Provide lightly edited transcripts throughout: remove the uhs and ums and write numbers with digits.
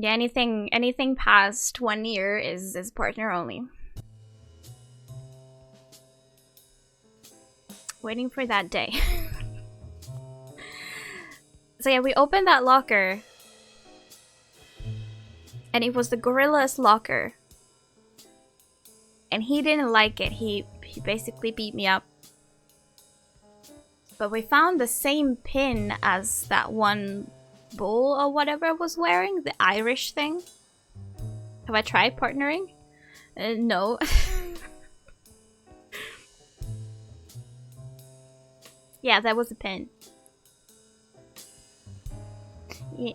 Yeah, anything past 1 year is partner only. Waiting for that day. So yeah, we opened that locker. And it was the gorilla's locker. And he didn't like it. He basically beat me up. But we found the same pin as that one bull or whatever was wearing. The Irish thing. Have I tried partnering? No. Yeah, that was a pin. Yeah.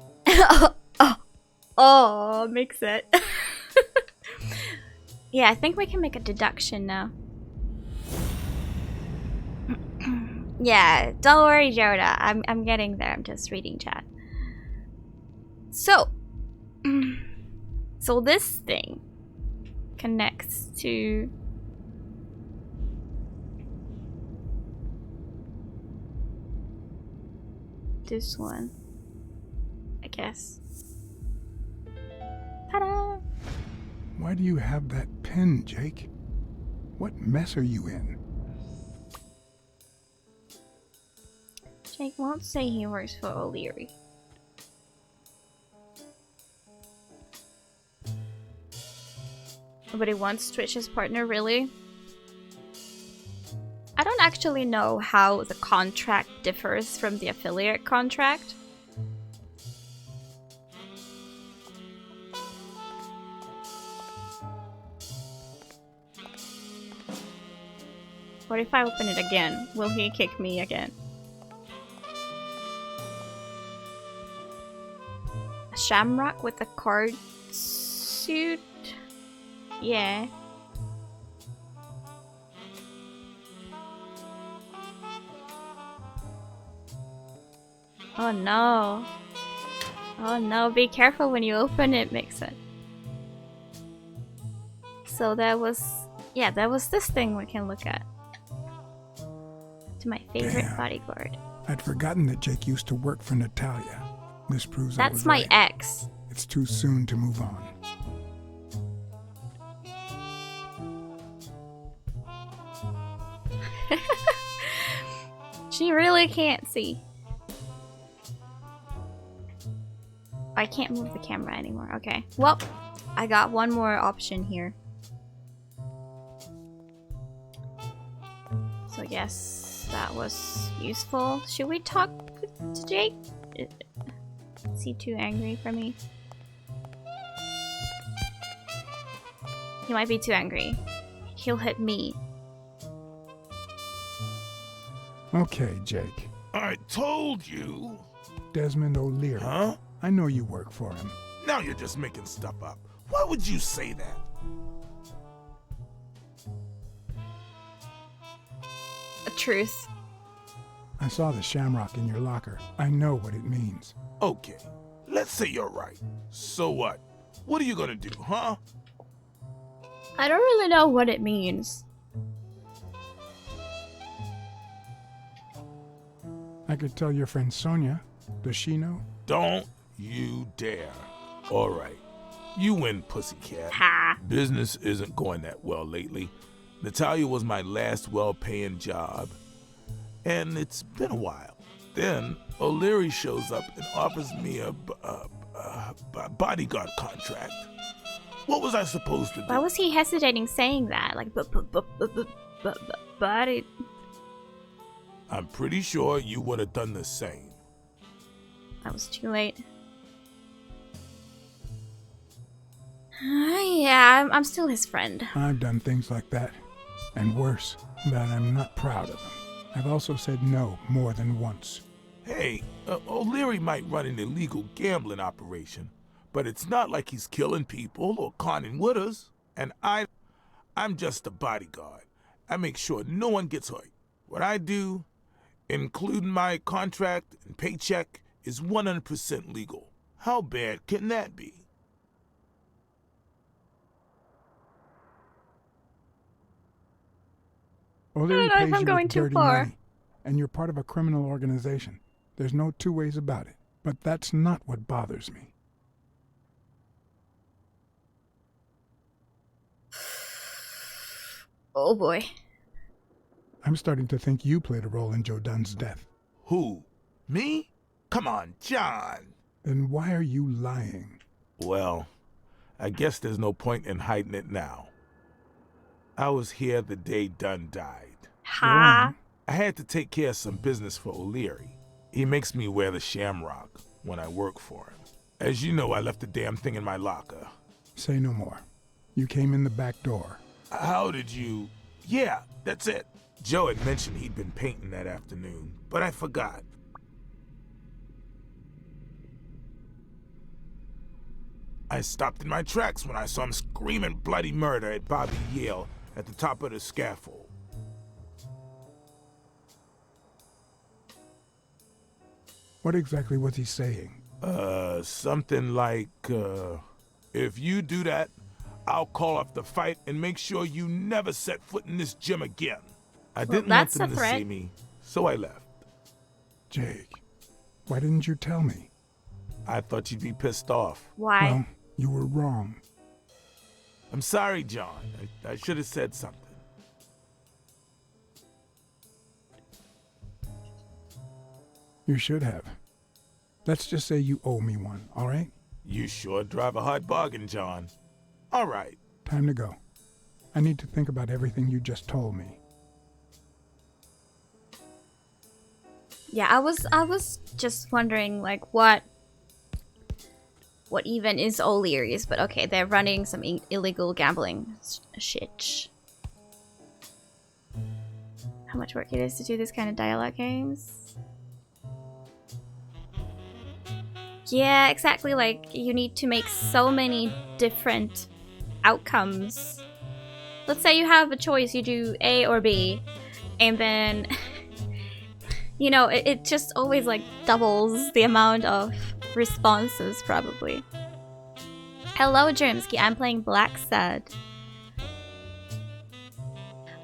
Oh, mix it. Yeah, I think we can make a deduction now. Yeah, don't worry, Joda. I'm getting there. I'm just reading chat. So, so this thing connects to this one, I guess. Ta-da! Why do you have that pin, Jake? What mess are you in? Jake won't say he works for O'Leary. But he wants Twitch's partner, really? I don't actually know how the contract differs from the affiliate contract. What if I open it again? Will he kick me again? A shamrock with a card suit? Yeah. Oh no. Oh no, be careful when you open it, Mixit. So that was... yeah, that was this thing we can look at. To my favorite Damn. bodyguard. I'd forgotten that Jake used to work for Natalia. This proves I That's was my right. ex. It's too soon to move on. She really can't see. I can't move the camera anymore. Okay. Well, I got one more option here. So yes, that was useful. Should we talk to Jake? Is he too angry for me? He might be too angry. He'll hit me. Okay, Jake. I told you. Desmond O'Leary. Huh? I know you work for him. Now you're just making stuff up. Why would you say that? A truth. I saw the shamrock in your locker. I know what it means. Okay, let's say you're right. So what? What are you gonna do, huh? I don't really know what it means. I could tell your friend Sonia. Does she know? Don't you dare. All right, you win, pussycat. Ha! Business isn't going that well lately. Natalia was my last well-paying job, and it's been a while. Then O'Leary shows up and offers me a bodyguard contract. What was I supposed to do? Why was he hesitating saying that? Like, body. I'm pretty sure you would have done the same. That was too late. Yeah, I'm still his friend. I've done things like that, and worse, but I'm not proud of them. I've also said no more than once. Hey, O'Leary might run an illegal gambling operation, but it's not like he's killing people or conning widows. And I'm just a bodyguard. I make sure no one gets hurt. What I do, including my contract and paycheck, is 100% legal. How bad can that be? O'Leary I don't know if pays I'm you going with too dirty far. money, and you're part of a criminal organization. There's no two ways about it. But that's not what bothers me. Oh boy. I'm starting to think you played a role in Joe Dunn's death. Who? Me? Come on, John. Then why are you lying? Well, I guess there's no point in hiding it now. I was here the day Dunn died. Ha. I had to take care of some business for O'Leary. He makes me wear the shamrock when I work for him. As you know, I left the damn thing in my locker. Say no more. You came in the back door. How did you... Yeah, that's it. Joe had mentioned he'd been painting that afternoon, but I forgot. I stopped in my tracks when I saw him screaming bloody murder at Bobby Yale at the top of the scaffold. What exactly was he saying? Something like, if you do that, I'll call off the fight and make sure you never set foot in this gym again. I didn't want them to see me, so I left. Jake, why didn't you tell me? I thought you'd be pissed off. Why? Well, you were wrong. I'm sorry, John. I should have said something. You should have. Let's just say you owe me one, all right? You sure drive a hard bargain, John. All right. Time to go. I need to think about everything you just told me. Yeah, I was just wondering, like, what even is O'Leary's, but okay, they're running some illegal gambling shit. How much work it is to do this kind of dialogue games. Yeah, exactly, like, you need to make so many different outcomes. Let's say you have a choice, you do A or B, and then... you know, it just always like doubles the amount of responses, probably. Hello, Germsky. I'm playing BLACKSAD.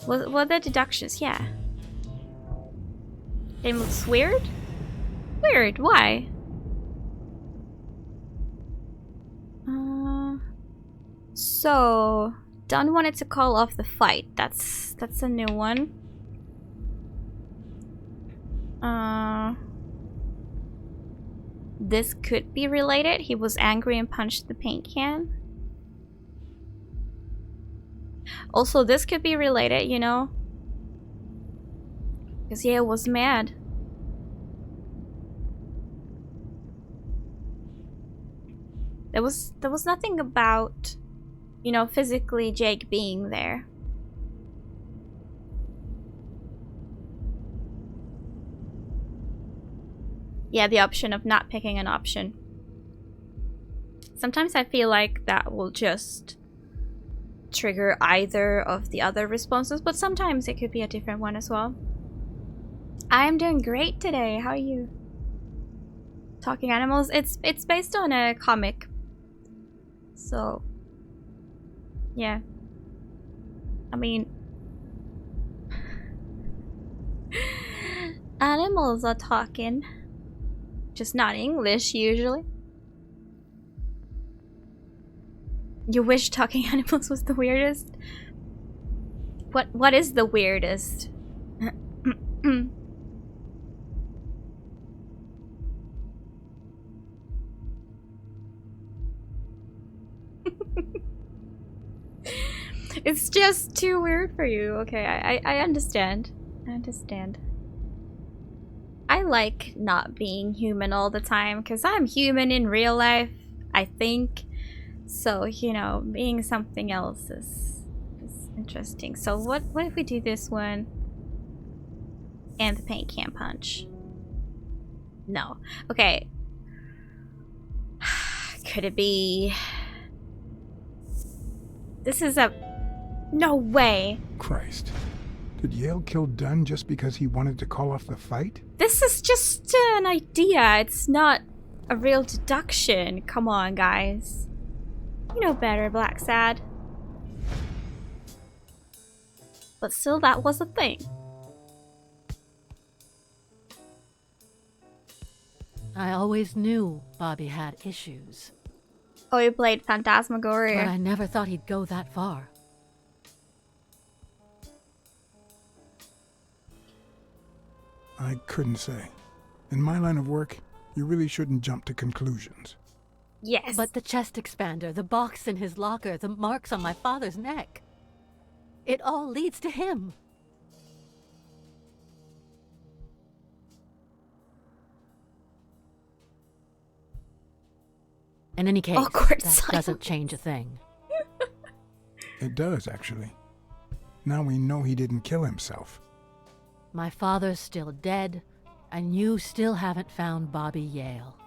What are the deductions? Yeah. Game looks weird? Weird. Why? So... Dunn wanted to call off the fight. That's a new one. This could be related. He was angry and punched the paint can. Also, this could be related, you know? Because Yale was mad. There was nothing about, you know, physically Jake being there. Yeah, the option of not picking an option. Sometimes I feel like that will just trigger either of the other responses, but sometimes it could be a different one as well. I'm doing great today. How are you? Talking Animals. It's based on a comic. So yeah. I mean, animals are talking. Just not English, usually. You wish talking animals was the weirdest? What is the weirdest? It's just too weird for you. Okay, I understand. I understand. I like not being human all the time because I'm human in real life, I think. So, you know, being something else is interesting. So what if we do this one and the paint can punch? No. Okay. Could it be... This is a... No way. Christ. Did Yale kill Dunn just because he wanted to call off the fight? This is just an idea. It's not a real deduction. Come on, guys. You know better, BLACKSAD. But still, that was a thing. I always knew Bobby had issues. Oh, you played Phantasmagoria. But I never thought he'd go that far. I couldn't say. In my line of work, you really shouldn't jump to conclusions. Yes. But the chest expander, the box in his locker, the marks on my father's neck. It all leads to him. In any case, Awkward that silence. doesn't change a thing. It does, actually. Now we know he didn't kill himself. My father's still dead, and you still haven't found Bobby Yale.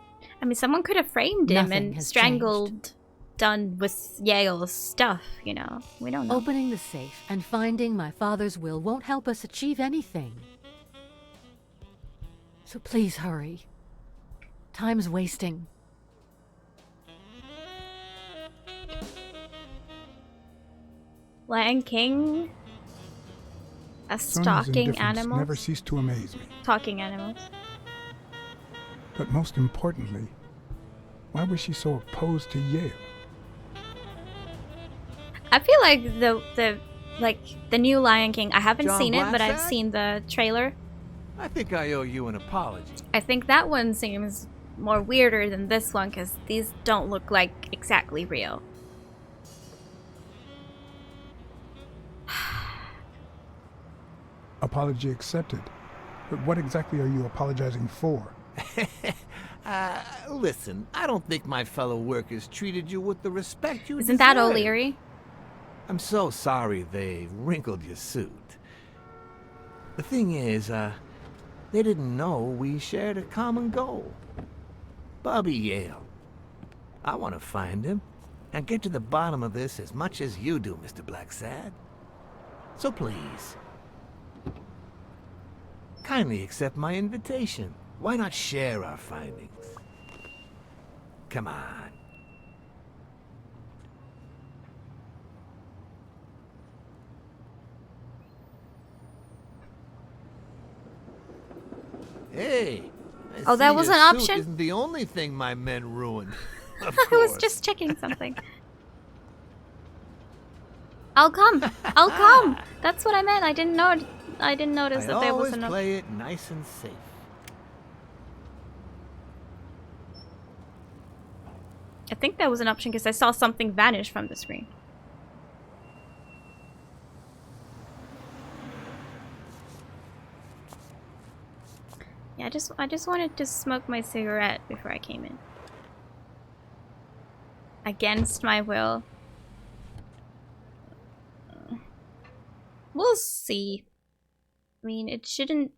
I mean, someone could have framed him Nothing and has strangled, done with Yale's stuff, you know. We don't know. Opening the safe and finding my father's will won't help us achieve anything. So please hurry. Time's wasting. Lion King. A Sonya's stalking indifference animal. never ceased to amaze me. Talking animals. But most importantly, why was she so opposed to Yale? I feel like the new Lion King. I haven't John seen it, but I've BLACKSAD? seen the trailer. I think I owe you an apology. I think that one seems more weirder than this one because these don't look like exactly real. Apology accepted. But what exactly are you apologizing for? Listen, I don't think my fellow workers treated you with the respect you Isn't that deserve. O'Leary? I'm so sorry they wrinkled your suit. The thing is, they didn't know we shared a common goal. Bobby Yale. I want to find him and get to the bottom of this as much as you do, Mr. BLACKSAD. So please, kindly accept my invitation. Why not share our findings? Come on. Hey. Oh, that was your an suit option? Isn't the only thing my men ruined. Of I was course. just checking something. I'll come. I'll come. That's what I meant. I didn't know. I didn't notice that there was always an. play it nice and safe. I think that was an option because I saw something vanish from the screen. Yeah, I just wanted to smoke my cigarette before I came in. Against my will. We'll see. I mean, it shouldn't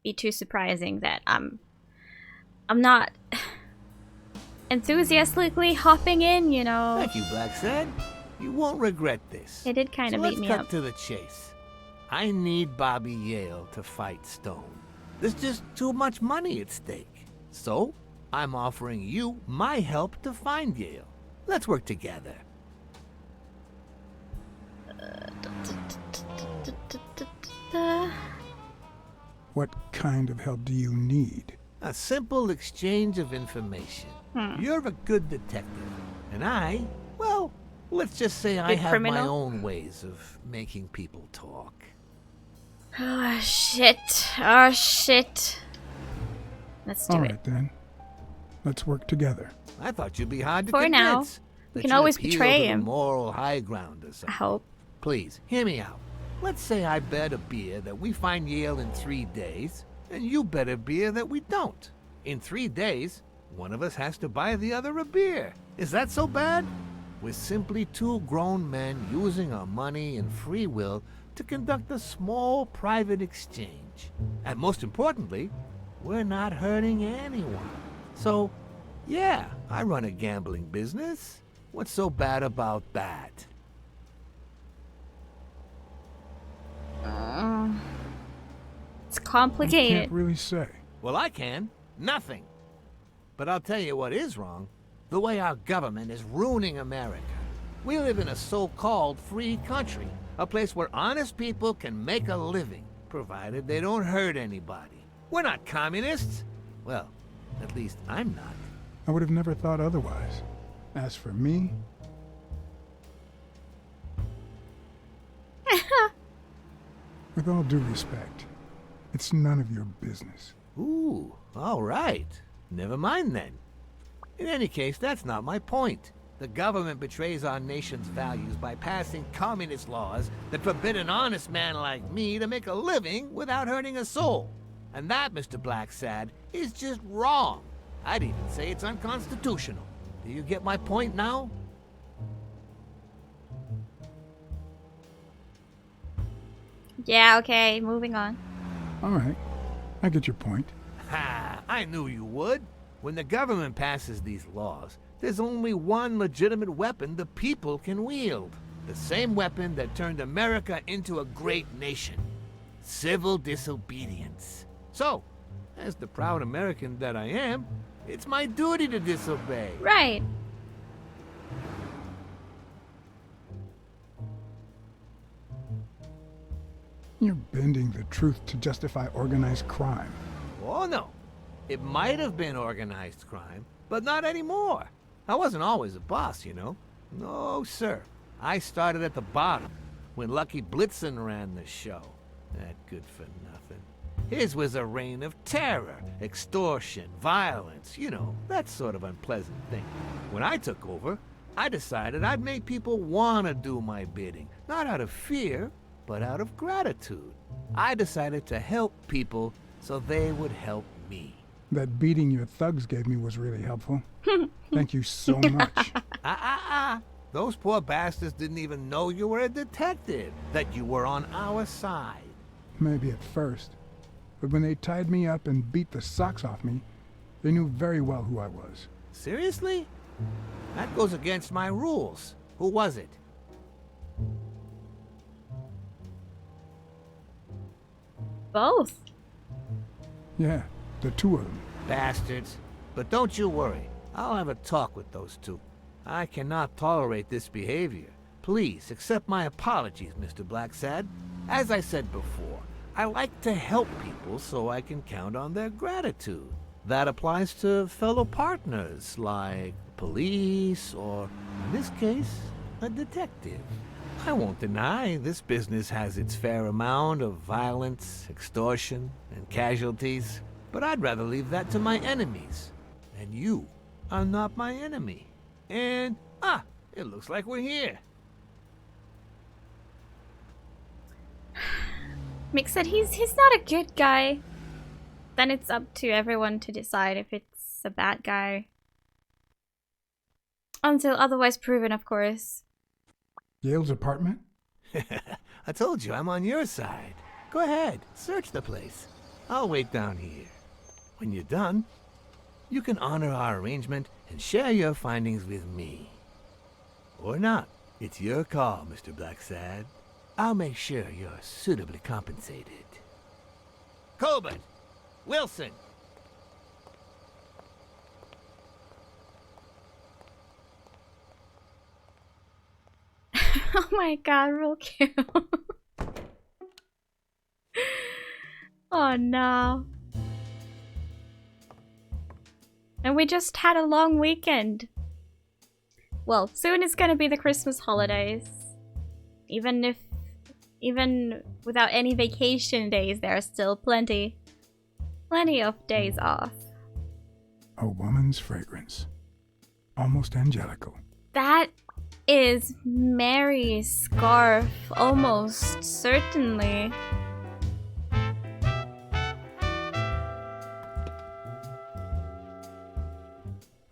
be too surprising that I'm not enthusiastically hopping in, you know. Thank you, BLACKSAD. You won't regret this. It did kind of So beat me let's up. cut to the chase. I need Bobby Yale to fight Stone. There's just too much money at stake. So, I'm offering you my help to find Yale. Let's work together. What kind of help do you need? A simple exchange of information. You're a good detective. And I, well, let's just say I Good have my criminal? own ways of making people talk. Oh shit. Oh shit. Let's do All it. right, then. Let's work together. I thought you'd be hard to For convince. now. We that can you'd always appeal betray to the him. moral high ground or I something. hope. Please, hear me out. Let's say I bet a beer that we find Yale in 3 days, and you bet a beer that we don't. In 3 days, one of us has to buy the other a beer. Is that so bad? We're simply two grown men using our money and free will to conduct a small private exchange. And most importantly, we're not hurting anyone. So, yeah, I run a gambling business. What's so bad about that? It's I complicated. can't really say. Well, I can. Nothing. But I'll tell you what is wrong. The way our government is ruining America. We live in a so-called free country. A place where honest people can make a living, provided they don't hurt anybody. We're not communists. Well, at least I'm not. I would have never thought otherwise. As for me, with all due respect, It's none of your business. Ooh, all right. Never mind then. In any case, that's not my point. The government betrays our nation's values by passing communist laws that forbid an honest man like me to make a living without hurting a soul. And that, Mr. BLACKSAD, is just wrong. I'd even say it's unconstitutional. Do you get my point now? Yeah, okay, moving on. All right, I get your point. Ha! I knew you would. When the government passes these laws, there's only one legitimate weapon the people can wield. The same weapon that turned America into a great nation. Civil disobedience. So, as the proud American that I am, it's my duty to disobey. Right. You're bending the truth to justify organized crime. Oh no. It might have been organized crime, but not anymore. I wasn't always a boss, you know. No, sir. I started at the bottom, when Lucky Blitzen ran the show. That good for nothing. His was a reign of terror, extortion, violence, you know, that sort of unpleasant thing. When I took over, I decided I'd make people want to do my bidding, not out of fear, but out of gratitude. I decided to help people so they would help me. That beating your thugs gave me was really helpful. Thank you so much. Those poor bastards didn't even know you were a detective, that you were on our side. Maybe at first. But when they tied me up and beat the socks off me, they knew very well who I was. Seriously? That goes against my rules. Who was it? Both. Yeah, the two of them. Bastards. But don't you worry. I'll have a talk with those two. I cannot tolerate this behavior. Please accept my apologies, Mr. BLACKSAD. As I said before, I like to help people so I can count on their gratitude. That applies to fellow partners like police or, in this case, a detective. I won't deny this business has its fair amount of violence, extortion, and casualties, but I'd rather leave that to my enemies. And you are not my enemy. And, it looks like we're here. Mick said he's not a good guy. Then it's up to everyone to decide if it's a bad guy. Until otherwise proven, of course. Yale's apartment? I told you I'm on your side. Go ahead, search the place. I'll wait down here. When you're done, you can honor our arrangement and share your findings with me. Or not. It's your call, Mr. BLACKSAD. I'll make sure you're suitably compensated. Colbert! Wilson! Oh my god, real cute. Oh no. And we just had a long weekend. Well, soon it's gonna be the Christmas holidays. Even without any vacation days, there are still plenty of days off. A woman's fragrance. Almost angelical. That is Mary's scarf, almost certainly.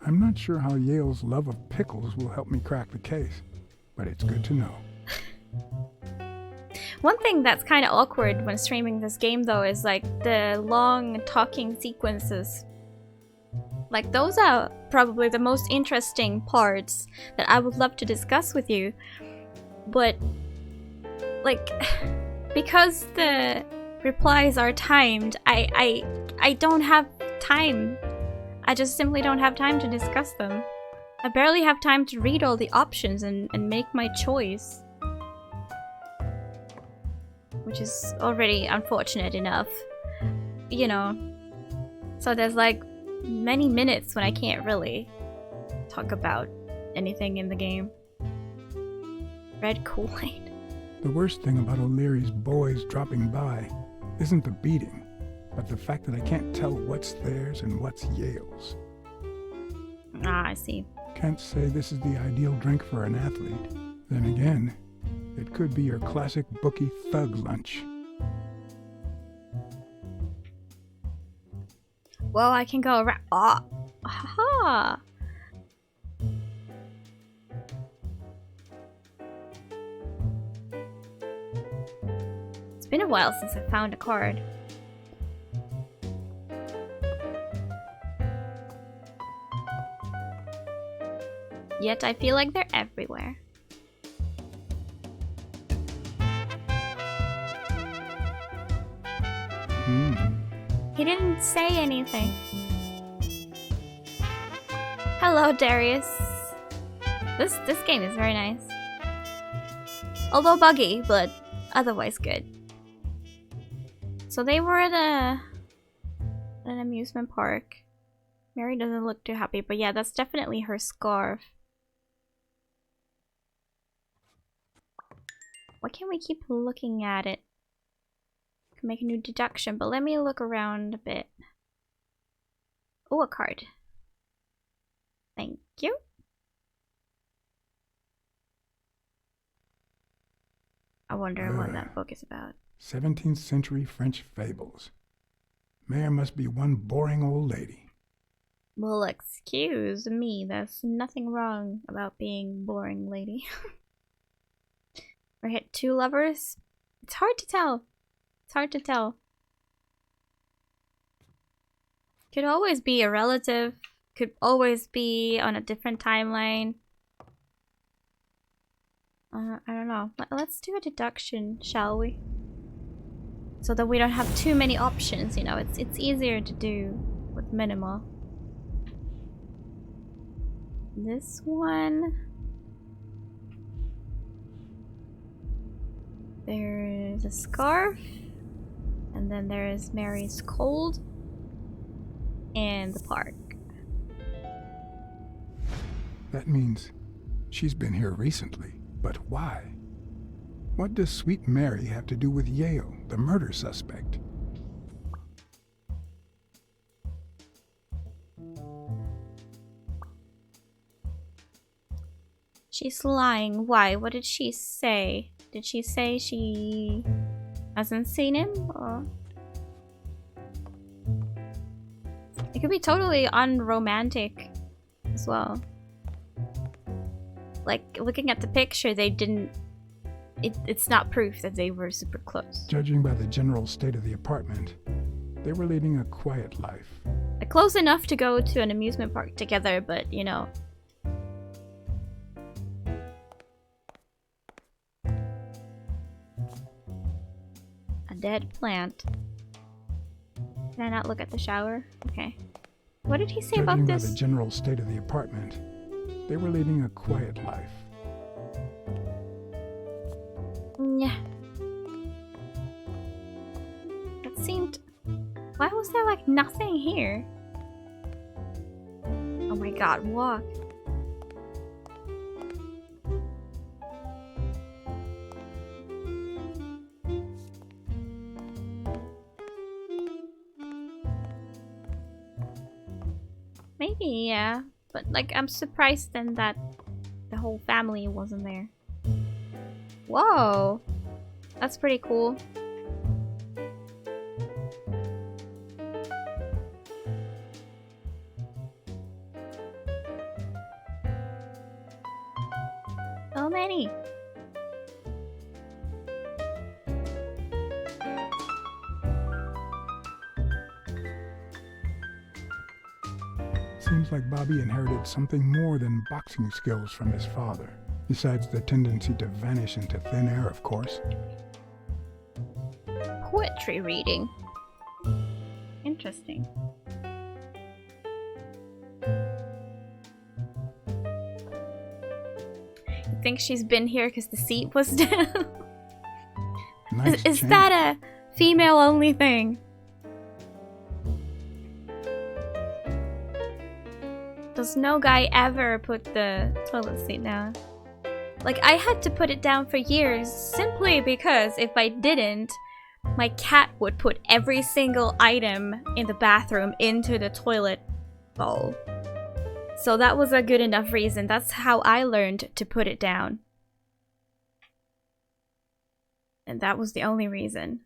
I'm not sure how Yale's love of pickles will help me crack the case, but it's good to know. One thing that's kind of awkward when streaming this game though is like the long talking sequences. Like those are probably the most interesting parts that I would love to discuss with you. But like because the replies are timed, I don't have time. I just simply don't have time to discuss them. I barely have time to read all the options and make my choice. Which is already unfortunate enough. You know. So there's like many minutes when I can't really talk about anything in the game. Red Kool-Aid. The worst thing about O'Leary's boys dropping by isn't the beating, but the fact that I can't tell what's theirs and what's Yale's. Ah, I see. Can't say this is the ideal drink for an athlete. Then again, it could be your classic bookie thug lunch. Well, I can go around. Oh, haha. It's been a while since I found a card. Yet I feel like they're everywhere. He didn't say anything. Hello, Darius. This game is very nice. Although buggy, but otherwise good. So they were at an amusement park. Mary doesn't look too happy, but yeah, that's definitely her scarf. Why can't we keep looking at it? Can make a new deduction, but let me look around a bit. Oh, a card. Thank you. I wonder what that book is about. 17th century French fables. Mare must be one boring old lady. Well, excuse me, there's nothing wrong about being boring, lady. We hit 2 lovers. It's hard to tell. It's hard to tell. Could always be a relative. Could always be on a different timeline. I don't know. Let's do a deduction, shall we? So that we don't have too many options, you know. It's easier to do with minimal. This one. There's a scarf. And then there's Mary's cold. And the park. That means she's been here recently. But why? What does Sweet Mary have to do with Yale, the murder suspect? She's lying. Why? What did she say? Did she say she hasn't seen him? Or it could be totally unromantic as well. Like, looking at the picture, they didn't... It's not proof that they were super close. Judging by the general state of the apartment, they were leading a quiet life. Close enough to go to an amusement park together, but, you know... A dead plant. Can I not look at the shower? Okay. What did he say about this? Judging by the general state of the apartment, they were leading a quiet life. Yeah. That seemed... Why was there like nothing here? Oh my god, walk. Maybe, yeah. But like, I'm surprised then that the whole family wasn't there. Whoa! That's pretty cool. So many. Seems like Bobby inherited something more than boxing skills from his father. Besides the tendency to vanish into thin air, of course. Poetry reading. Interesting. You think she's been here because the seat was down? Nice Is chain. that a female-only thing? Does no guy ever put the toilet seat down? Like, I had to put it down for years simply because if I didn't, my cat would put every single item in the bathroom into the toilet bowl. So that was a good enough reason. That's how I learned to put it down. And that was the only reason.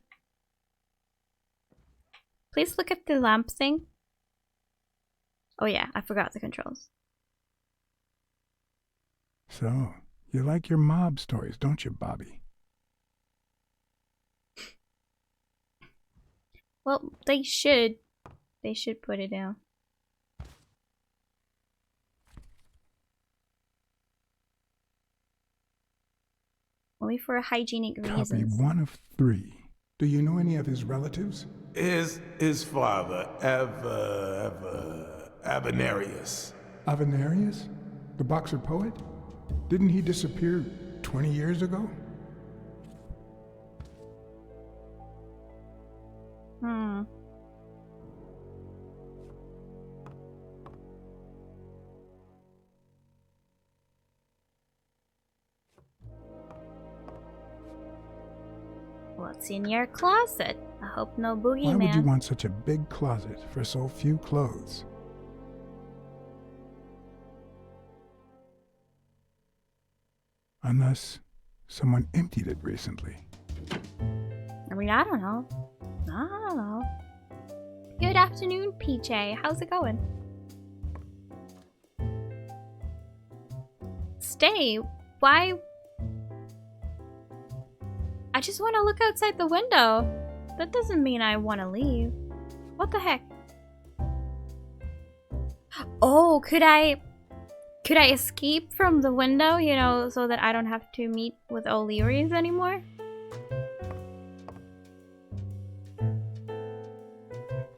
Please look at the lamp thing. Oh yeah, I forgot the controls. So, you like your mob stories, don't you, Bobby? Well, they should. They should put it down. Only for hygienic reasons. Copy 1 of 3. Do you know any of his relatives? His father, Avenarius. Avenarius? The boxer poet? Didn't he disappear 20 years ago? What's in your closet? I hope no boogeyman. Why would you want such a big closet for so few clothes? Unless someone emptied it recently. I mean, I don't know. I don't know. Good afternoon, PJ. How's it going? Stay? Why? I just want to look outside the window. That doesn't mean I want to leave. What the heck? Oh, could I escape from the window, you know, so that I don't have to meet with O'Leary's anymore?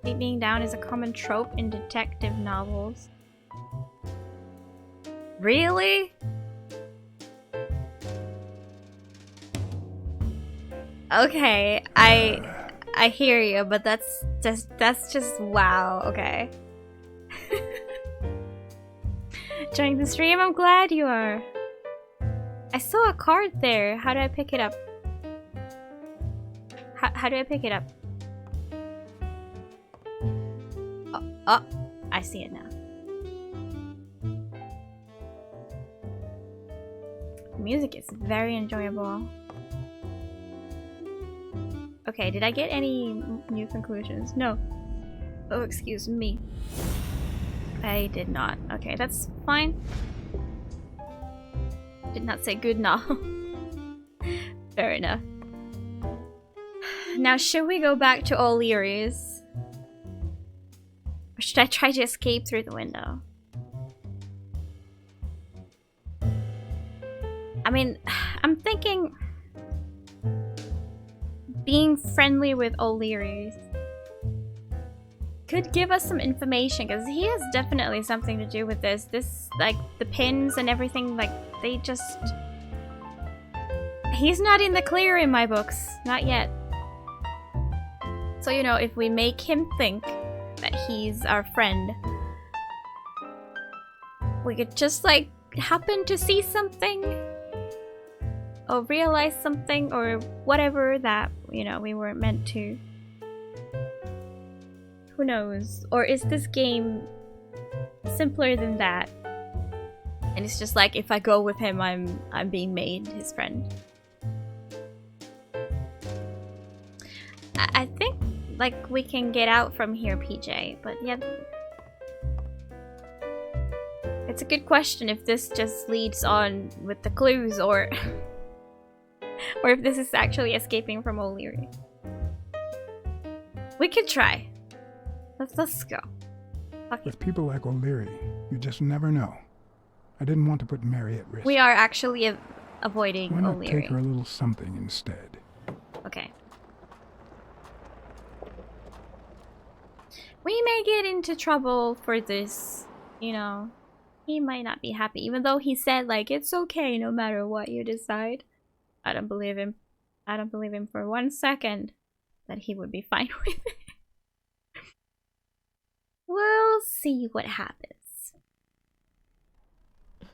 Being down is a common trope in detective novels. Really? Okay, I hear you, but that's just wow. Okay. Joining the stream, I'm glad you are. I saw a card there. How do I pick it up? How do I pick it up? Oh, I see it now. The music is very enjoyable. Okay, did I get any new conclusions? No. Oh, excuse me. I did not. Okay, that's fine. Did not say good now. Fair enough. Now, should we go back to O'Leary's? Or should I try to escape through the window? I mean, I'm thinking being friendly with O'Leary's could give us some information, because he has definitely something to do with this. This, like, the pins and everything, like, they just... He's not in the clear in my books. Not yet. So, you know, if we make him think that he's our friend, we could just, like, happen to see something or realize something or whatever that, you know, we weren't meant to. Who knows? Or is this game simpler than that? And it's just like, if I go with him, I'm being made his friend. I think, like, we can get out from here, PJ, but yeah. It's a good question if this just leads on with the clues, or or if this is actually escaping from O'Leary. We could try. Let's go. Okay. With people like O'Leary, you just never know. I didn't want to put Mary at risk. We are actually avoiding Why not O'Leary. take her a little something instead? Okay. We may get into trouble for this, you know. He might not be happy, even though he said, like, it's okay no matter what you decide. I don't believe him. I don't believe him for 1 second that he would be fine with it. We'll see what happens. I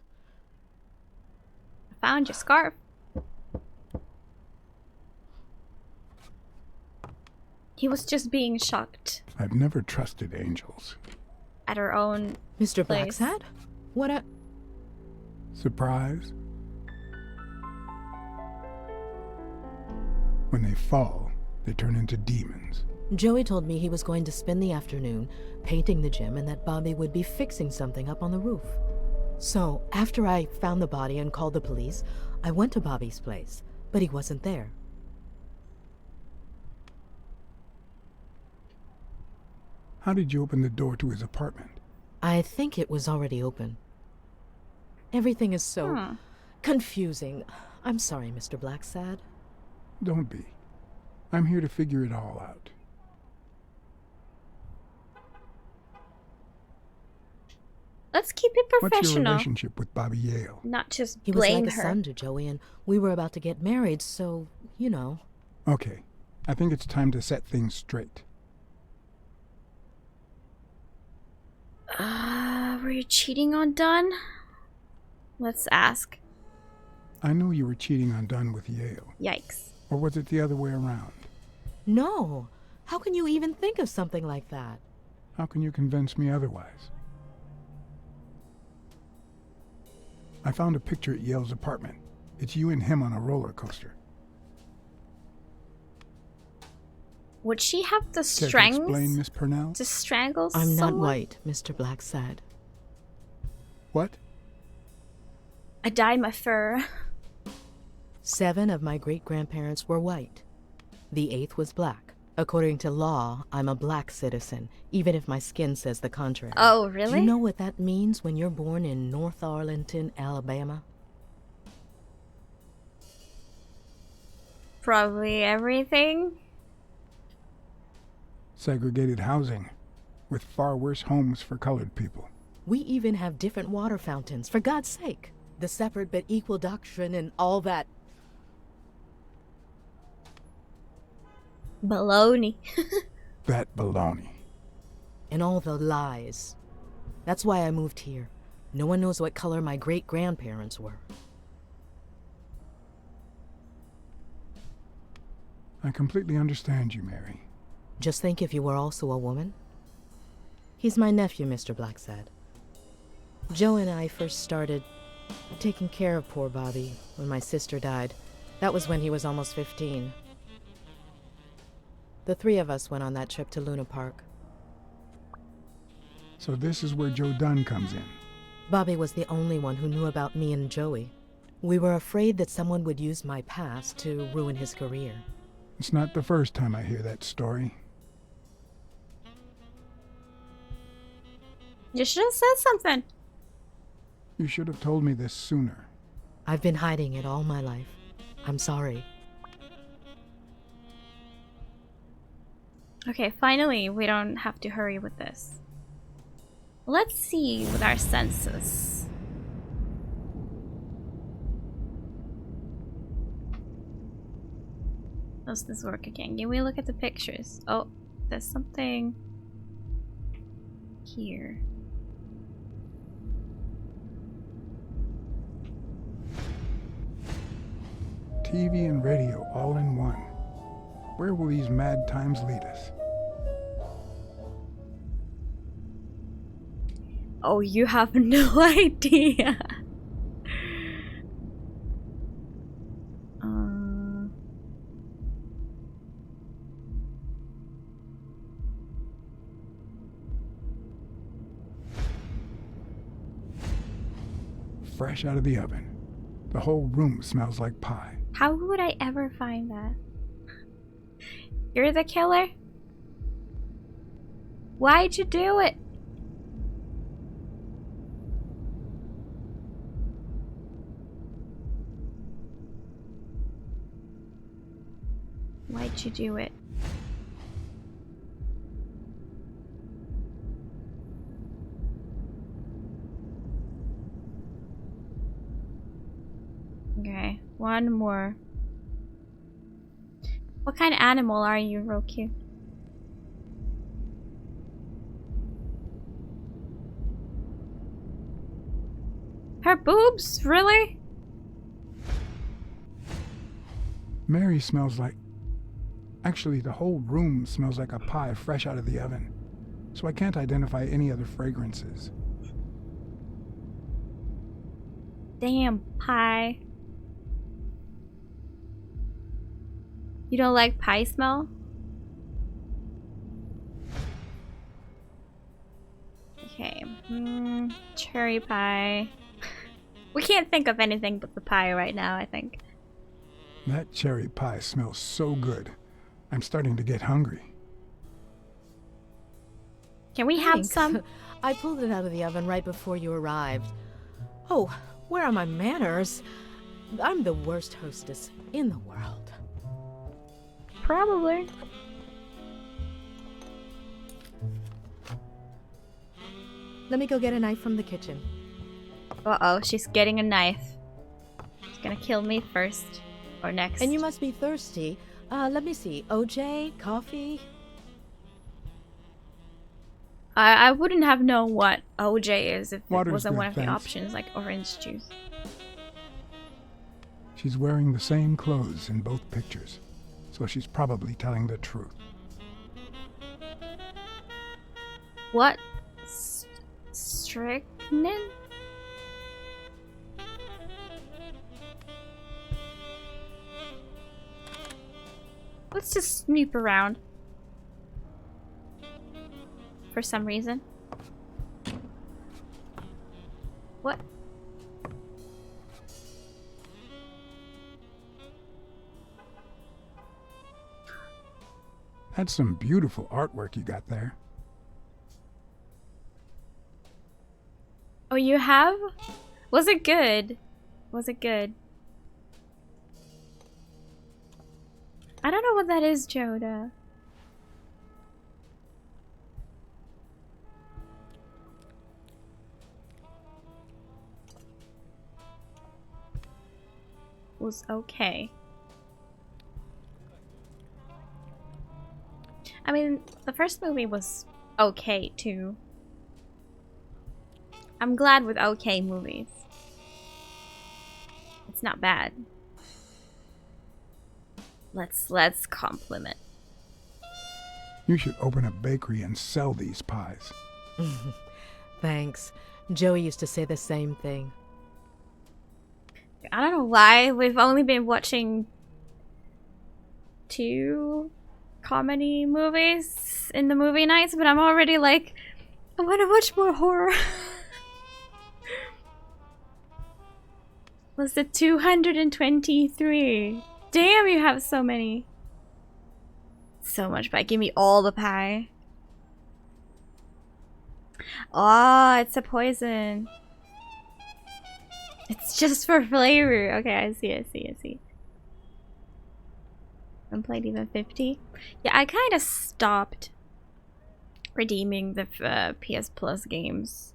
found your scarf. He was just being shocked I've never trusted angels. at her own Mr. place. BLACKSAD? What a... Surprise? When they fall, they turn into demons. Joey told me he was going to spend the afternoon painting the gym and that Bobby would be fixing something up on the roof. So, after I found the body and called the police, I went to Bobby's place, but he wasn't there. How did you open the door to his apartment? I think it was already open. Everything is so confusing. I'm sorry, Mr. BLACKSAD. Don't be. I'm here to figure it all out. Let's keep it What's your professional. relationship with Bobby Yale? Not just He was blame like a her. son to Joey, and we were about to get married, so, you know. Okay, I think it's time to set things straight. Were you cheating on Dunn? Let's ask. I know you were cheating on Dunn with Yale. Yikes. Or was it the other way around? No! How can you even think of something like that? How can you convince me otherwise? I found a picture at Yale's apartment. It's you and him on a roller coaster. Would she have the Care to strength explain, Miss Purnell? to strangle I'm someone? not white, Mr. BLACKSAD. What? I dye my fur. 7 of my great-grandparents were white. The 8th was black. According to law, I'm a black citizen, even if my skin says the contrary. Oh, Do really? you know what that means when you're born in North Arlington, Alabama? Probably everything. Segregated housing, with far worse homes for colored people. We even have different water fountains, for God's sake. The separate but equal doctrine and all that. Baloney. That baloney. And all the lies. That's why I moved here. No one knows what color my great-grandparents were. I completely understand you, Mary. Just think if you were also a woman. He's my nephew, Mr. BLACKSAD. Joe and I first started taking care of poor Bobby when my sister died. That was when he was almost 15. The 3 of us went on that trip to Luna Park. So this is where Joe Dunn comes in. Bobby was the only one who knew about me and Joey. We were afraid that someone would use my past to ruin his career. It's not the first time I hear that story. You should have said something. You should have told me this sooner. I've been hiding it all my life. I'm sorry. Okay, finally, we don't have to hurry with this. Let's see with our senses. Does this work again? Can we look at the pictures? Oh, there's something here. TV and radio all in one. Where will these mad times lead us? Oh, you have no idea. Fresh out of the oven. The whole room smells like pie. How would I ever find that? You're the killer? Why'd you do it? Why'd you do it? Okay, one more. What kind of animal are you, Roku? Her boobs? Really? Mary smells like... Actually, the whole room smells like a pie fresh out of the oven, so I can't identify any other fragrances. Damn, pie. You don't like pie smell? Okay. Cherry pie. We can't think of anything but the pie right now, I think. That cherry pie smells so good. I'm starting to get hungry. Can we have Thanks. some? I pulled it out of the oven right before you arrived. Oh, where are my manners? I'm the worst hostess in the world. Probably. Let me go get a knife from the kitchen. Uh-oh, she's getting a knife. She's gonna kill me first. Or next. And you must be thirsty. Let me see. OJ? Coffee? I wouldn't have known what OJ is if Water's it wasn't good, one of the thanks. options, like orange juice. She's wearing the same clothes in both pictures, so she's probably telling the truth. What? Strychnine? Let's just snoop around. For some reason. What? That's some beautiful artwork you got there. Oh, you have? Was it good? Was it good? I don't know what that is, Joda. Was okay. I mean, the first movie was okay too. I'm glad with okay movies. It's not bad. Let's compliment. You should open a bakery and sell these pies. Thanks. Joey used to say the same thing. I don't know why we've only been watching 2 comedy movies in the movie nights, but I'm already like, I want to watch more horror. Was it 223? Damn, you have so many. So much pie. Give me all the pie. Oh, it's a poison. It's just for flavor. Okay, I see. Unplayed even 50. Yeah, I kind of stopped redeeming the PS Plus games.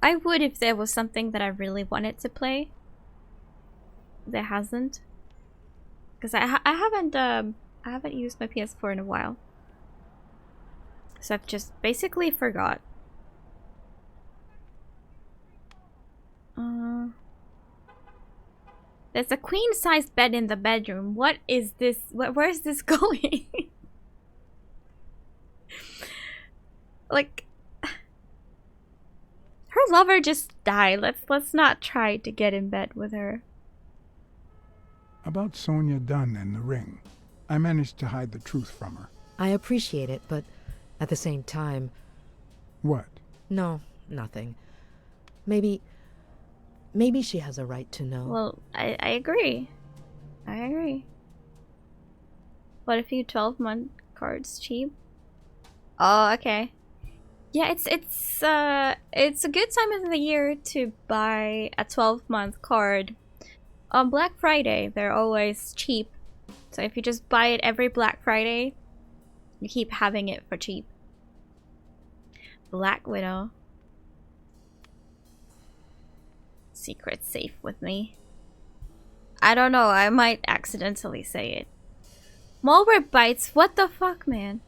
I would if there was something that I really wanted to play. There hasn't, because I haven't used my PS4 in a while, so I've just basically forgot. There's a queen-size bed in the bedroom. What is this? Where's this going? Like, her lover just died. Let's not try to get in bed with her. About Sonia Dunn and the ring. I managed to hide the truth from her. I appreciate it, but at the same time... What? No, nothing. Maybe she has a right to know. Well, I agree. I agree. What if you 12-month cards cheap? Oh, okay. Yeah, it's a good time of the year to buy a 12-month card. On Black Friday, they're always cheap. So if you just buy it every Black Friday, you keep having it for cheap. Black Widow. Secret safe with me. I don't know, I might accidentally say it. Malware bites? What the fuck, man?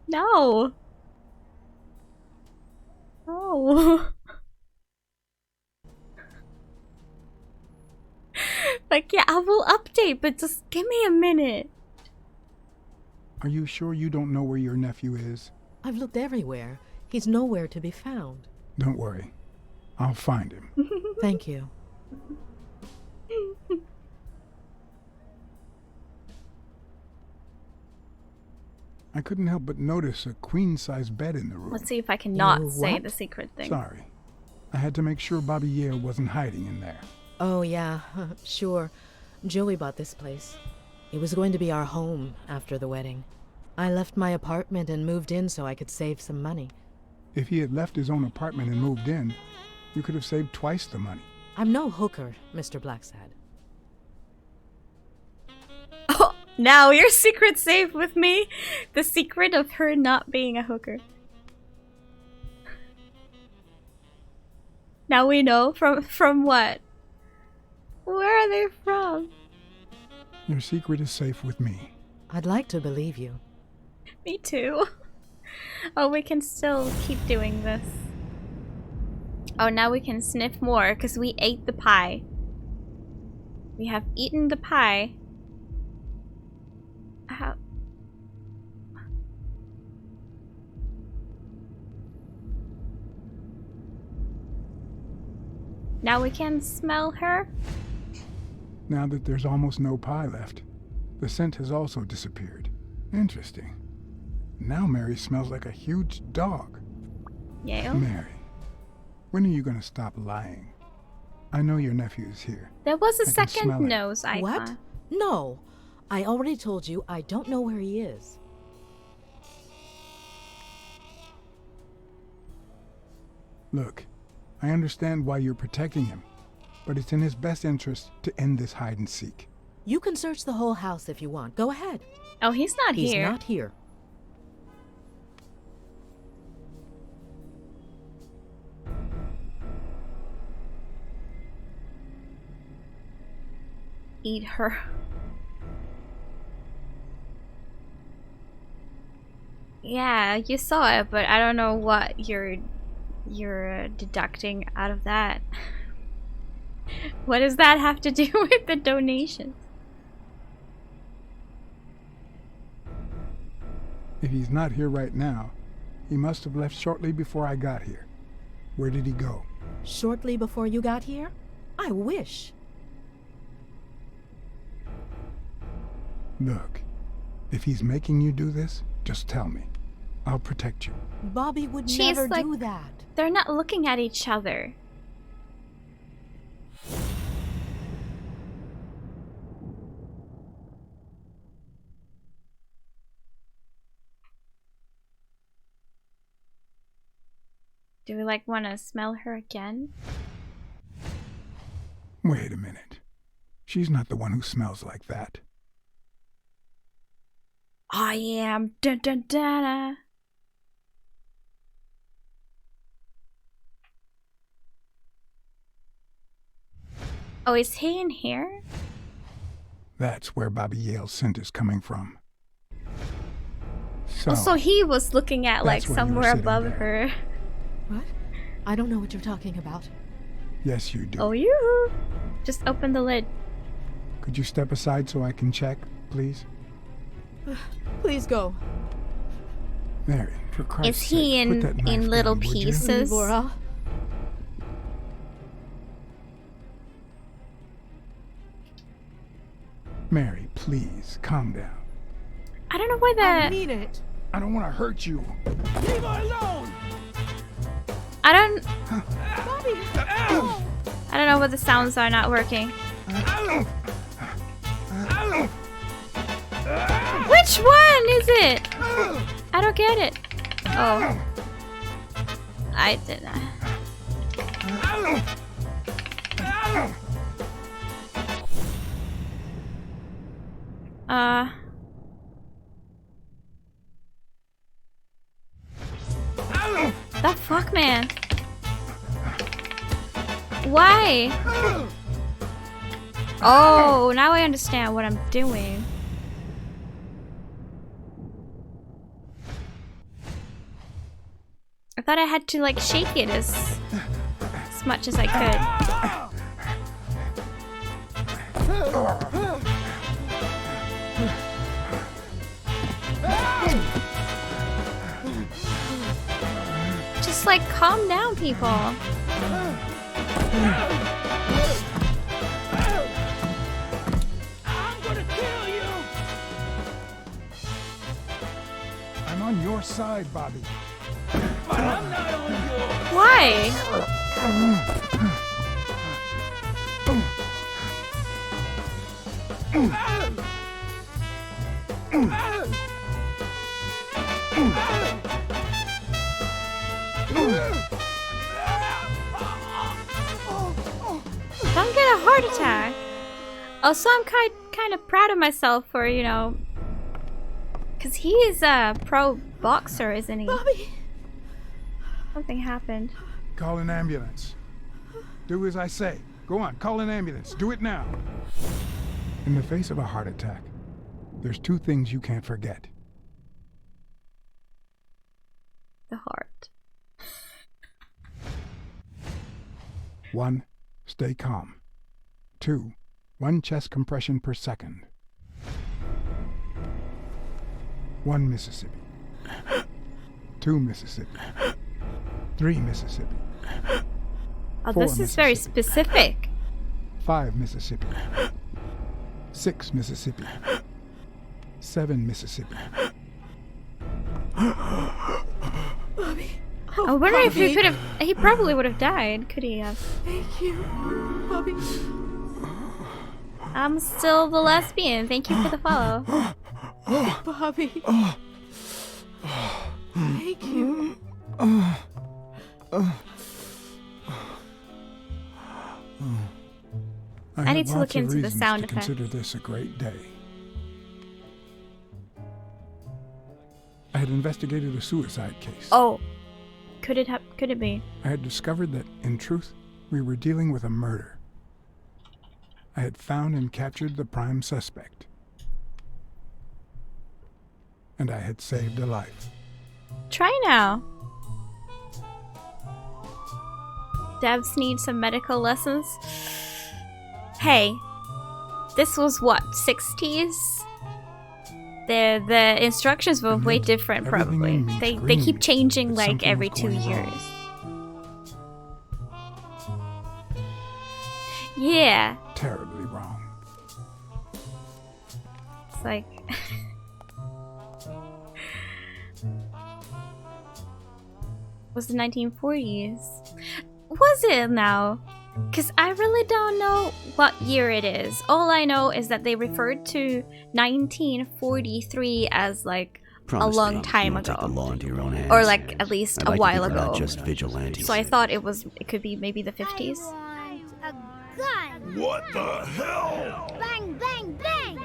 No. No. Like, yeah, I will update, but just give me a minute. Are you sure you don't know where your nephew is? I've looked everywhere. He's nowhere to be found. Don't worry. I'll find him. Thank you. I couldn't help but notice a queen-size bed in the room. Let's see if I can not You say what? the secret thing. Sorry. I had to make sure Bobby Yale wasn't hiding in there. Oh, yeah, sure. Joey bought this place. It was going to be our home after the wedding. I left my apartment and moved in so I could save some money. If he had left his own apartment and moved in, you could have saved twice the money. I'm no hooker, Mr. BLACKSAD. Oh, now your secret's safe with me. The secret of her not being a hooker. Now we know from what? Where are they from? Your secret is safe with me. I'd like to believe you. Me too. Oh, we can still keep doing this. Oh, now we can sniff more because we ate the pie. We have eaten the pie. How? Now we can smell her. Now that there's almost no pie left, the scent has also disappeared. Interesting. Now Mary smells like a huge dog. Yale. Mary, when are you going to stop lying? I know your nephew is here. There was a I can smell second it. nose icon. What? No. I already told you I don't know where he is. Look, I understand why you're protecting him, but it's in his best interest to end this hide and seek. You can search the whole house if you want. Go ahead. Oh, he's not He's here. not here. Eat her. Yeah, you saw it, but I don't know what you're deducting out of that. What does that have to do with the donations? If he's not here right now, he must have left shortly before I got here. Where did he go? Shortly before you got here? I wish. Look, if he's making you do this, just tell me. I'll protect you. Bobby would She's never like- do that. They're not looking at each other. Do we like want to smell her again? Wait a minute. She's not the one who smells like that. I am. Dun dun dun. Oh, is he in here? That's where Bobby Yale's scent is coming from. So, Oh, so he was looking at like That's where you were somewhere sitting above there. her. What? I don't know what you're talking about. yes, you do. Oh, you. Just open the lid. Could you step aside so I can check, please? Please go. Mary, for Christ's Is he sake, put that knife in little down, would you? pieces? Laura. Mary, please, calm down. I don't know why I the mean it. I don't want to hurt you. Leave her alone! I don't Bobby! I don't know what the sounds are not working. Which one is it? I don't get it. Oh. I did not. The fuck, man? Why? Oh, now I understand what I'm doing. I thought I had to like shake it as much as I could. Just like calm down, people. I'm gonna kill you! I'm on your side, Bobby. But I'm not on yours! Why? Don't get a heart attack. Also, I'm kind of proud of myself for, you know, because he is a pro boxer, isn't he? Bobby! Something happened. Call an ambulance. Do as I say. Go on, call an ambulance. Do it now. In the face of a heart attack, there's two things you can't forget. The heart. 1. Stay calm. 2. 1 chest compression per second. 1 Mississippi. 2 Mississippi. 3 Mississippi. Oh, 4 this is very Mississippi. specific. 5 Mississippi. 6 Mississippi. 7 Mississippi. Bobby! I wonder if he could have. He probably would have died. Could he have? Thank you, Bobby. I'm still the lesbian. Thank you for the follow. Bobby. Thank you. I need to look into the reasons sound to effect. consider this a great day. I had investigated a suicide case. Oh, could it be? I had discovered that, in truth, we were dealing with a murder. I had found and captured the prime suspect. And I had saved a life. Try now. Devs need some medical lessons. Hey, this was what, 60s? The instructions were way different, Everything probably. in me They screamed keep changing that like something every was 2 going years. wrong. Yeah, Terribly wrong. it's like was the 1940s. Was it now? Because I really don't know what year it is. All I know is that they referred to 1943 as like Promise a long me time you won't ago. take the law into your own hands. Or like at least I'd a like to while think we're ago. not just vigilantes. So I thought it could be maybe the 50s. I want a gun. What the hell? Bang, bang, bang.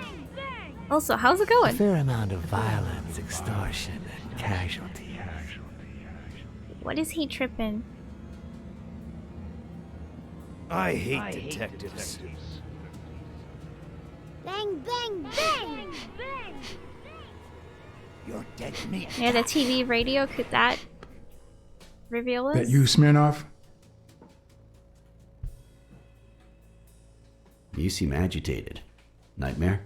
Also, how's it A going? fair amount of violence, extortion, and casualties. What is he tripping? I hate detectives. Bang, bang, bang. You're dead meat. Yeah, the TV radio, could that reveal us? That you, Smirnoff? You seem agitated. Nightmare?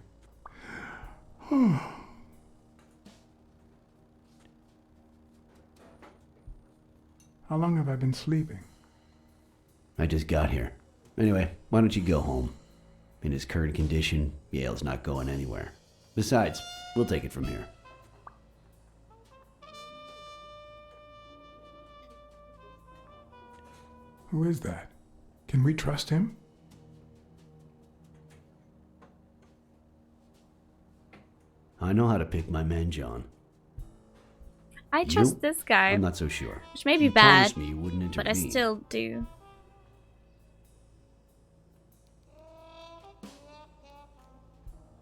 How long have I been sleeping? I just got here. Anyway, why don't you go home? In his current condition, Yale's not going anywhere. Besides, we'll take it from here. Who is that? Can we trust him? I know how to pick my men, John. I trust You? this guy, I'm not so sure. which may be You bad, promised me you wouldn't intervene. but I still do.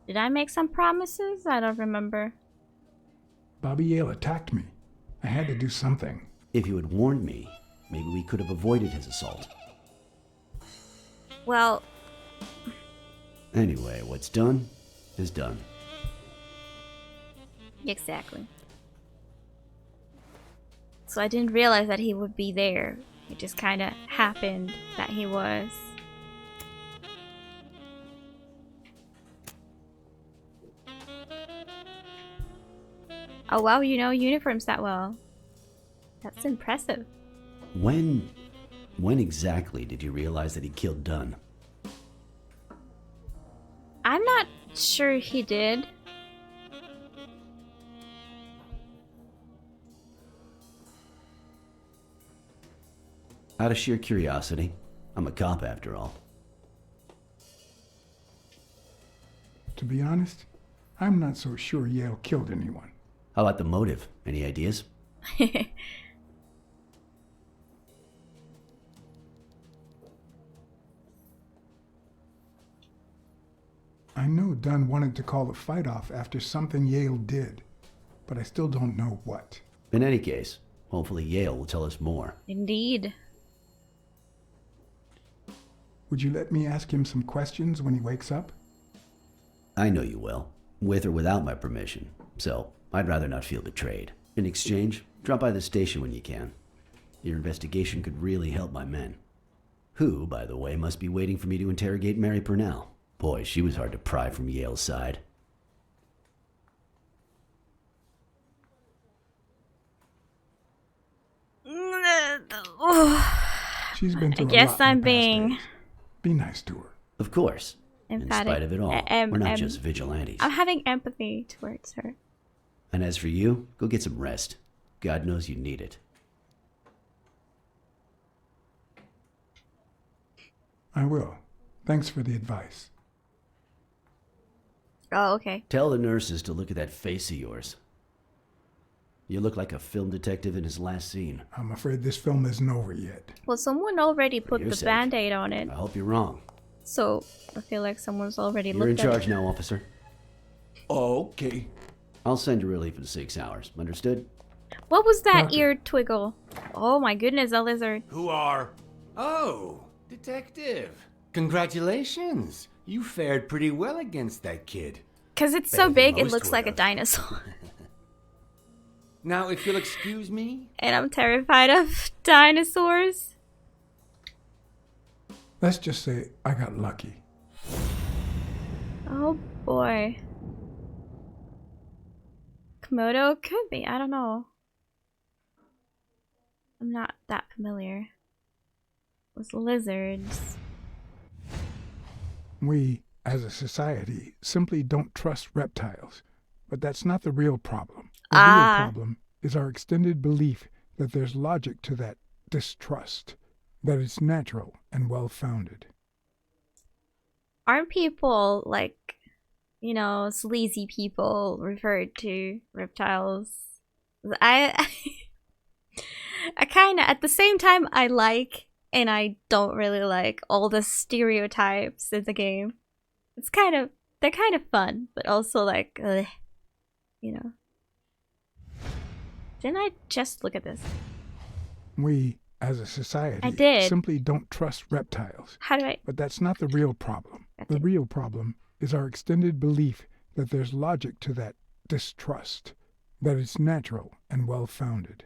Did I make some promises? I don't remember. Bobby Yale attacked me. I had to do something. If you had warned me, maybe we could have avoided his assault. Well, Anyway, what's done is done. exactly. So I didn't realize that he would be there. It just kind of happened that he was. Oh wow, you know uniforms that well. That's impressive. When exactly did you realize that he killed Dunn? I'm not sure he did. Out of sheer curiosity. I'm a cop after all. To be honest, I'm not so sure Yale killed anyone. How about the motive? Any ideas? I know Dunn wanted to call the fight off after something Yale did, but I still don't know what. In any case, hopefully Yale will tell us more. Indeed. Would you let me ask him some questions when he wakes up? I know you will, with or without my permission, so I'd rather not feel betrayed. In exchange, drop by the station when you can. Your investigation could really help my men. Who, by the way, must be waiting for me to interrogate Mary Purnell. Boy, she was hard to pry from Yale's side. She's been through I guess a lot in I'm the past being days. Be nice to her. Of course. emphatic. In spite of it all, we're not just vigilantes. I'm having empathy towards her. And as for you, go get some rest. God knows you need it. I will. Thanks for the advice. Oh, okay. Tell the nurses to look at that face of yours. You look like a film detective in his last scene. I'm afraid this film isn't over yet. Well, someone already put the Band-Aid on it. I hope you're wrong. So, I feel like someone's already You're in looked at charge it. now, officer. Okay. I'll send you relief in 6 hours. Understood? What was that Parker. ear twiggle? Oh my goodness, a lizard. Who are? Oh, detective. Congratulations. You fared pretty well against that kid. Because it's Better so than big, it most looks like a would have. dinosaur. Now, if you'll excuse me. And I'm terrified of dinosaurs. Let's just say I got lucky. Oh boy. Komodo? Could be, I don't know. I'm not that familiar with lizards. We, as a society, simply don't trust reptiles. But that's not the real problem. The real problem is our extended belief that there's logic to that distrust, that it's natural and well-founded. Aren't people, like, you know, sleazy people referred to reptiles? I kind of, at the same time, I like and I don't really like all the stereotypes in the game. It's kind of, they're kind of fun, but also like, ugh, you know. Didn't I just look at this? We, as a society, I did. simply don't trust reptiles. How do I? But that's not the real problem. That's The it. real problem is our extended belief that there's logic to that distrust, that it's natural and well-founded.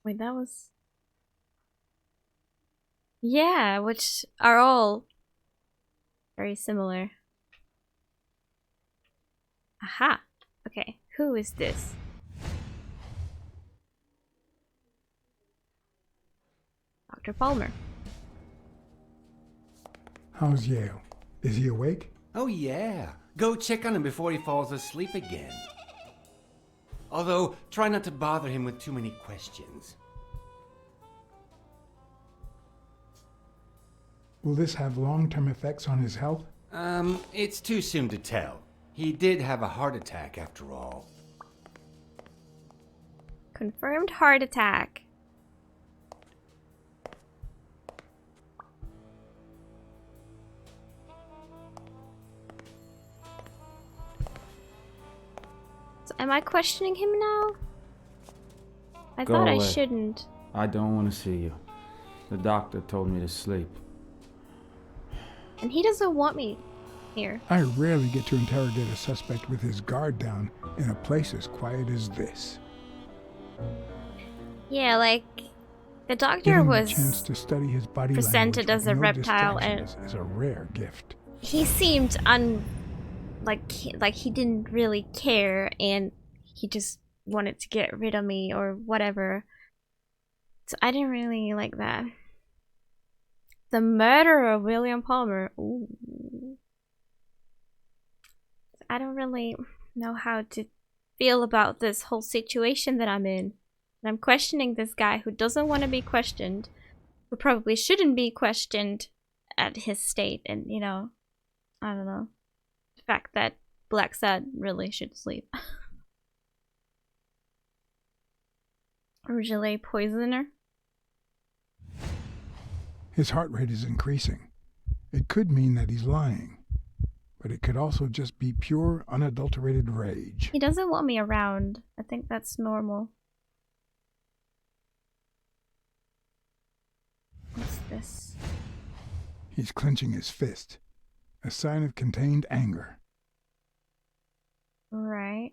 Wait, that was... Yeah, which are all very similar. Aha. Okay, who is this? Dr. Palmer. How's Yale? Is he awake? Oh, yeah. Go check on him before he falls asleep again. Although, try not to bother him with too many questions. Will this have long-term effects on his health? It's too soon to tell. He did have a heart attack after all. Confirmed heart attack. So am I questioning him now? I Go thought I away. shouldn't. I don't want to see you. The doctor told me to sleep. And he doesn't want me here. I rarely get to interrogate a suspect with his guard down in a place as quiet as this. Yeah, like the doctor Given was the chance to study his body presented language as with a no reptile, and distractions is a rare gift. he seemed like he didn't really care and he just wanted to get rid of me or whatever. So I didn't really like that. The murder of William Palmer. Ooh. I don't really know how to feel about this whole situation that I'm in. And I'm questioning this guy who doesn't want to be questioned, who probably shouldn't be questioned at his state, and you know, I don't know. The fact that BLACKSAD really should sleep. Originally poisoner. His heart rate is increasing. It could mean that he's lying, but it could also just be pure, unadulterated rage. He doesn't want me around. I think that's normal. What's this? He's clenching his fist, a sign of contained anger. Right.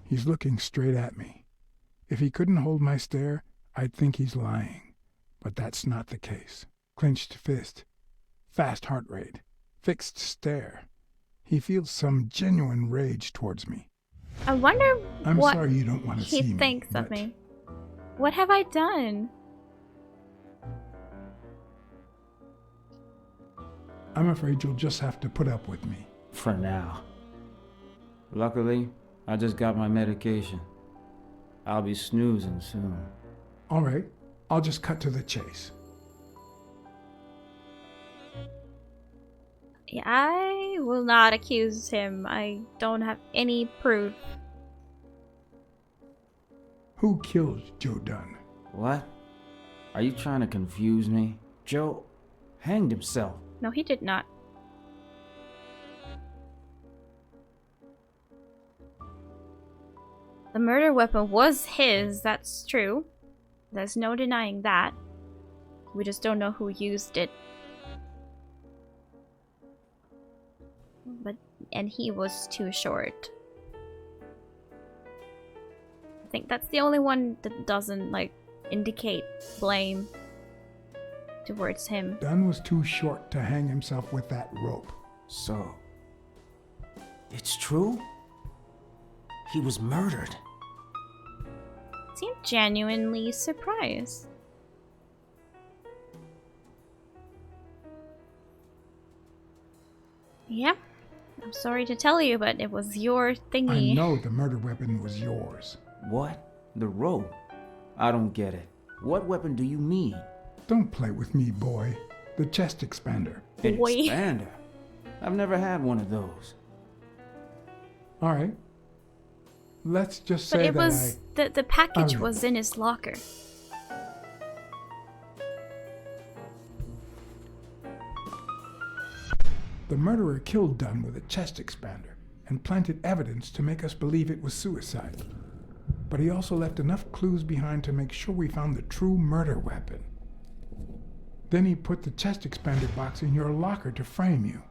He's looking straight at me. If he couldn't hold my stare, I'd think he's lying. But that's not the case. Clenched fist, fast heart rate, fixed stare. He feels some genuine rage towards me. I wonder I'm what sorry you don't want to see me. he thinks of me. What have I done? I'm afraid you'll just have to put up with me. For now. Luckily, I just got my medication. I'll be snoozing soon. All right, I'll just cut to the chase. Yeah, I will not accuse him. I don't have any proof. Who killed Joe Dunn? What? Are you trying to confuse me? Joe hanged himself. No, he did not. The murder weapon was his, that's true. There's no denying that. We just don't know who used it. And he was too short. I think that's the only one that doesn't, like, indicate blame towards him. Dunn was too short to hang himself with that rope. So, it's true? He was murdered. Seemed genuinely surprised. Yep. I'm sorry to tell you, but it was your thingy. I know the murder weapon was yours. What? The rope? I don't get it. What weapon do you mean? Don't play with me, boy. The chest expander. An Boy. expander? I've never had one of those. All right. Let's just But say it that was the package was in his locker. The murderer killed Dunn with a chest expander and planted evidence to make us believe it was suicide. But he also left enough clues behind to make sure we found the true murder weapon. Then he put the chest expander box in your locker to frame you.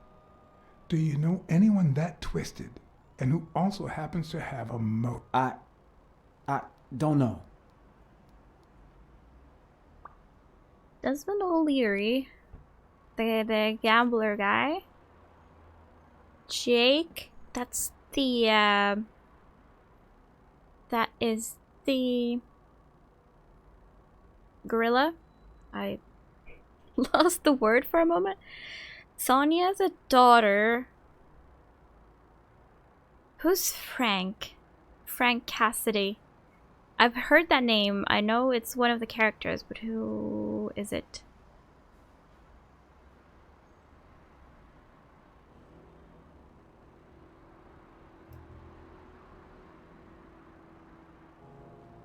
Do you know anyone that twisted and who also happens to have a motive? I don't know. Desmond O'Leary, the gambler guy. Jake, that's the that is the gorilla. I lost the word for a moment. Sonia's a daughter. Who's Frank? Frank Cassidy. I've heard that name. I know it's one of the characters, but who is it?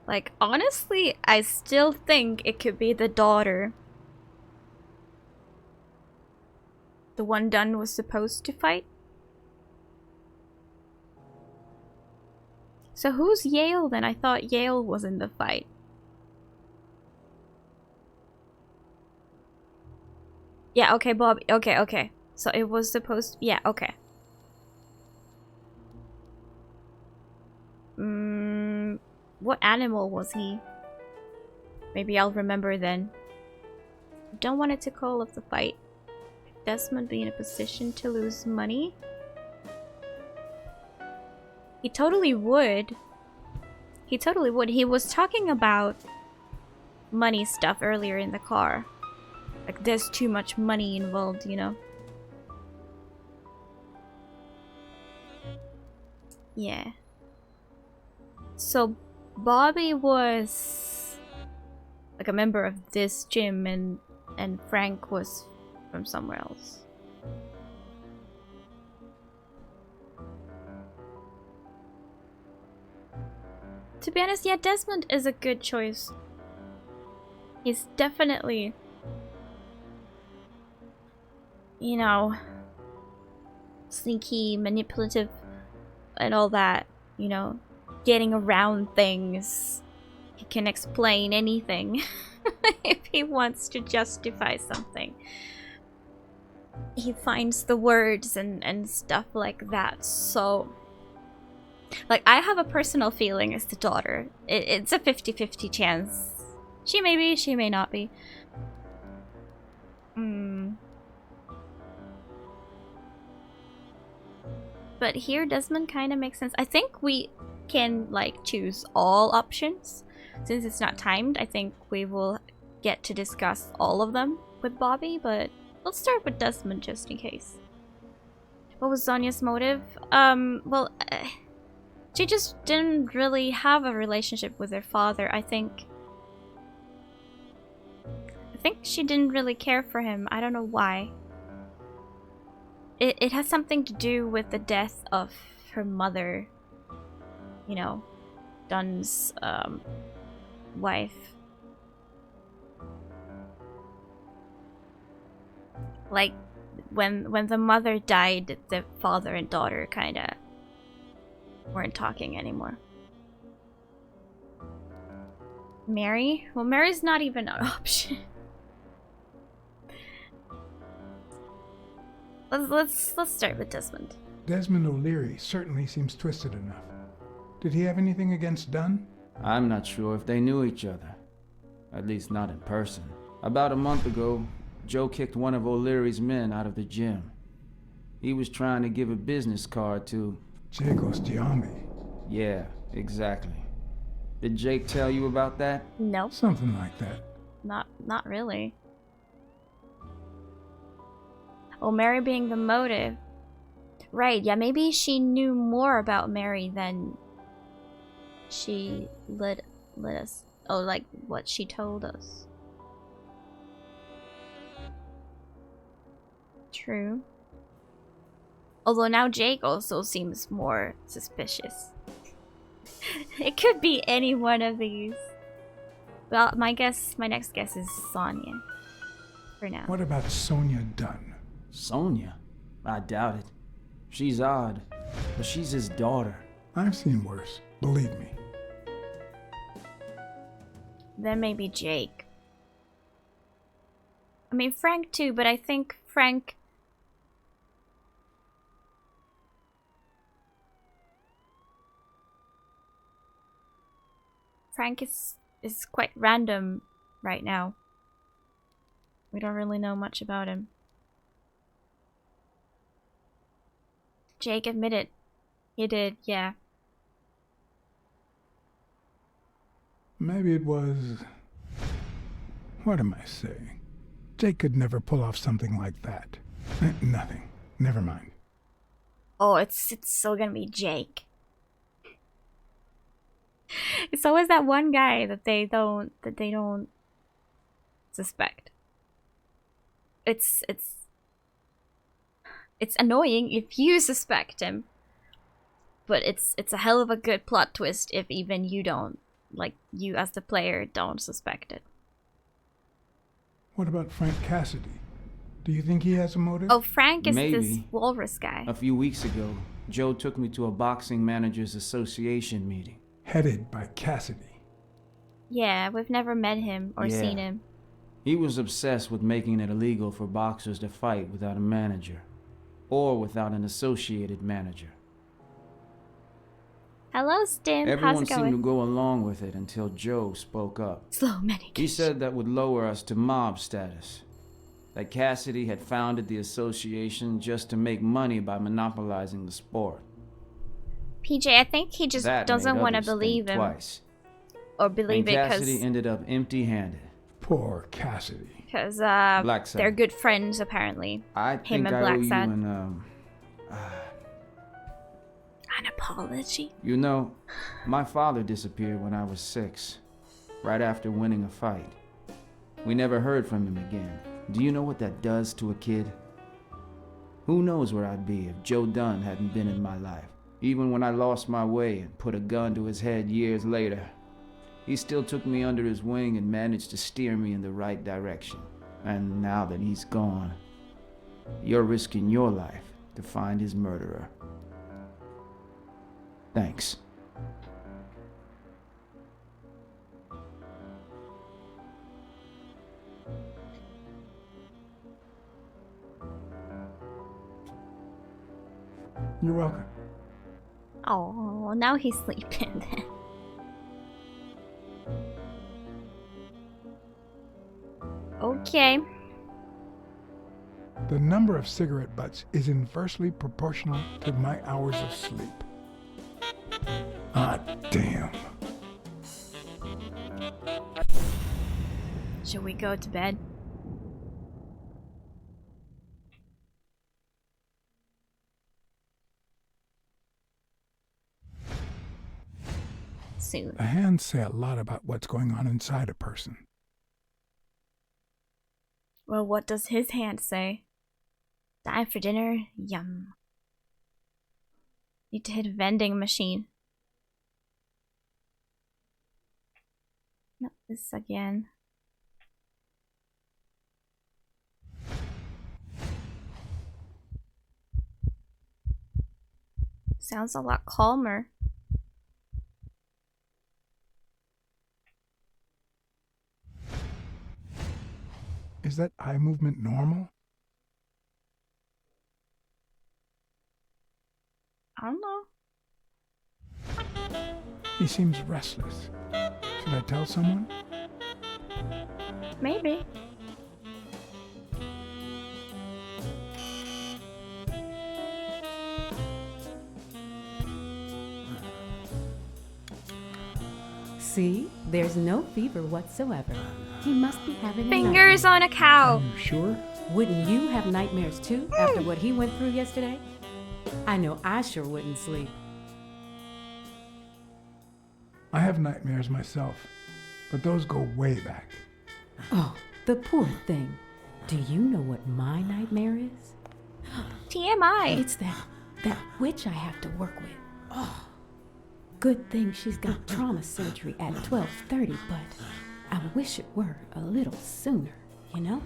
Like, honestly, I still think it could be the daughter. The one Dunn was supposed to fight. So who's Yale then? I thought Yale was in the fight. Yeah, okay, Bob. Okay. So it was supposed to... Yeah, okay. What animal was he? Maybe I'll remember then. Don't want it to call off the fight. Desmond be in a position to lose money? He totally would. He totally would. He was talking about money stuff earlier in the car. Like, there's too much money involved, you know? Yeah. So, Bobby was like a member of this gym, and Frank was from somewhere else. To be honest, yeah, Desmond is a good choice. He's definitely, you know, sneaky, manipulative, and all that, you know, getting around things. He can explain anything if he wants to justify something. He finds the words and stuff like that. So, like, I have a personal feeling as the daughter. It's a 50-50 chance. She may be, she may not be. But here, Desmond kind of makes sense. I think we can, like, choose all options. Since it's not timed, I think we will get to discuss all of them with Bobby, but let's start with Desmond just in case. What was Sonya's motive? Well, she just didn't really have a relationship with her father. I think she didn't really care for him. I don't know why. It has something to do with the death of her mother. You know, Dunn's wife. Like, when the mother died, the father and daughter kinda weren't talking anymore. Mary? Well, Mary's not even an option. Let's start with Desmond. Desmond O'Leary certainly seems twisted enough. Did he have anything against Dunn? I'm not sure if they knew each other. At least not in person. About a month ago, Joe kicked one of O'Leary's men out of the gym. He was trying to give a business card to... Jake Ostiami. Yeah, exactly. Did Jake tell you about that? Nope. Something like that. Not really. Oh, Mary being the motive. Right, yeah, maybe she knew more about Mary than she let us... Oh, like what she told us. True. Although now Jake also seems more suspicious. It could be any one of these. Well, my next guess is Sonya. For now. What about Sonya Dunn? Sonya? I doubt it. She's odd, but she's his daughter. I've seen worse, believe me. Then maybe Jake. I mean, Frank too, but I think Frank... Frank is quite random right now. We don't really know much about him. Jake admitted he did, yeah. Maybe it was... What am I saying? Jake could never pull off something like that. Nothing. Never mind. Oh, it's still gonna be Jake. It's always that one guy that they don't suspect. It's annoying if you suspect him, but it's a hell of a good plot twist if even you don't, like, you as the player don't suspect it. What about Frank Cassidy? Do you think he has a motive? Oh, Frank is Maybe. this walrus guy. A few weeks ago, Joe took me to a boxing managers association meeting. Headed by Cassidy. Yeah, we've never met him or seen him. He was obsessed with making it illegal for boxers to fight without a manager. Or without an associated manager. Hello, Stim. Everyone How's it seemed to going? go along with it until Joe spoke up. Slow medication. He said that would lower us to mob status. That Cassidy had founded the association just to make money by monopolizing the sport. PJ, I think he just That doesn't made want to others believe think him. twice. Or believe And it Cassidy because ended up empty-handed. Poor Cassidy. BLACKSAD. they're good friends, apparently. I Him think and I owe you BLACKSAD. An apology? You know, my father disappeared when I was 6, right after winning a fight. We never heard from him again. Do you know what that does to a kid? Who knows where I'd be if Joe Dunn hadn't been in my life. Even when I lost my way and put a gun to his head years later, he still took me under his wing and managed to steer me in the right direction. And now that he's gone, you're risking your life to find his murderer. Thanks. You're welcome. Oh, now he's sleeping then. Okay. The number of cigarette butts is inversely proportional to my hours of sleep. Ah, damn. Should we go to bed? Soon. The hands say a lot about what's going on inside a person. Well, what does his hand say? Time for dinner? Yum. Need to hit a vending machine. Not this again. Sounds a lot calmer. Is that eye movement normal? I don't know. He seems restless. Should I tell someone? Maybe. See, there's no fever whatsoever. He must be having a Fingers on a cow. Are you sure? Wouldn't you have nightmares too after what he went through yesterday? I know I sure wouldn't sleep. I have nightmares myself, but those go way back. Oh, the poor thing. Do you know what my nightmare is? TMI. It's that witch I have to work with. Oh, good thing she's got trauma surgery at 12:30, but I wish it were a little sooner, you know?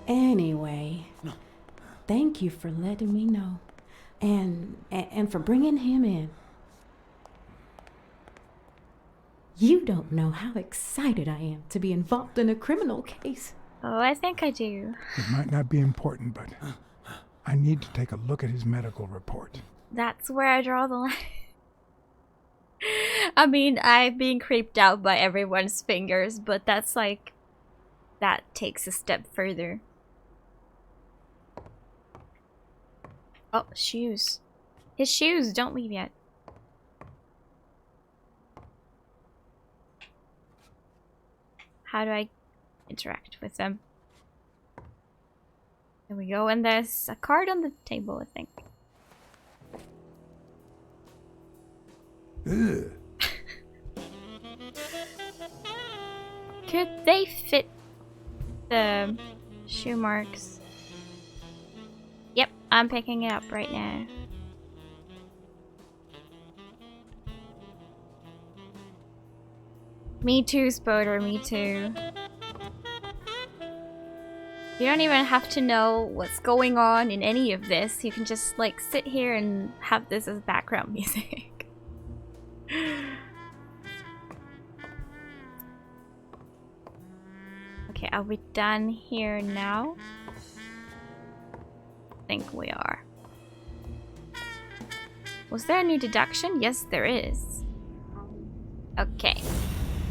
Anyway, thank you for letting me know. And for bringing him in. You don't know how excited I am to be involved in a criminal case. Oh, I think I do. It might not be important, but I need to take a look at his medical report. That's where I draw the line. I mean, I'm being creeped out by everyone's fingers, but that's like... that takes a step further. Oh, shoes. His shoes, don't leave yet. How do I interact with them? There we go, and there's a card on the table, I think. Ugh. Could they fit the shoe marks? Yep, I'm picking it up right now. Me too, Spoder, me too. You don't even have to know what's going on in any of this. You can just like sit here and have this as background music. Okay, are we done here now? I think we are. Was there a new deduction? Yes, there is. Okay.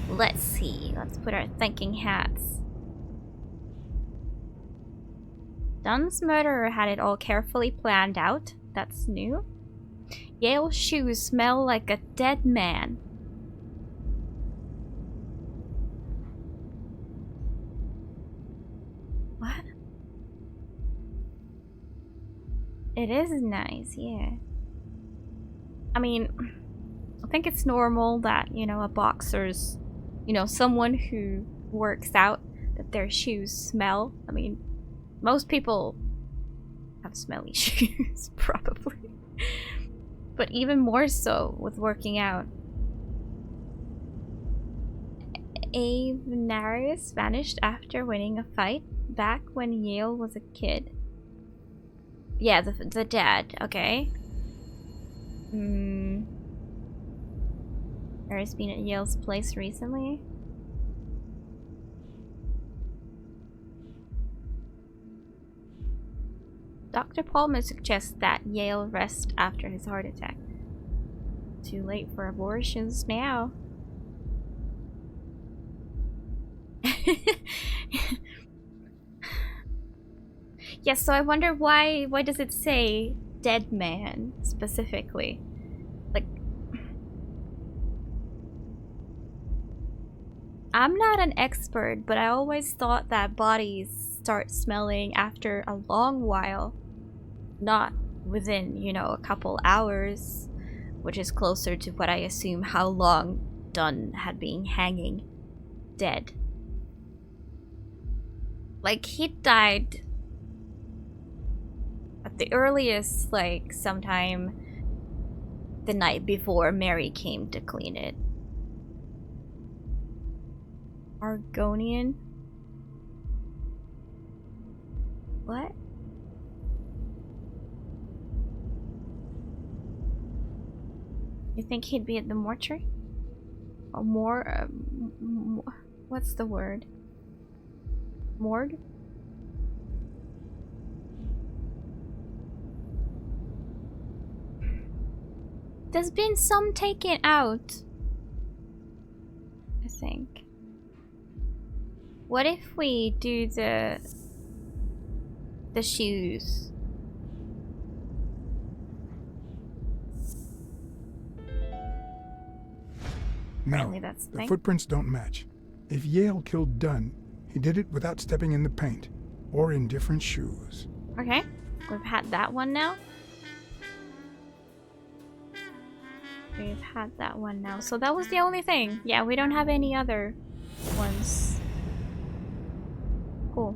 Let's see. Let's put our thinking hats. Dunn's murderer had it all carefully planned out. That's new. Yale's shoes smell like a dead man. What? It is nice, yeah. I mean, I think it's normal that, you know, a boxer's, you know, someone who works out, that their shoes smell. I mean, most people have smelly shoes, probably. But even more so with working out. Avenarius vanished after winning a fight back when Yale was a kid. Yeah, the dad, okay. Harry's been at Yale's place recently. Dr. Palmer suggests that Yale rest after his heart attack. Too late for abortions now. Yes, so I wonder why does it say dead man specifically? Like, I'm not an expert, but I always thought that bodies start smelling after a long while, not within, you know, a couple hours, which is closer to what I assume how long Dunn had been hanging dead. Like, he died at the earliest, like, sometime the night before Mary came to clean it. Argonian? What? You think he'd be at the mortuary? Or more, what's the word? Morgue? There's been some taken out, I think. What if we do the shoes? No, the footprints don't match. If Yale killed Dunn, he did it without stepping in the paint, or in different shoes. Okay, we've had that one now. We've had that one now. So that was the only thing. Yeah, we don't have any other ones. Cool.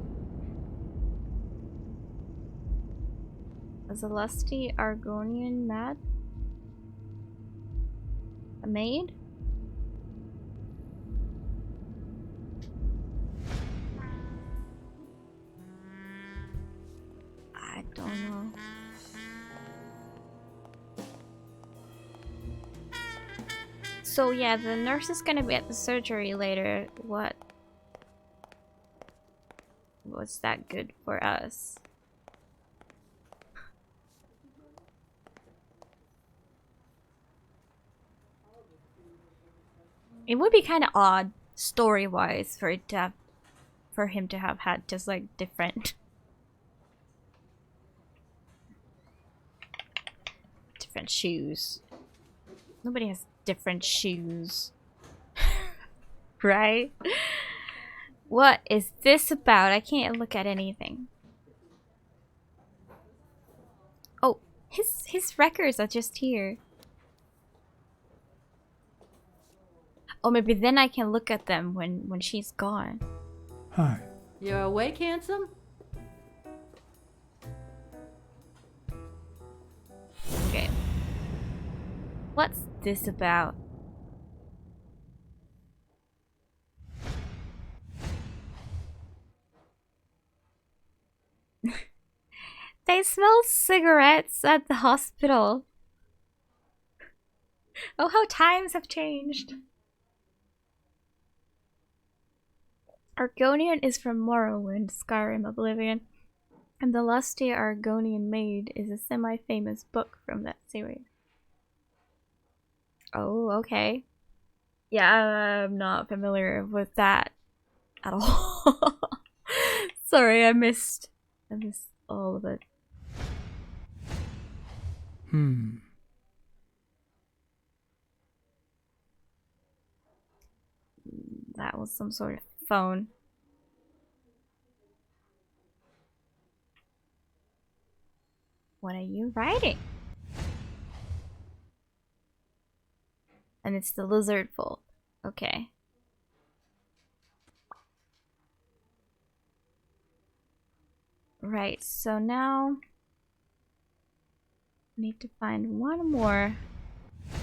Is a lusty Argonian mad? A maid? I don't know. So yeah, the nurse is gonna be at the surgery later. What's that good for us? It would be kind of odd story-wise for him to have had just like different shoes. Nobody has different shoes. Right? What is this about? I can't look at anything. Oh, his records are just here. Oh, maybe then I can look at them when she's gone. Hi. You're awake, handsome? Okay. What's this about? They smell cigarettes at the hospital. Oh, how times have changed. Argonian is from Morrowind, Skyrim, Oblivion, and the lusty Argonian Maid is a semi-famous book from that series. Oh, okay. Yeah, I'm not familiar with that at all. Sorry, I missed all of it. That was some sort of phone. What are you writing? And it's the lizard fault. Okay. Right, so now I need to find one more.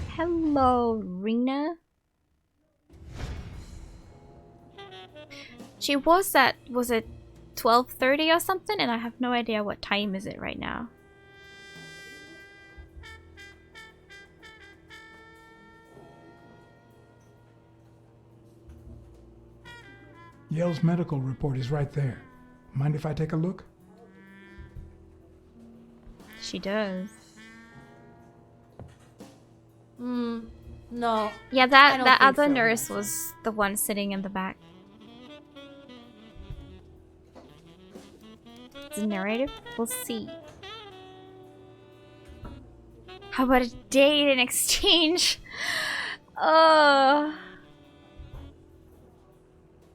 Hello, Rena. She was at, was it 12:30 or something? And I have no idea what time is it right now. Yale's medical report is right there. Mind if I take a look? She does. No. Yeah, I that don't think other so. nurse was the one sitting in the back. It's a narrative? We'll see. How about a date in exchange?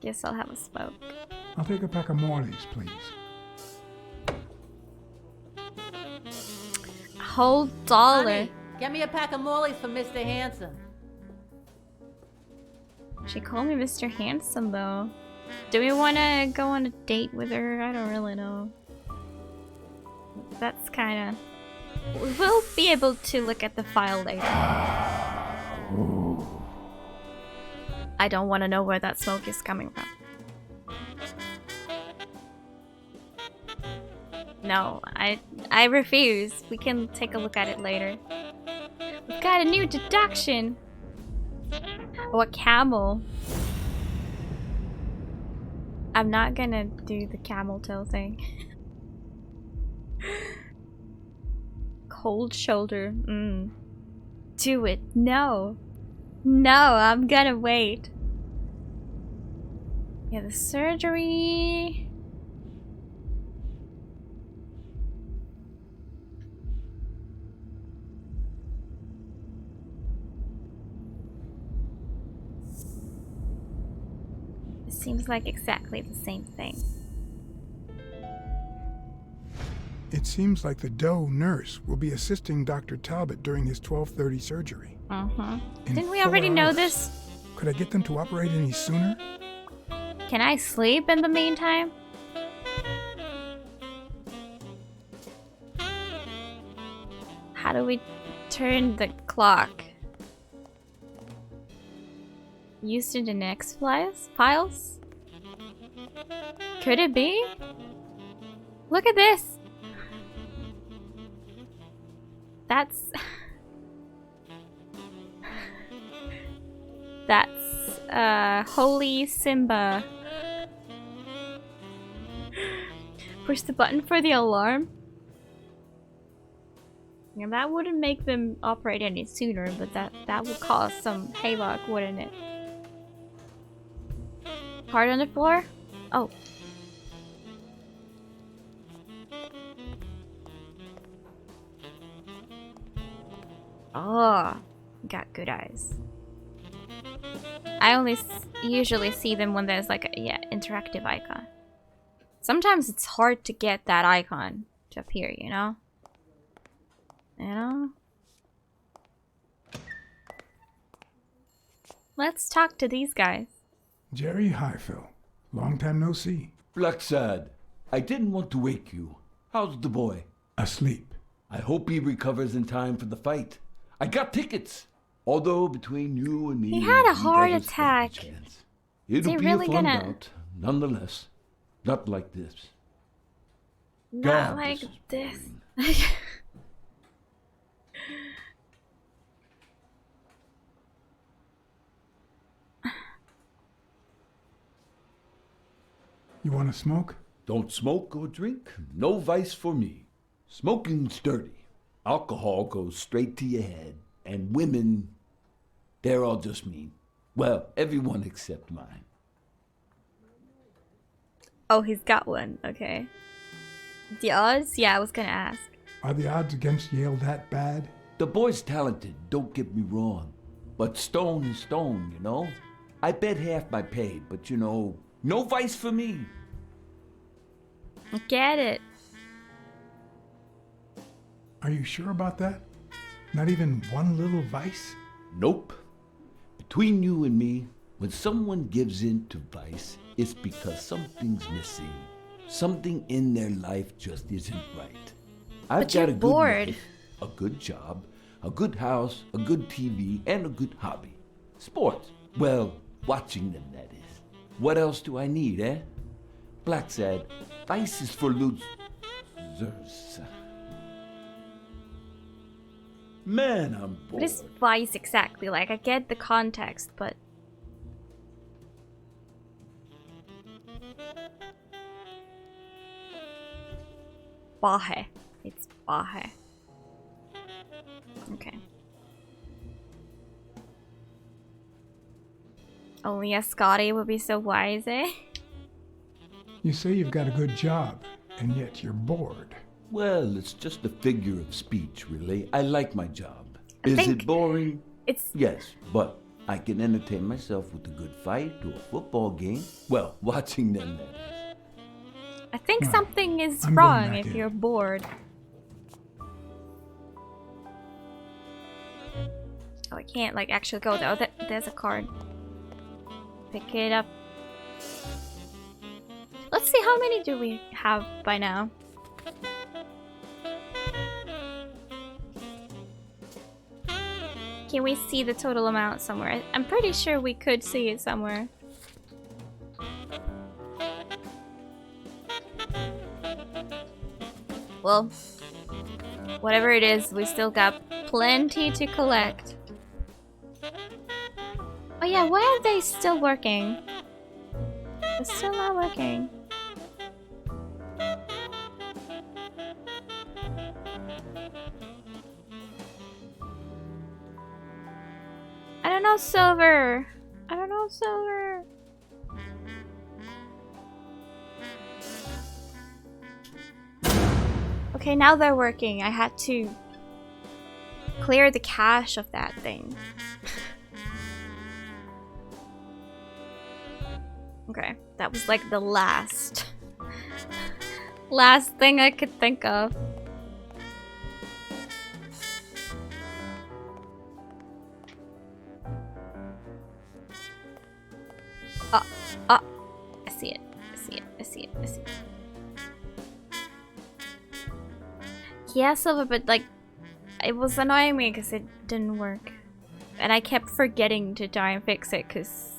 Guess I'll have a smoke. I'll take a pack of Morleys, please. Whole dollar. Honey, get me a pack of Morleys for Mr. Handsome. She called me Mr. Handsome though. Do we want to go on a date with her? I don't really know. That's kind of... We'll be able to look at the file later. I don't want to know where that smoke is coming from. No, I refuse. We can take a look at it later. We've got a new deduction. Oh, a camel. I'm not gonna do the camel toe thing. Cold shoulder. Do it. No. No, I'm gonna wait. Yeah, the surgery. It seems like exactly the same thing. It seems like the Doe nurse will be assisting Dr. Talbot during his 12:30 surgery. Didn't we already know this? Could I get them to operate any sooner? Can I sleep in the meantime? How do we turn the clock? Used in the next files? Could it be? Look at this! That's... That's, Holy Simba. Push the button for the alarm? Yeah, that wouldn't make them operate any sooner, but that would cause some havoc, wouldn't it? Hard on the floor? Oh. Oh, got good eyes. I only usually see them when there's like a interactive icon. Sometimes it's hard to get that icon to appear, you know? Let's talk to these guys. Jerry Highfill. Long time no see. BLACKSAD, I didn't want to wake you. How's the boy? Asleep. I hope he recovers in time for the fight. I got tickets. Although between you and me, He had a heart doesn't attack. stand a chance. Is he It'll be really a fun gonna... bout, nonetheless. Not like this. Not God, like this this. You want to smoke? Don't smoke or drink. No vice for me. Smoking's dirty. Alcohol goes straight to your head. And women, They're all just mean. Well, everyone except mine. Oh, he's got one. Okay. The odds? Yeah, I was gonna ask. Are the odds against Yale that bad? The boy's talented, don't get me wrong. But stone is stone, you know? I bet half my pay, but you know, no vice for me. I get it. Are you sure about that? Not even one little vice? Nope. Between you and me, when someone gives in to vice, it's because something's missing. Something in their life just isn't right. I've But got you're a good bored. life, a good job, a good house, a good TV, and a good hobby. Sports. Well, watching them, that is. What else do I need, eh? BLACKSAD, vice is for losers. Man, I'm bored. What is vice exactly? Like, I get the context, but... Bahe. It's Bahe. Okay. Only a Scotty would be so wise, eh? You say you've got a good job, and yet you're bored. Well, it's just a figure of speech, really. I like my job. Is think it boring? It's... Yes, but I can entertain myself with a good fight or a football game. Well, watching them, that is. I think Well, something is I'm going wrong back if in. you're bored. Oh, I can't, like, actually go there. Oh, there's a card. Pick it up. Let's see, how many do we have by now? Can we see the total amount somewhere? I'm pretty sure we could see it somewhere. Well, whatever it is, we still got plenty to collect. Oh yeah, why are they still working? They're still not working. I don't know, Silver. I don't know, Silver. Okay, now they're working. I had to clear the cache of that thing. Okay, that was like the last thing I could think of. I see it. I see it. I see it. I see it. Yeah, Silver, but like, it was annoying me because it didn't work. And I kept forgetting to try and fix it because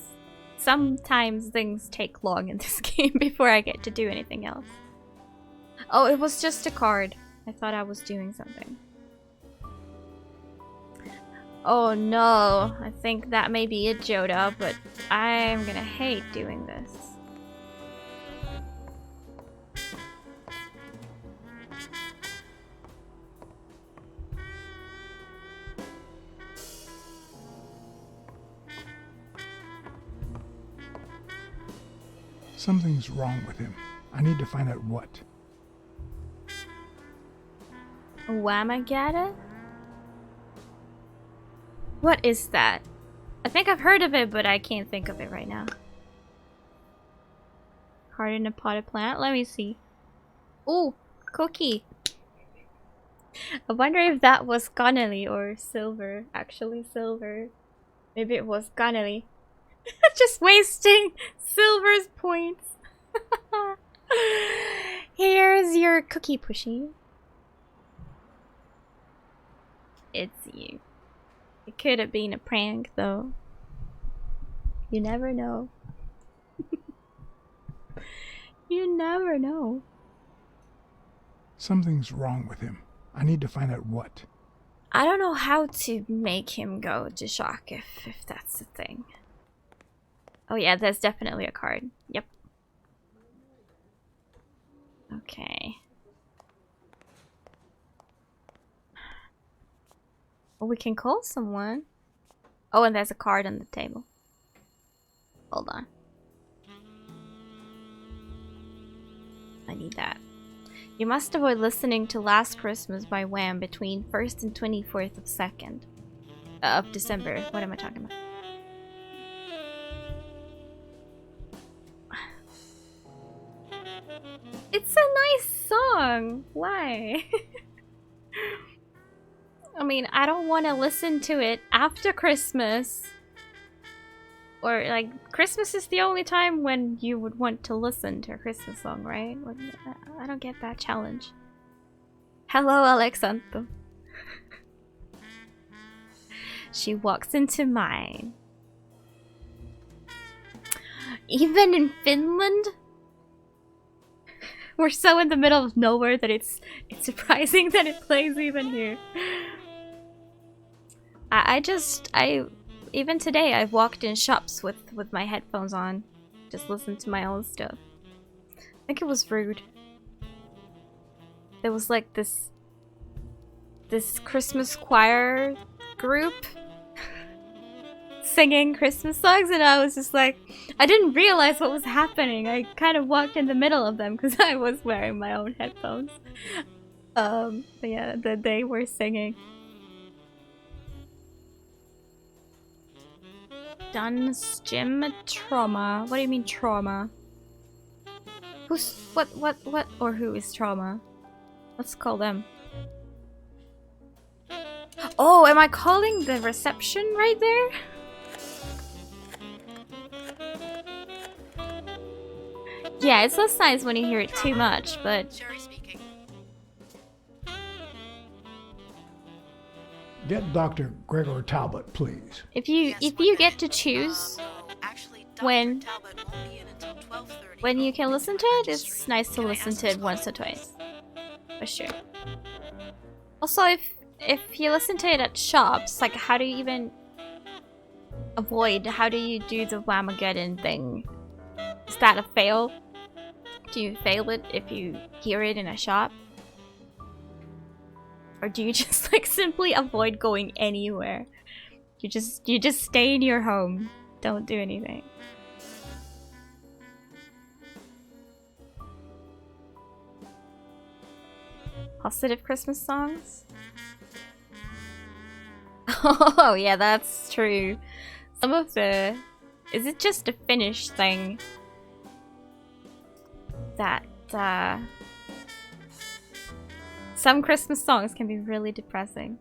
sometimes things take long in this game before I get to do anything else. Oh, it was just a card. I thought I was doing something. Oh no, I think that may be it, Joda, but I'm gonna hate doing this. Something's wrong with him. I need to find out what. Wamagata? What is that? I think I've heard of it, but I can't think of it right now. Card in a potted plant? Let me see. Ooh, cookie. I wonder if that was Connolly or Silver. Actually, Silver. Maybe it was Connolly. Just wasting Silver's points. Here's your cookie, Pushy. It's you. It could have been a prank, though. You never know. You never know. Something's wrong with him. I need to find out what. I don't know how to make him go to shock if that's the thing. Oh yeah, there's definitely a card. Yep. Okay. Well, we can call someone. Oh, and there's a card on the table. Hold on. I need that. You must avoid listening to Last Christmas by Wham between 1st and 24th of 2nd. Of December. What am I talking about? It's a nice song. Why? I mean, I don't want to listen to it after Christmas. Or, like, Christmas is the only time when you would want to listen to a Christmas song, right? I don't get that challenge. Hello, Alexandro. She walks into mine. Even in Finland? We're so in the middle of nowhere that it's surprising that it plays even here. Even today I've walked in shops with my headphones on. Just listened to my own stuff. I think it was rude. There was like this Christmas choir group singing Christmas songs, and I was just like, I didn't realize what was happening. I kind of walked in the middle of them because I was wearing my own headphones. But yeah, they were singing. Dunn's Gym Trauma. What do you mean trauma? What or who is trauma? Let's call them. Oh, am I calling the reception right there? Yeah, it's less nice when you hear it too much, but... Get Dr. Gregor Talbot, please. If you get to choose when you can listen to it, it's nice to listen to it once or twice. For sure. Also, if you listen to it at shops, like how do you even avoid, how do you do the Whamageddon thing? Is that a fail? Do you fail it if you hear it in a shop? Or do you just like simply avoid going anywhere? You just stay in your home. Don't do anything. Positive Christmas songs? Oh yeah, that's true. Some of the... Is it just a Finnish thing? That, some Christmas songs can be really depressing.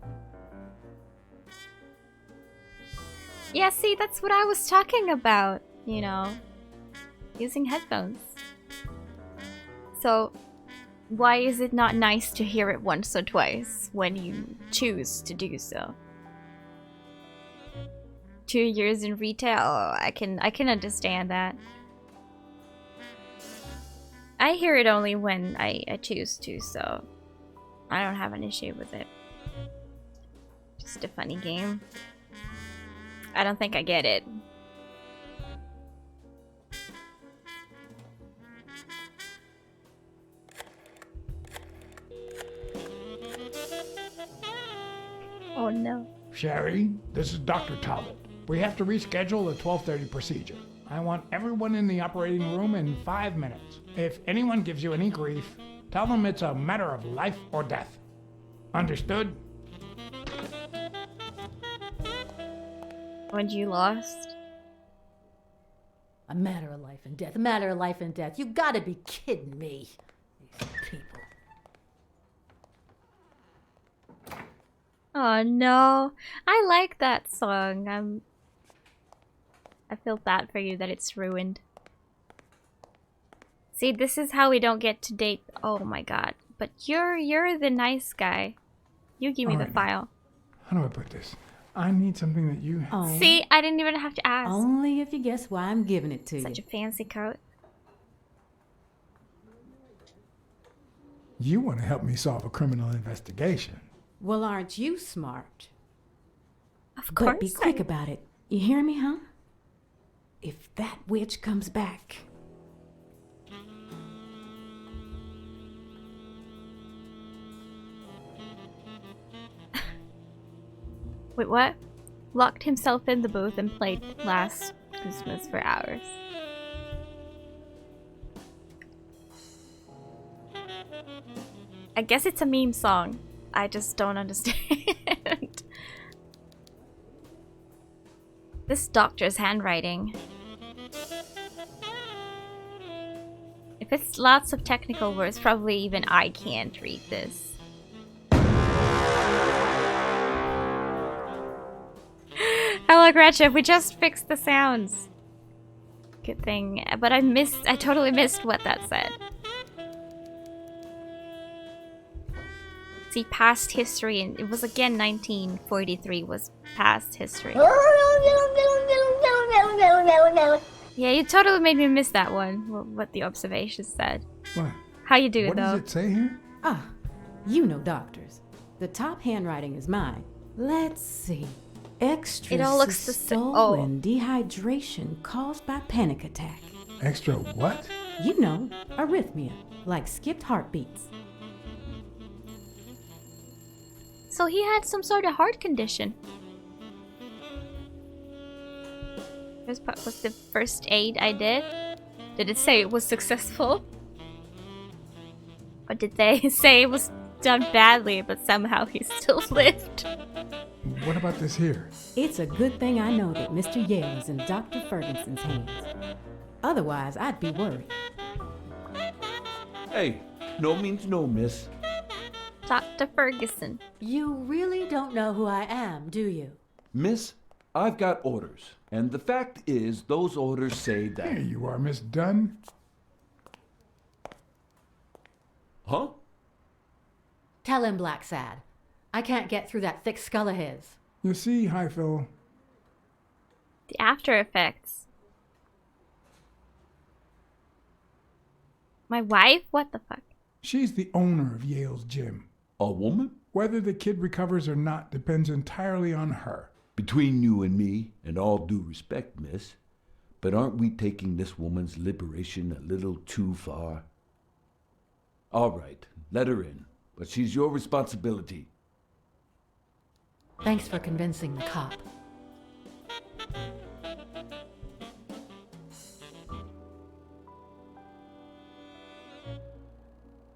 Yeah, see, that's what I was talking about, you know. Using headphones. So, why is it not nice to hear it once or twice when you choose to do so? 2 years in retail, I can understand that. I hear it only when I choose to, so I don't have an issue with it. Just a funny game. I don't think I get it. Oh no. Sherry, this is Dr. Talbot. We have to reschedule the 12:30 procedure. I want everyone in the operating room in 5 minutes. If anyone gives you any grief, tell them it's a matter of life or death. Understood? When you lost? A matter of life and death. A matter of life and death. You gotta be kidding me. These people. Oh no. I like that song. I feel bad for you that it's ruined. See, this is how we don't get to date. Oh my god. But you're the nice guy. You give me the file. How do I put this? I need something that you... Oh. See, I didn't even have to ask. Only if you guess why I'm giving it to you. Such a fancy coat. You want to help me solve a criminal investigation. Well, aren't you smart? Of course. But be quick about it. You hear me, huh? If that witch comes back... Wait, what? locked himself in the booth and played Last Christmas for hours. I guess it's a meme song. I just don't understand. This doctor's handwriting. If it's lots of technical words, probably even I can't read this. Hello, Gretchen. We just fixed the sounds. Good thing. But I totally missed what that said. See, past history, and it was again 1943 was past history. Yeah, you totally made me miss that one. What the observation said. What? How you doing, What though? does it say here? Ah, you know doctors. The top handwriting is mine. Let's see. Extra It all looks the same. systole and dehydration caused by panic attack. Extra what? You know, arrhythmia, like skipped heartbeats. So he had some sort of heart condition. This part was the first aid I did. Did it say it was successful? Or did they say it was done badly, but somehow he still lived? What about this here? It's a good thing I know that Mr. Yale is in Dr. Ferguson's hands. Otherwise, I'd be worried. Hey, no means no, miss. Dr. Ferguson. You really don't know who I am, do you? Miss, I've got orders. And the fact is, those orders say that... There you are, Miss Dunn. Huh? Tell him, BLACKSAD. I can't get through that thick skull of his. You see, Highfill. The after effects. My wife? What the fuck? She's the owner of Yale's gym. A woman? Whether the kid recovers or not depends entirely on her. Between you and me, and all due respect, miss, but aren't we taking this woman's liberation a little too far? All right, let her in, but she's your responsibility. Thanks for convincing the cop.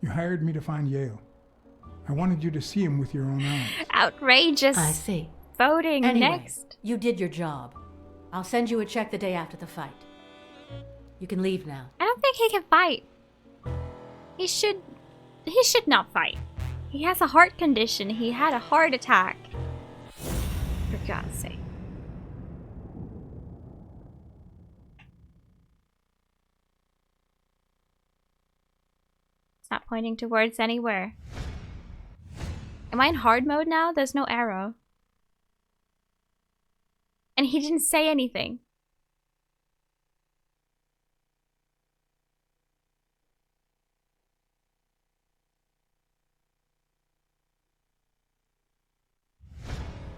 You hired me to find Yale. I wanted you to see him with your own eyes. Outrageous. I see. Voting Anyway, next. You did your job. I'll send you a check the day after the fight. You can leave now. I don't think he can fight. He should not fight. He has a heart condition. He had a heart attack. For God's sake. It's not pointing towards anywhere. Am I in hard mode now? There's no arrow. And he didn't say anything.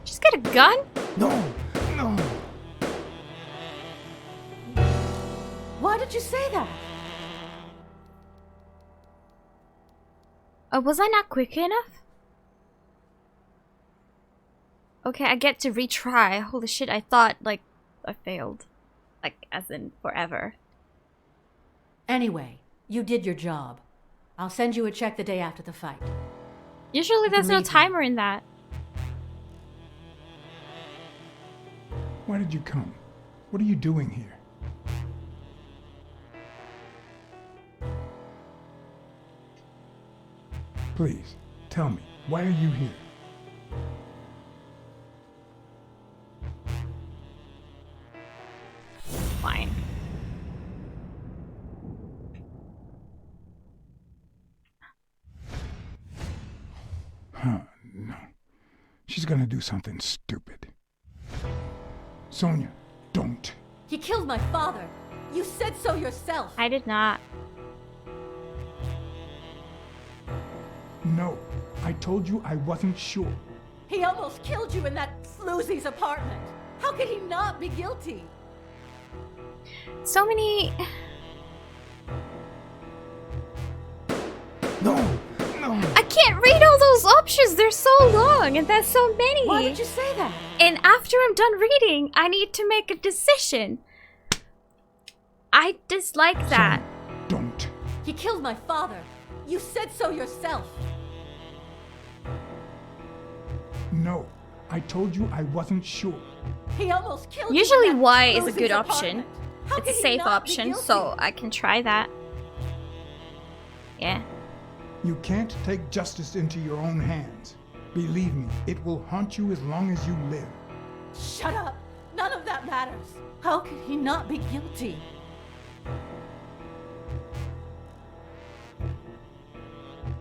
Just get a gun? No, no. Why did you say that? Was I not quick enough? Okay, I get to retry. Holy shit, I thought, like, I failed. Like, as in forever. Anyway, you did your job. I'll send you a check the day after the fight. Usually there's no timer in that. Why did you come? What are you doing here? Please, tell me, why are you here? Fine. Huh, no. She's gonna do something stupid. Sonia, don't. He killed my father. You said so yourself. I did not. No, I told you I wasn't sure. He almost killed you in that floozy's apartment. How could he not be guilty? So many... No, no. I can't can't read all those options. They're so long and there's so many. Why did you say that? And after I'm done reading, I need to make a decision. I dislike that. Son, don't. He killed my father. You said so yourself. No, I told you I wasn't sure. He almost killed you. Usually in that Y is a Lucy's good apartment. option. How It's could a he safe not be option, guilty? so I can try that. Yeah. You can't take justice into your own hands. Believe me, it will haunt you as long as you live. Shut up. None of that matters. How could he not be guilty?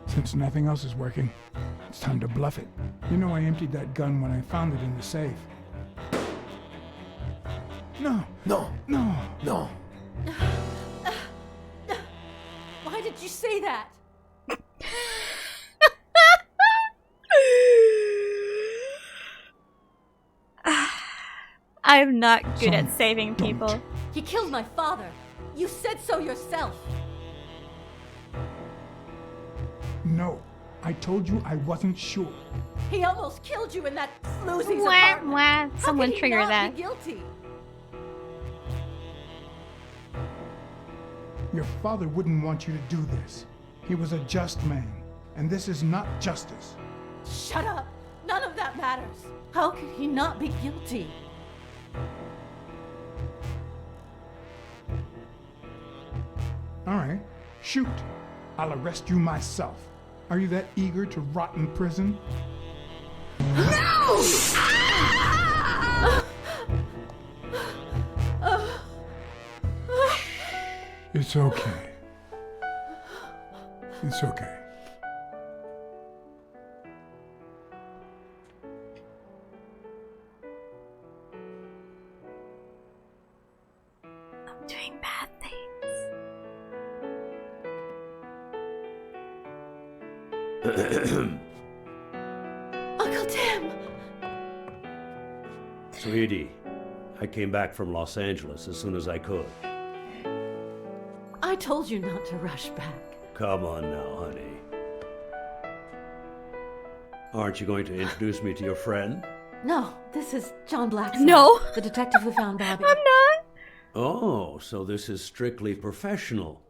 Since nothing else is working, it's time to bluff it. You know I emptied that gun when I found it in the safe. No. No. No. No. Why did you say that? I'm not good Son, at saving people. don't. He killed my father. You said so yourself. No. I told you I wasn't sure. He almost killed you in that floozy's Wah, apartment. wah. How Someone could he trigger not that. Be guilty? Your father wouldn't want you to do this. He was a just man, and this is not justice. Shut up. None of that matters. How could he not be guilty? All right, shoot. I'll arrest you myself. Are you that eager to rot in prison? It's okay. It's okay. I'm doing bad things. Uncle Tim! Sweetie, I came back from Los Angeles as soon as I could. I told you not to rush back. Come on now, honey. Aren't you going to introduce me to your friend? No, this is John BLACKSAD. No. The detective who found Bobby. I'm not. Oh, so this is strictly professional.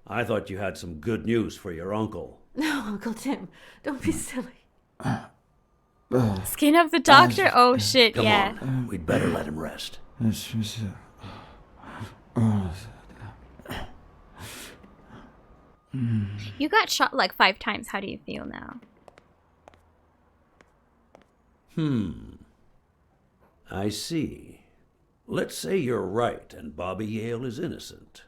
I thought you had some good news for your uncle. No, Uncle Tim, don't be silly. Skin of the doctor? Oh shit, Come yeah. on, we'd better let him rest. You got shot like 5 times. How do you feel now? I see. Let's say you're right and Bobby Yale is innocent.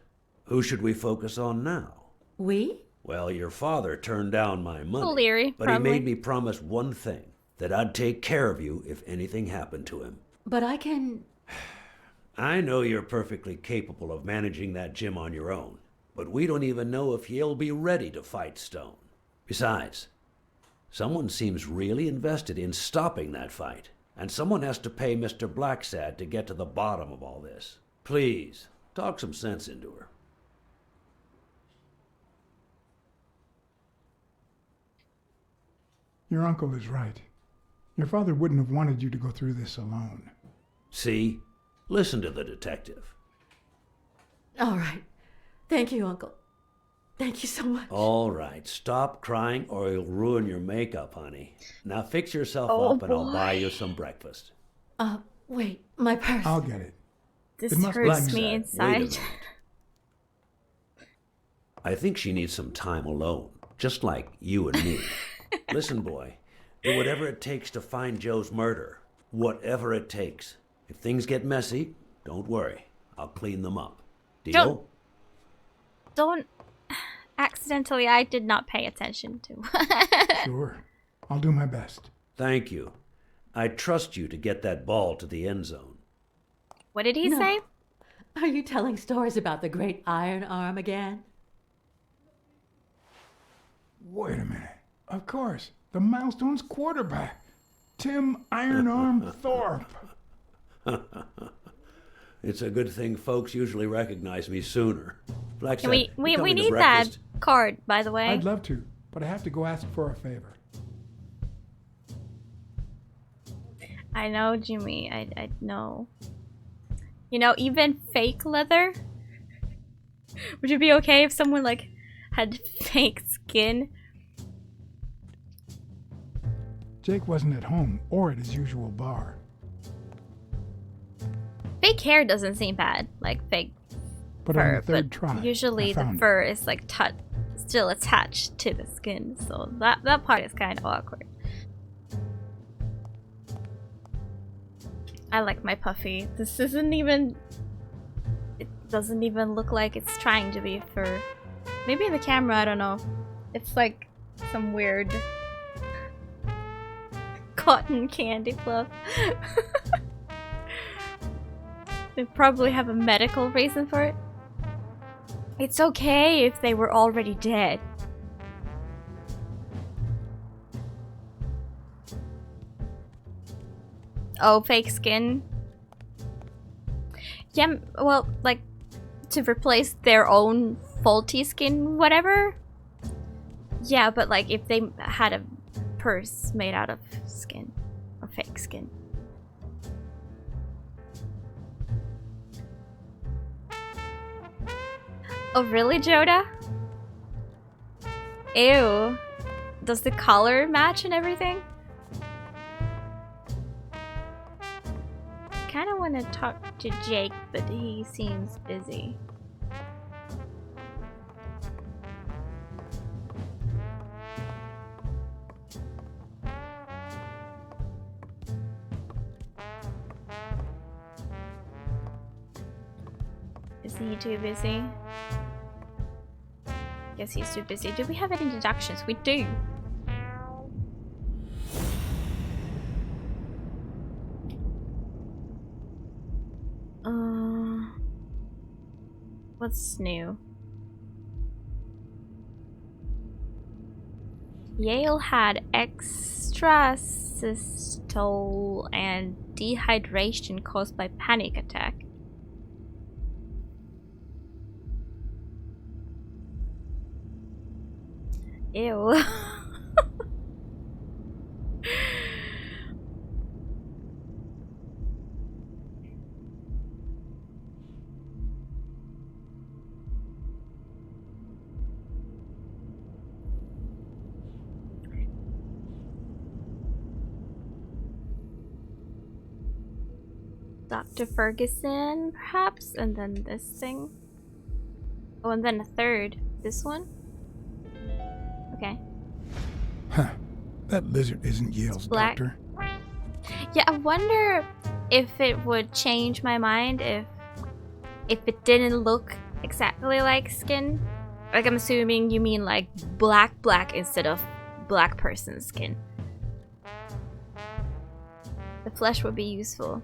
Who should we focus on now? We? Well, your father turned down my money. O'Leary, but probably. he made me promise one thing, that I'd take care of you if anything happened to him. But I can... I know you're perfectly capable of managing that gym on your own, but we don't even know if he'll be ready to fight Stone. Besides, someone seems really invested in stopping that fight, and someone has to pay Mr. BLACKSAD to get to the bottom of all this. Please, talk some sense into her. Your uncle is right. Your father wouldn't have wanted you to go through this alone. See? Listen to the detective. All right. Thank you, Uncle. Thank you so much. All right, stop crying or you'll ruin your makeup, honey. Now fix yourself Oh, up and I'll boy. buy you some breakfast. Wait, my purse. I'll get it. This It must hurts be me Wait a inside. minute. I think she needs some time alone, just like you and me. Listen, boy, do whatever it takes to find Joe's murder. Whatever it takes. If things get messy, don't worry. I'll clean them up. Deal? Don't accidentally. I did not pay attention to. Sure. I'll do my best. Thank you. I trust you to get that ball to the end zone. What did he No. say? Are you telling stories about the great iron arm again? Wait a minute. Of course. The Milestones quarterback. Tim Iron Arm Thorpe. It's a good thing folks usually recognize me sooner. Can we need that card, by the way. I'd love to. but I have to go ask for a favor. I know, Jimmy. I know. You know, even fake leather? Would it be okay if someone, like, had fake skin? Jake wasn't at home or at his usual bar. Fake hair doesn't seem bad, like fake But fur, on the third but try, usually I the found fur is like still attached to the skin, so that part is kind of awkward. I like my puffy. This isn't even... It doesn't even look like it's trying to be fur. Maybe the camera, I don't know. It's like some weird cotton candy fluff. They probably have a medical reason for it. It's okay if they were already dead. Oh, fake skin? Yeah, well, like, to replace their own faulty skin, whatever? Yeah, but like, if they had a purse made out of skin. Or fake skin. Oh, really, Joda? Ew. Does the color match and everything? I kind of want to talk to Jake, but he seems busy. Is he too busy? Guess he's too busy. Do we have any deductions? We do. What's new? Yale had extra systole and dehydration caused by panic attack. Ew. Dr. Ferguson, perhaps, and then this thing. Oh, and then a third. This one? Okay. Huh. That lizard isn't Yale's Black. doctor. Yeah, I wonder if it would change my mind if it didn't look exactly like skin. Like, I'm assuming you mean like black instead of black person skin. The flesh would be useful.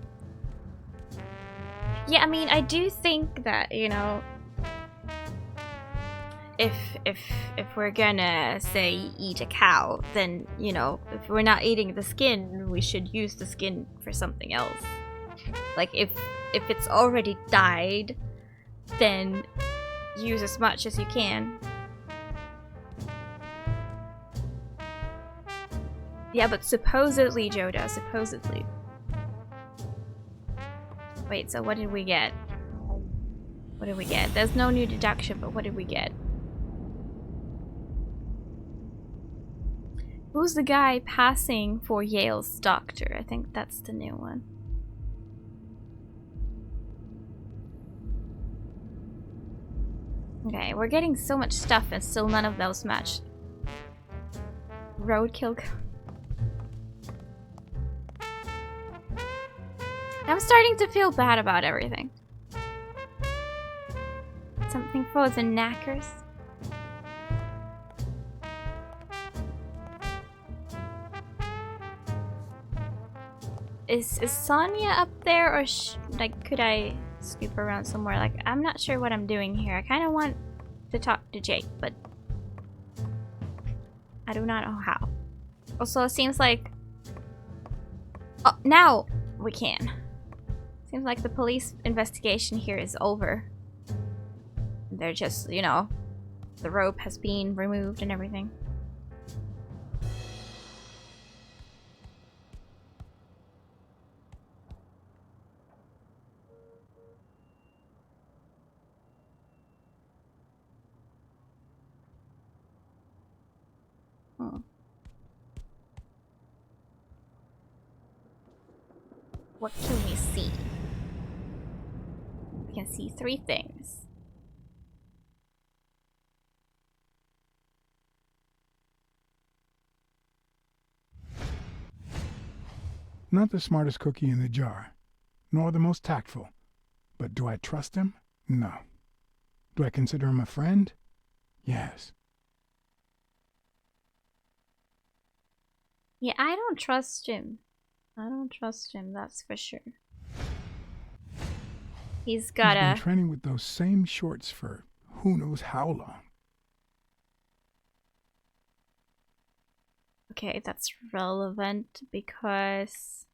Yeah, I mean, I do think that, you know, if we're gonna say eat a cow, then, you know, if we're not eating the skin, we should use the skin for something else. Like, if it's already died, then use as much as you can. Yeah, but supposedly, Joda, supposedly. Wait, so what did we get? What did we get? There's no new deduction, but what did we get? Who's the guy passing for Yale's doctor? I think that's the new one. Okay, we're getting so much stuff and still none of those match. Roadkill. I'm starting to feel bad about everything. Something for the knackers. Is Sonia up there, or like, could I scoop around somewhere? Like, I'm not sure what I'm doing here. I kind of want to talk to Jake, but I do not know how. Also, it seems like... Oh, now we can. Seems like the police investigation here is over. They're just, you know, the rope has been removed and everything. What can we see? We can see 3 things. Not the smartest cookie in the jar, nor the most tactful. But do I trust him? No. Do I consider him a friend? Yes. Yeah, I don't trust him. I don't trust him, that's for sure. He's been gotta... training with those same shorts for who knows how long. Okay, that's relevant because...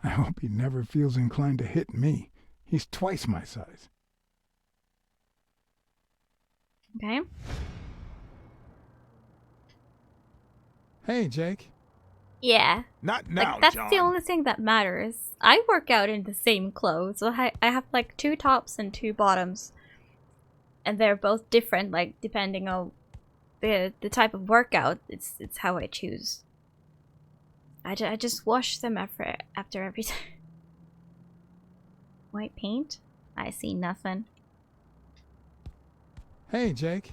I hope he never feels inclined to hit me. He's twice my size. Okay. Hey, Jake. Yeah. Not now, like, that's John. the only thing that matters. I work out in the same clothes. So I have like 2 tops and 2 bottoms. And they're both different, like depending on the type of workout. It's how I choose. I just wash them after every time. White paint? I see nothing. Hey, Jake.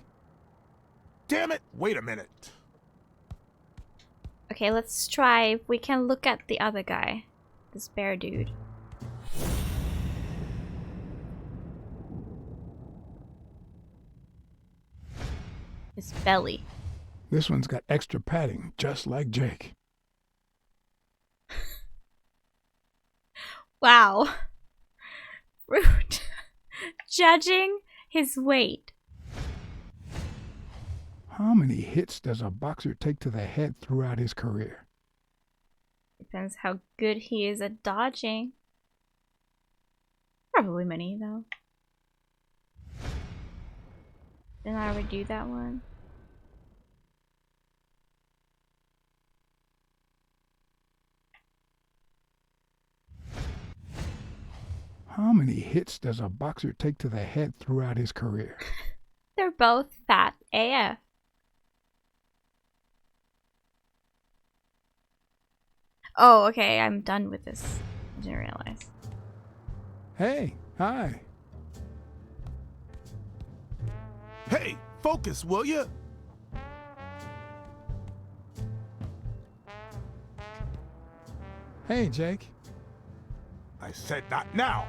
Damn it! Wait a minute. Okay, let's try if we can look at the other guy. This bear dude. His belly. This one's got extra padding, just like Jake. Wow. Rude. Judging his weight. How many hits does a boxer take to the head throughout his career? Depends how good he is at dodging. Probably many, though. Didn't I already do that one? How many hits does a boxer take to the head throughout his career? They're both fat AF. Oh, okay, I'm done with this. I didn't realize. Hey, hi. Hey, focus, will ya? Hey, Jake. I said not now.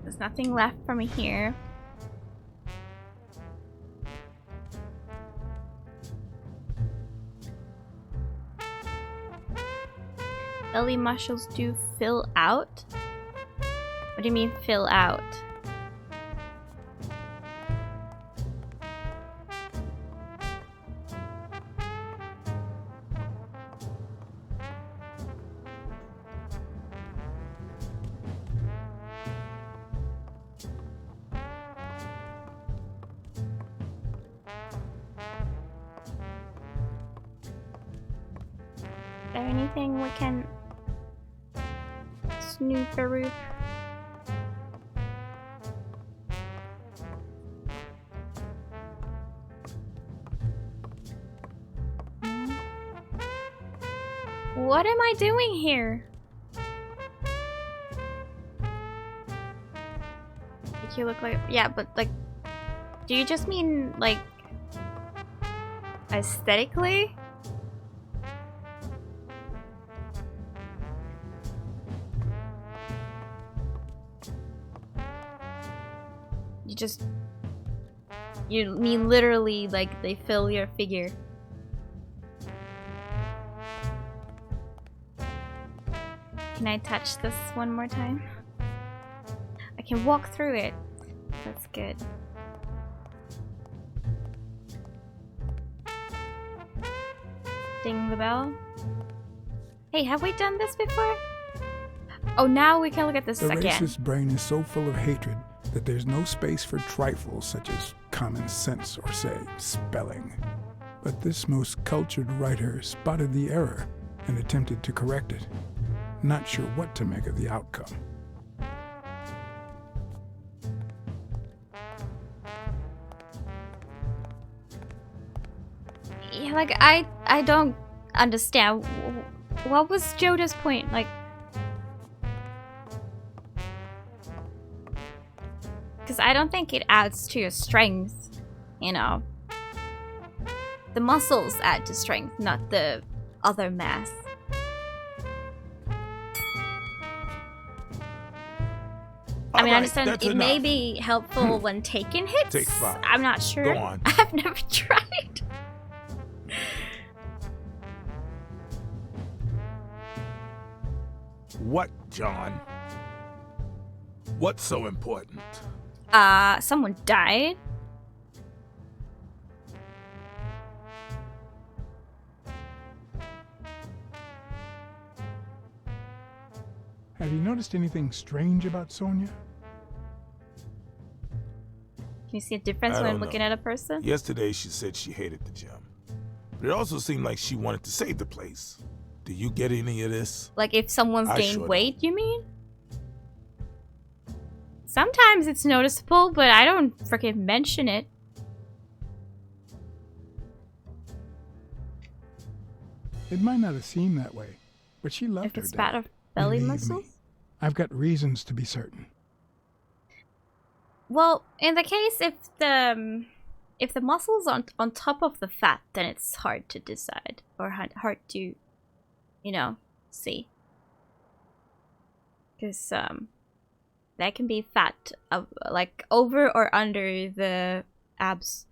There's nothing left for me here. Belly muscles do fill out? What do you mean fill out? Is there anything we can snooperoo? What am I doing here? Like you look like, yeah, but like, do you just mean like aesthetically? You mean literally like they fill your figure? Can I touch this one more time? I can walk through it. That's good. Ding the bell. Hey, have we done this before? Oh, now we can look at this The again. racist brain is so full of hatred that there's no space for trifles such as common sense or, say, spelling. But this most cultured writer spotted the error and attempted to correct it. Not sure what to make of the outcome. Like, I don't understand. What was Joda's point? Like, because I don't think it adds to your strength, you know. The muscles add to strength, not the other mass. I mean, I understand it may be helpful when taking hits. Take 5. I'm not sure. Go on. I've never tried. What, John? What's so important? Someone died. Have you noticed anything strange about Sonia? Can you see a difference when looking at a person? Yesterday she said she hated the gym. But it also seemed like she wanted to save the place. Do you get any of this? Like if someone's gained weight, you mean? Sometimes it's noticeable, but I don't freaking mention it. It might not have seemed that way, but she loved her If it's dad. fat or belly Believe muscles? me, I've got reasons to be certain. Well, in the case if the muscles on top of the fat, then it's hard to decide or hard to, you know, see. Because that can be fat, like over or under the abs.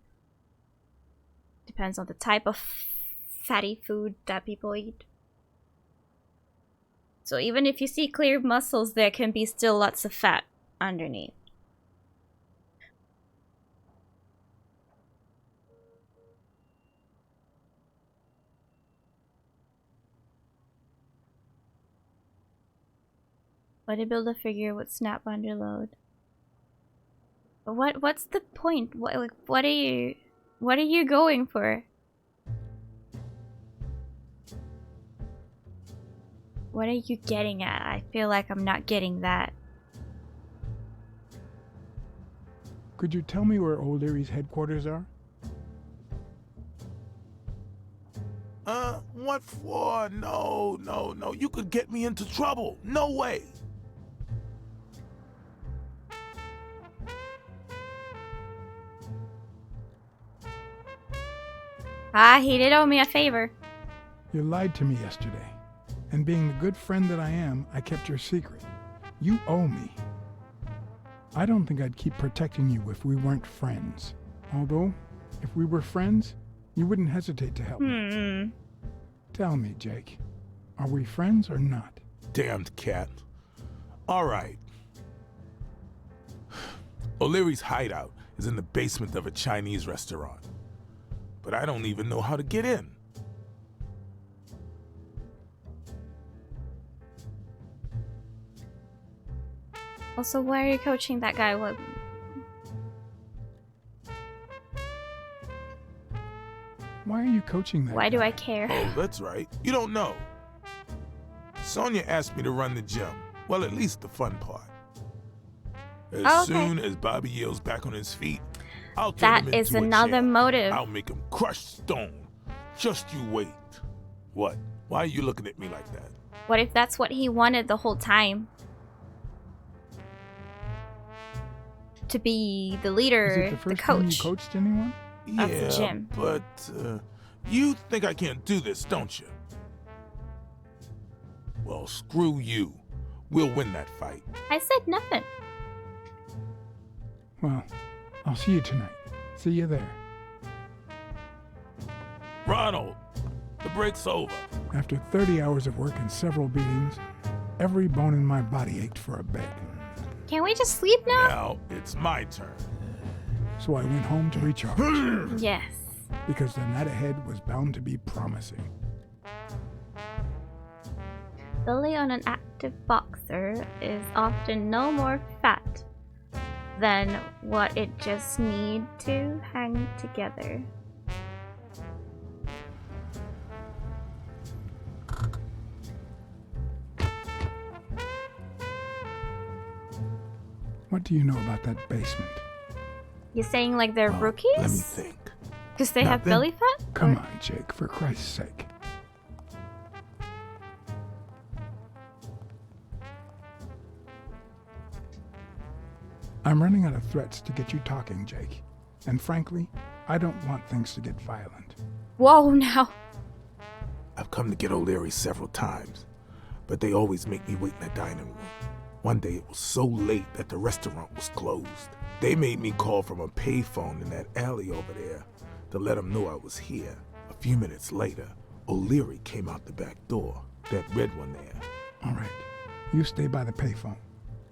Depends on the type of fatty food that people eat. So even if you see clear muscles, there can be still lots of fat underneath. Bodybuilder figure would snap under load. But what's the point? What are you going for? What are you getting at? I feel like I'm not getting that. Could you tell me where O'Leary's headquarters are? What for? No. You could get me into trouble. No way. He did owe me a favor. You lied to me yesterday. And being the good friend that I am, I kept your secret. You owe me. I don't think I'd keep protecting you if we weren't friends. Although, if we were friends, you wouldn't hesitate to help me. Tell me, Jake, are we friends or not? Damned cat. All right. O'Leary's hideout is in the basement of a Chinese restaurant. But I don't even know how to get in. Also, why are you coaching that guy? What? Why are you coaching that Why guy? do I care? Oh, that's right. You don't know. Sonia asked me to run the gym. Well, at least the fun part. As soon as Bobby Yale's back on his feet, I'll turn him into That is another motive. I'll make him crush stone. Just you wait. What? Why are you looking at me like that? What if that's what he wanted the whole time? To be the leader, Is it the first time you coached anyone? Yeah, of the gym. But you think I can't do this, don't you? Well, screw you. We'll win that fight. I said nothing. Well, I'll see you tonight. See you there. Ronald, the break's over. After 30 hours of work and several beatings, every bone in my body ached for a bed. Can we just sleep now? Now it's my turn. So I went home to recharge. Yes. Because the night ahead was bound to be promising. Belly on an active boxer is often no more fat than what it just need to hang together. What do you know about that basement? You're saying like they're rookies? Let me think. Because they have Nothing. belly fat? Come on, Jake, for Christ's sake. I'm running out of threats to get you talking, Jake. And frankly, I don't want things to get violent. Whoa, now. I've come to get O'Leary several times, but they always make me wait in the dining room. One day it was so late that the restaurant was closed. They made me call from a payphone in that alley over there to let them know I was here. A few minutes later, O'Leary came out the back door, that red one there. All right, you stay by the payphone.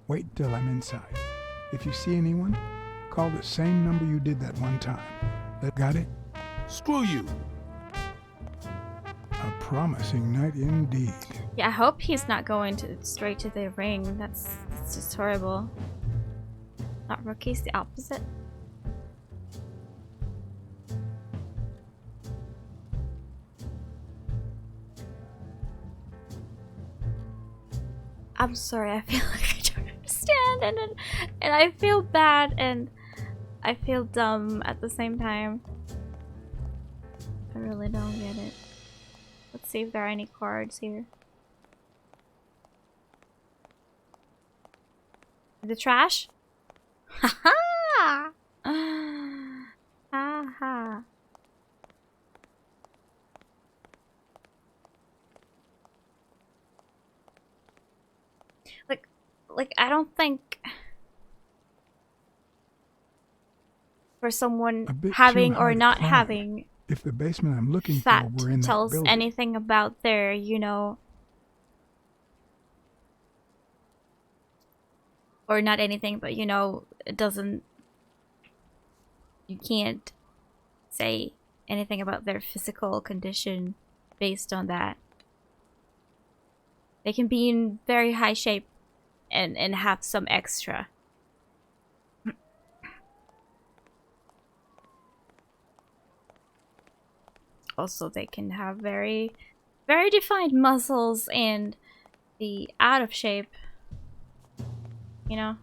Wait till I'm inside. If you see anyone, call the same number you did that one time. Got it? Screw you. A promising night indeed. Yeah, I hope he's not going straight to the ring. That's just horrible. Not rookies, the opposite. I'm sorry, I feel like I don't understand, and I feel bad, and I feel dumb at the same time. I really don't get it. Let's see if there are any cards here. The trash? Ha ha! Ha ha. Like I don't think for someone having or not having if the basement I'm looking that for were in tells that building. anything about their, you know, or not anything, but you know, it doesn't, you can't say anything about their physical condition based on that. They can be in very high shape and have some extra. Also, they can have very, very defined muscles and be out of shape. You know?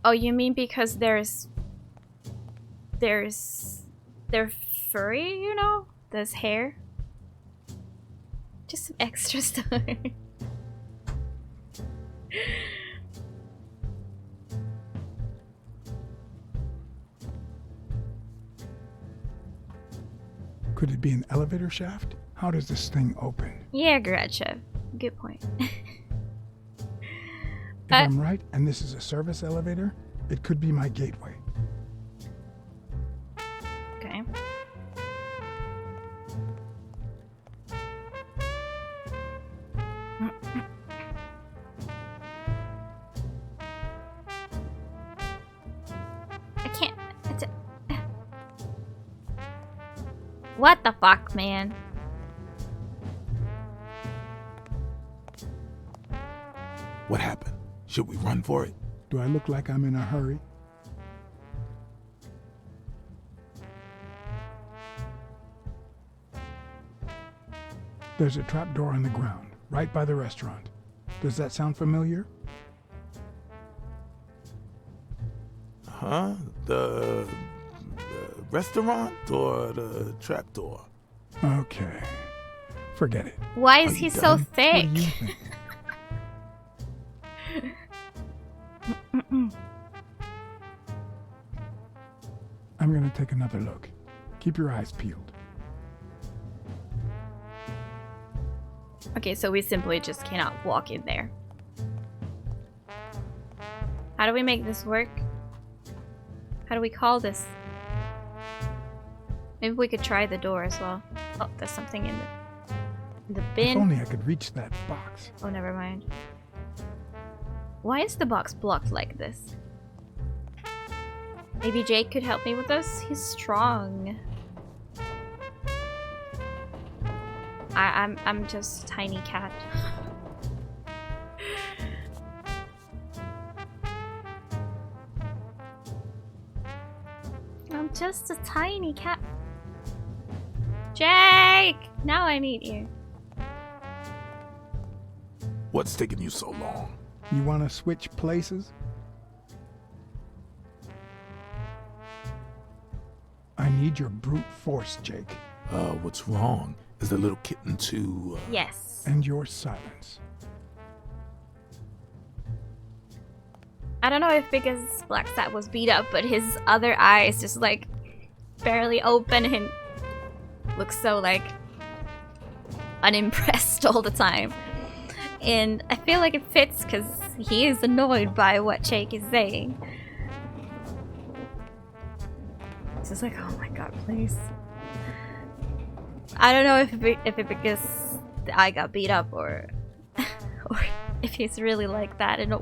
Oh, you mean because they're furry, you know? There's hair? Just some extra stuff. Could it be an elevator shaft? How does this thing open? Yeah, Gretchen. Good point. If I'm right, and this is a service elevator, it could be my gateway. Okay. I can't. What the fuck, man? What happened? Should we run for it? Do I look like I'm in a hurry? There's a trapdoor on the ground, right by the restaurant. Does that sound familiar? Huh? The restaurant or the trapdoor? Okay. Forget it. Why is he so thick? What do you think? I'm gonna take another look. Keep your eyes peeled. Okay, so we simply just cannot walk in there. How do we make this work? How do we call this? Maybe we could try the door as well. Oh, there's something in the bin. If only I could reach that box. Oh, never mind. Why is the box blocked like this? Maybe Jake could help me with this? He's strong. I'm just a tiny cat. I'm just a tiny cat. Jake! Now I need you. What's taking you so long? You want to switch places? I need your brute force, Jake. What's wrong? Is the little kitten too... Yes. And your silence. I don't know if because BLACKSAD was beat up, but his other eye is just like barely open and looks so like unimpressed all the time. And I feel like it fits because he is annoyed by what Jake is saying. It's just like, oh my god, please. I don't know if it because the eye got beat up or or if he's really like that, and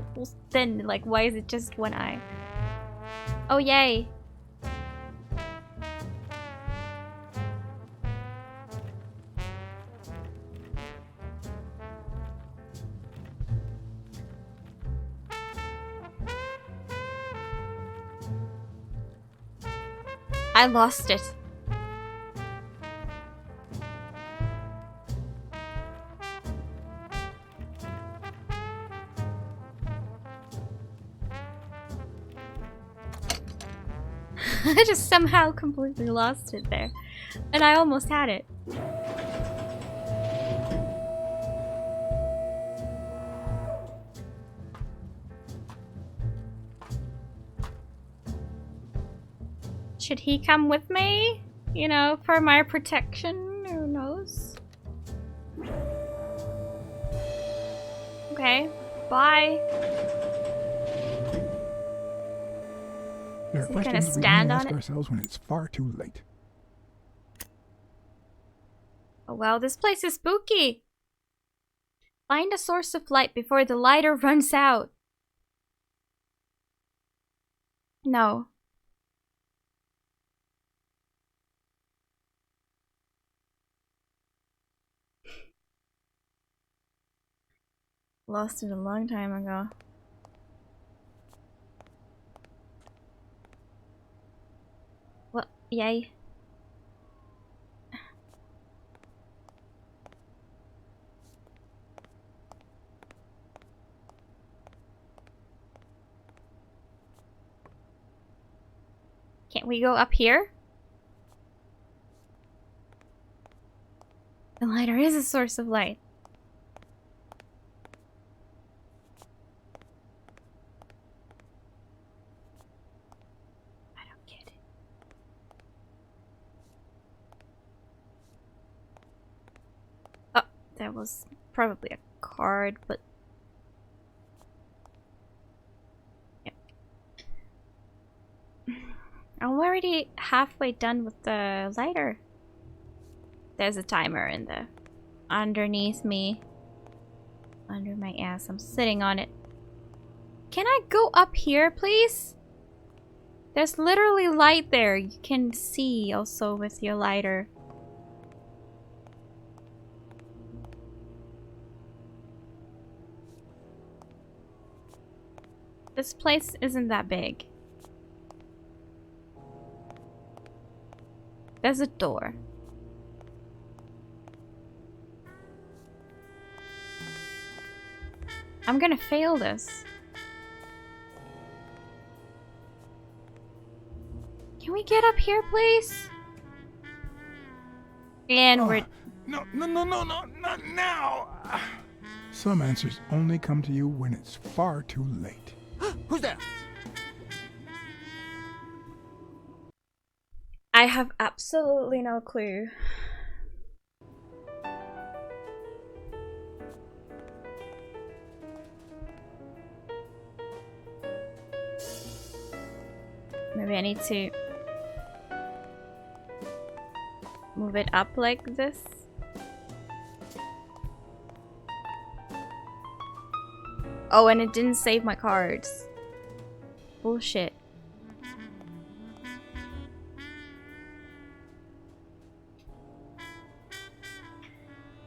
then like why is it just one eye? Oh yay! I lost it. I just somehow completely lost it there. And I almost had it. Should he come with me? You know, for my protection? Who knows? Okay, bye. There are Is he gonna questions we stand only on ask it? ourselves when it's far too late. Oh well, this place is spooky. Find a source of light before the lighter runs out. No. Lost it a long time ago. Well, yay. Can't we go up here? The lighter is a source of light. I don't get it. Oh, that was probably a card, but... Yep. I'm already halfway done with the lighter. There's a timer in the underneath me. Under my ass. I'm sitting on it. Can I go up here, please? There's literally light there. You can see also with your lighter. This place isn't that big. There's a door. I'm gonna fail this. Can we get up here, please? And we're... No, not now! Some answers only come to you when it's far too late. Who's there? I have absolutely no clue. Maybe I need to move it up like this. Oh, and it didn't save my cards. Bullshit.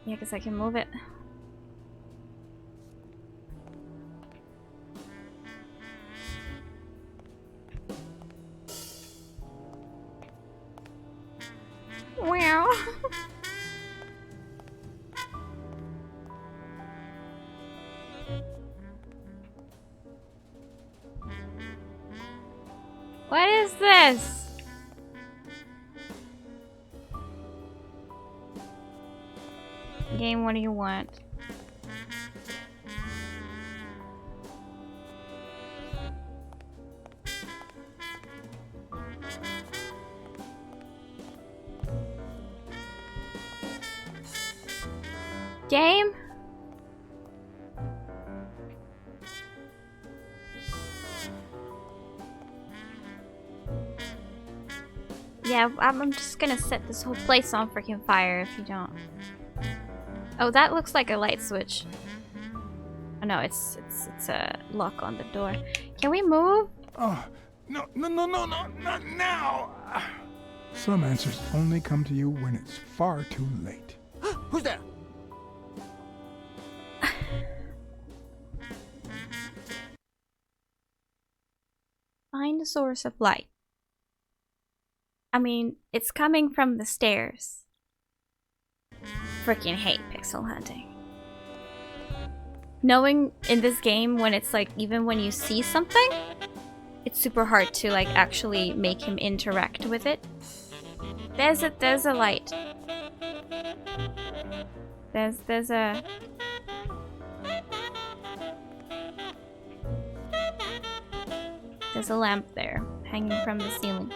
Yeah, because I can move it. Wow. this? Game, what do you want? Game? Yeah, I'm just gonna set this whole place on freaking fire if you don't. Oh, that looks like a light switch. Oh no, it's a lock on the door. Can we move? Oh, no, not now. Some answers only come to you when it's far too late. Who's there? Find the source of light. I mean, it's coming from the stairs. Freaking hate pixel hunting. Knowing in this game when it's like, even when you see something, it's super hard to like actually make him interact with it. There's a light. There's a lamp there hanging from the ceiling.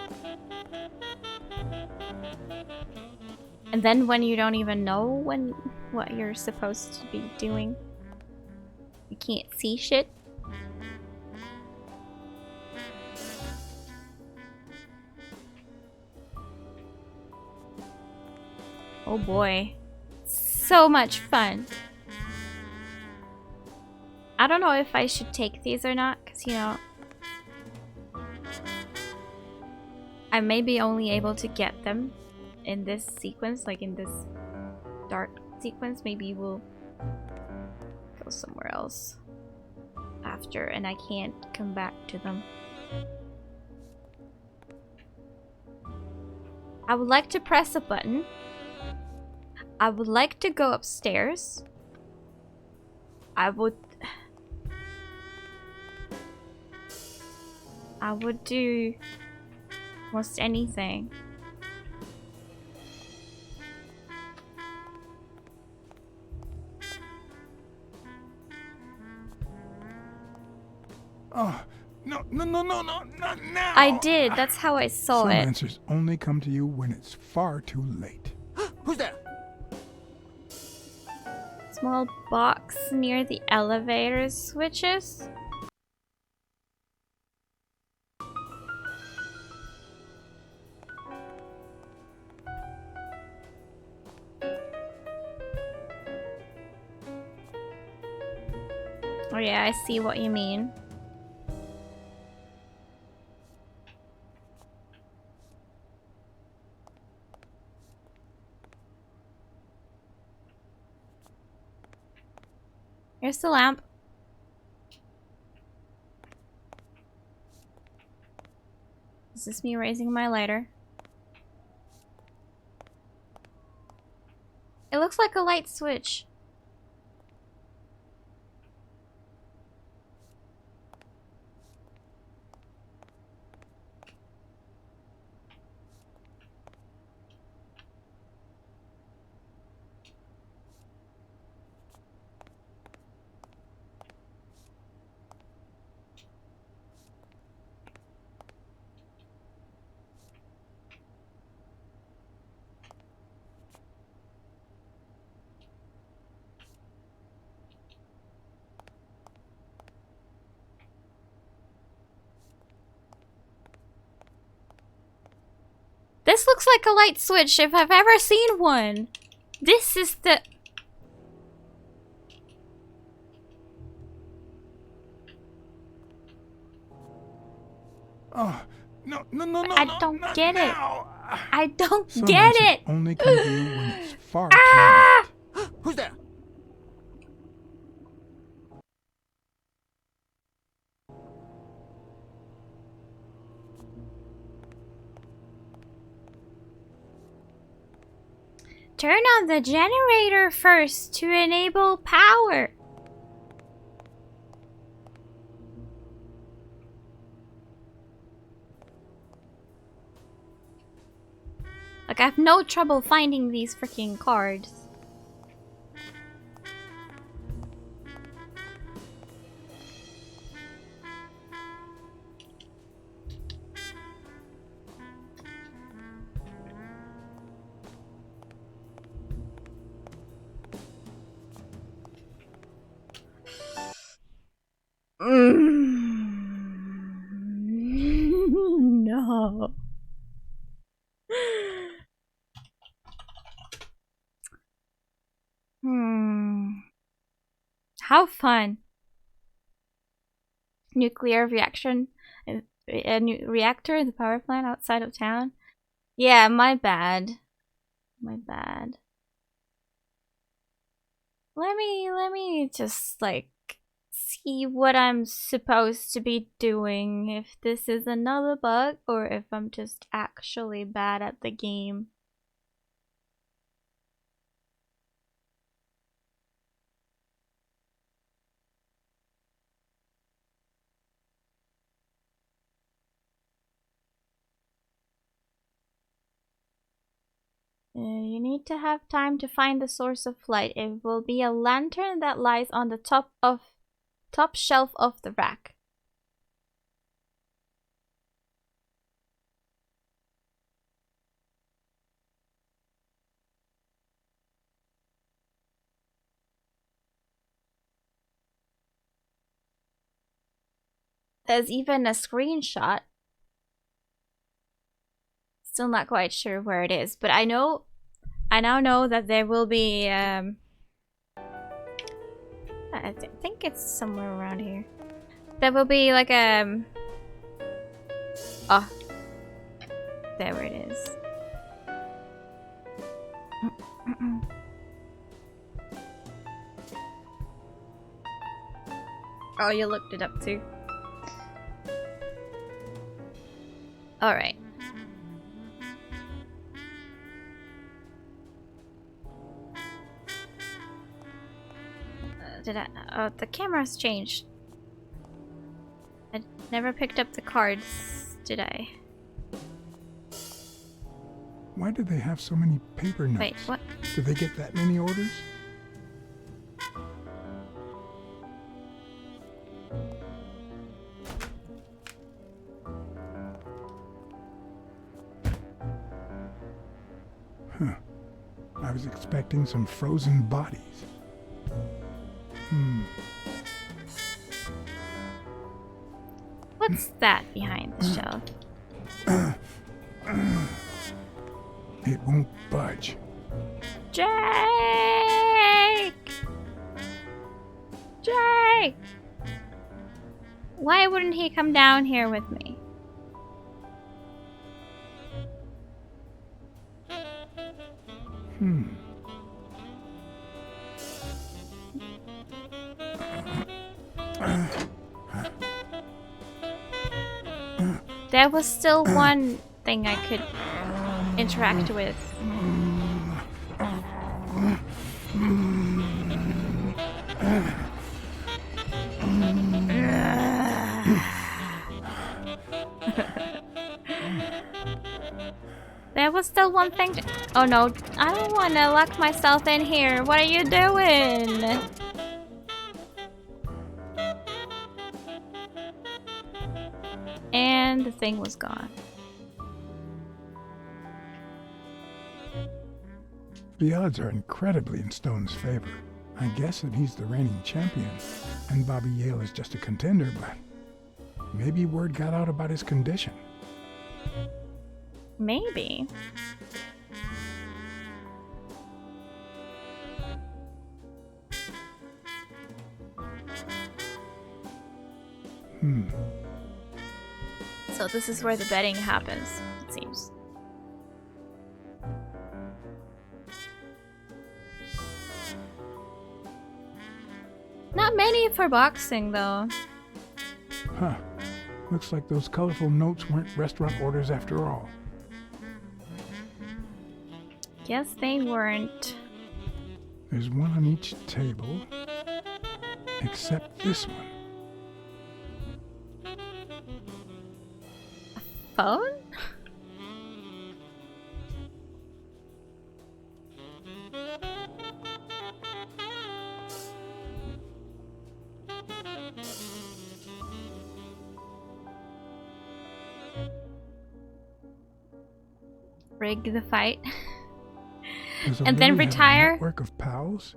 And then when you don't even know what you're supposed to be doing, you can't see shit. Oh boy. So much fun. I don't know if I should take these or not, because you know, I may be only able to get them in this sequence, like in this dark sequence. Maybe we'll go somewhere else after and I can't come back to them. I would like to press a button. I would like to go upstairs. I would do almost anything. Oh, no, not now. I did. That's how I saw Some it. answers only come to you when it's far too late. Who's there? Small box near the elevator switches. Oh yeah, I see what you mean. Here's the lamp. Is this me raising my lighter? It looks like a light switch. This looks like a light switch if I've ever seen one. This is the... Oh, no, I don't get it. I don't Some get answers it. only come to you when it's far too late. Who's there? Turn on the generator first to enable power. Like, I have no trouble finding these freaking cards. No. How fun. Nuclear reaction, a reactor in the power plant outside of town. Yeah, my bad. My bad. Let me just like see what I'm supposed to be doing, if this is another bug or if I'm just actually bad at the game. You need to have time to find the source of light. It will be a lantern that lies on the top shelf of the rack. There's even a screenshot. Still not quite sure where it is, but I now know that there will be I think it's somewhere around here. There will be like oh, there it is. Oh, you looked it up too. All right. Did I? Oh, the camera's changed. I never picked up the cards, did I? Why do they have so many paper notes? Wait, what? Did they get that many orders? Huh. I was expecting some frozen bodies. What's that behind the shelf? It won't budge. Jake! Jake! Why wouldn't he come down here with me? There was still one thing I could interact with. There was still one thing. Oh no, I don't want to lock myself in here. What are you doing? And the thing was gone. The odds are incredibly in Stone's favor. I guess that he's the reigning champion, and Bobby Yale is just a contender, but maybe word got out about his condition. Maybe. So this is where the betting happens, it seems. Not many for boxing, though. Huh. Looks like those colorful notes weren't restaurant orders after all. Yes, they weren't. There's one on each table, except this one. Phone? rig the fight. Does And then O'Leary have a retire? network of pals?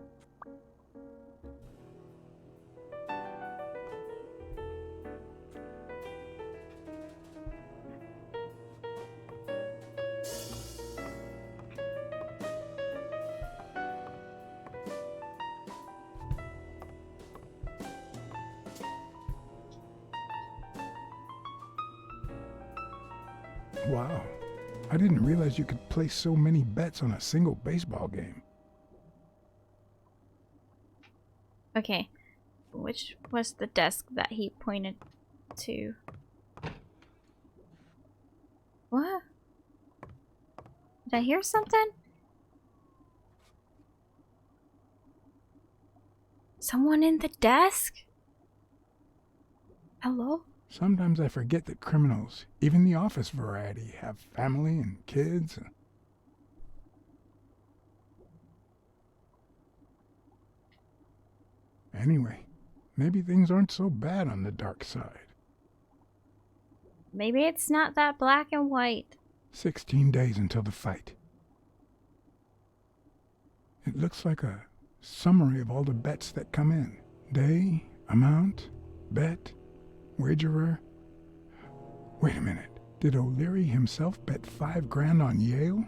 Wow. I didn't realize you could place so many bets on a single baseball game. Okay. Which was the desk that he pointed to? What? Did I hear something? Someone in the desk? Hello? Sometimes I forget that criminals, even the office variety, have family and kids. Anyway, maybe things aren't so bad on the dark side. Maybe it's not that black and white. 16 days until the fight. It looks like a summary of all the bets that come in. Day, amount, bet, wagerer. Wait a minute. Did O'Leary himself bet $5,000 on Yale?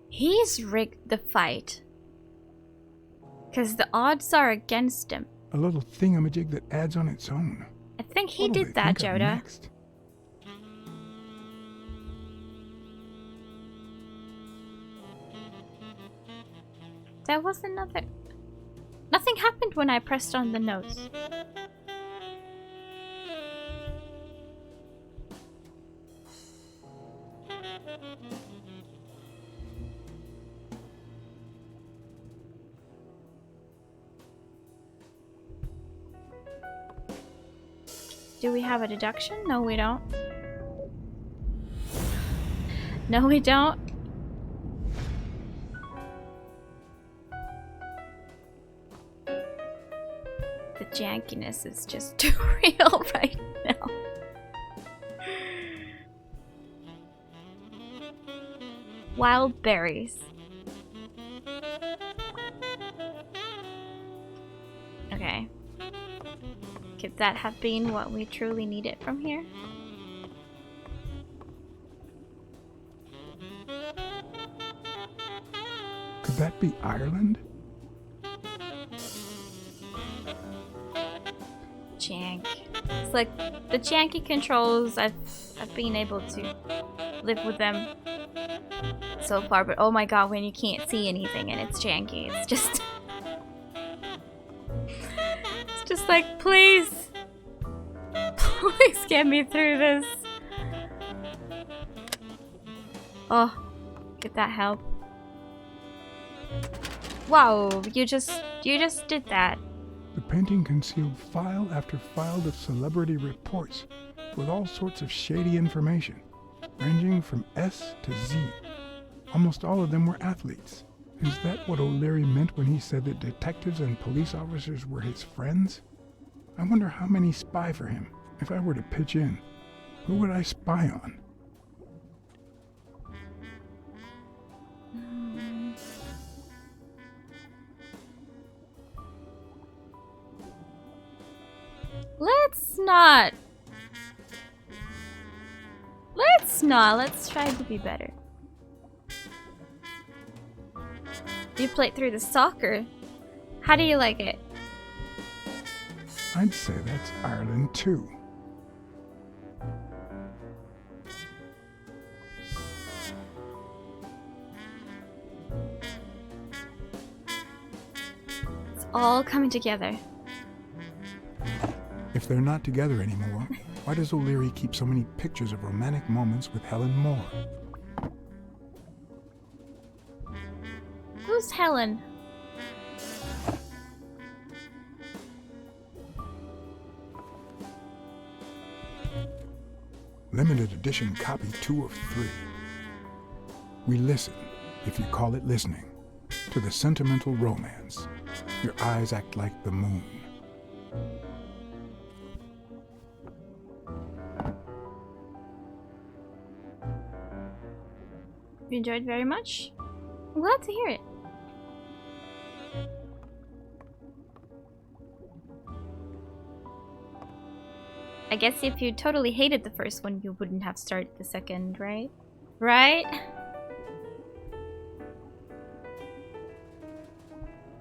He's rigged the fight. Because the odds are against him. A little thingamajig that adds on its own. I think he What'll did they that, think of Joda. next? There was another... Nothing happened when I pressed on the notes. Do we have a deduction? No, we don't. No, we don't. The jankiness is just too real right now. Wild berries. Okay. Could that have been what we truly needed from here? Could that be Ireland? Jank. It's like the janky controls. I've been able to live with them so far, but oh my god, when you can't see anything and it's janky, it's just it's just like, please get me through this. Oh, get that help. Wow, you just did that. The painting concealed file after file of celebrity reports with all sorts of shady information, ranging from S to Z. Almost all of them were athletes. Is that what O'Leary meant when he said that detectives and police officers were his friends? I wonder how many spy for him. If I were to pitch in, who would I spy on? Let's try to be better. You played through the soccer. How do you like it? I'd say that's Ireland too. It's all coming together. If they're not together anymore, why does O'Leary keep so many pictures of romantic moments with Helen Moore? Who's Helen? Limited edition copy 2 of 3. We listen, if you call it listening, to the sentimental romance. Your eyes act like the moon. You enjoyed very much? I'm glad to hear it. I guess if you totally hated the first one, you wouldn't have started the second, right? Right?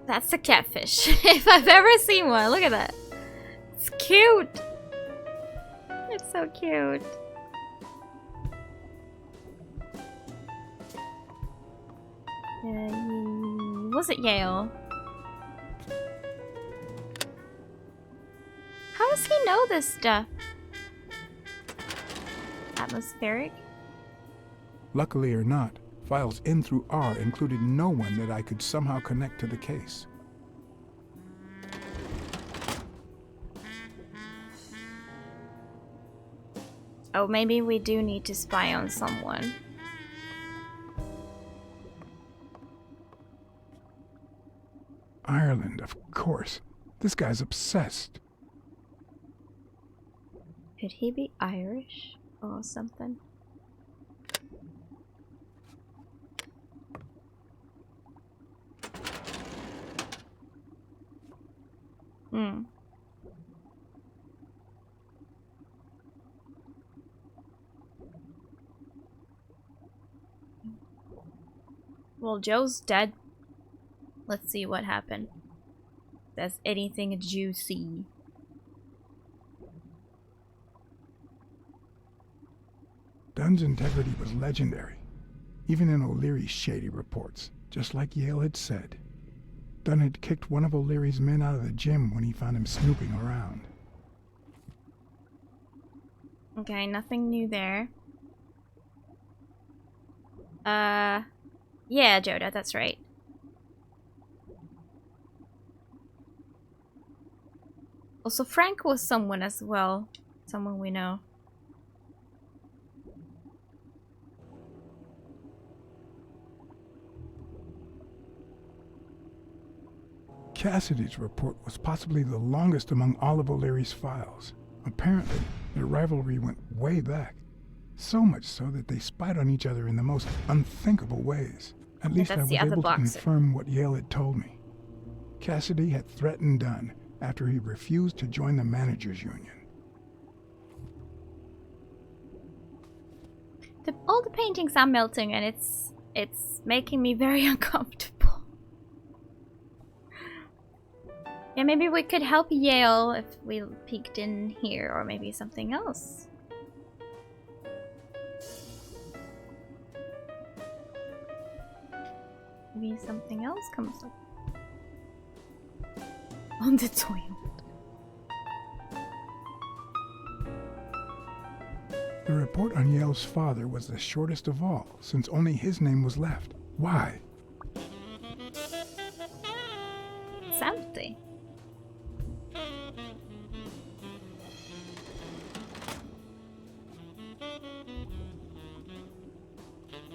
That's a catfish. If I've ever seen one. Look at that. It's cute. It's so cute. Was it Yale? How does he know this stuff? Atmospheric? Luckily or not, files in through R included no one that I could somehow connect to the case. Oh, maybe we do need to spy on someone. Ireland, of course. This guy's obsessed. Could he be Irish or something? Hmm. Well, Joe's dead. Let's see what happened. If there's anything juicy. Dunn's integrity was legendary, even in O'Leary's shady reports, just like Yale had said. Dunn had kicked one of O'Leary's men out of the gym when he found him snooping around. Okay, nothing new there. Yeah, Joda, that's right. Also, Frank was someone as well. Someone we know. Cassidy's report was possibly the longest among all of O'Leary's files. Apparently, their rivalry went way back. So much so that they spied on each other in the most unthinkable ways. At least I was able to confirm what Yale had told me. Cassidy had threatened Dunn after he refused to join the managers' union. All the paintings are melting and it's making me very uncomfortable. Yeah, maybe we could help Yale if we peeked in here, or maybe something else. Maybe something else comes up. On the toilet. The report on Yale's father was the shortest of all, since only his name was left. Why? It's empty.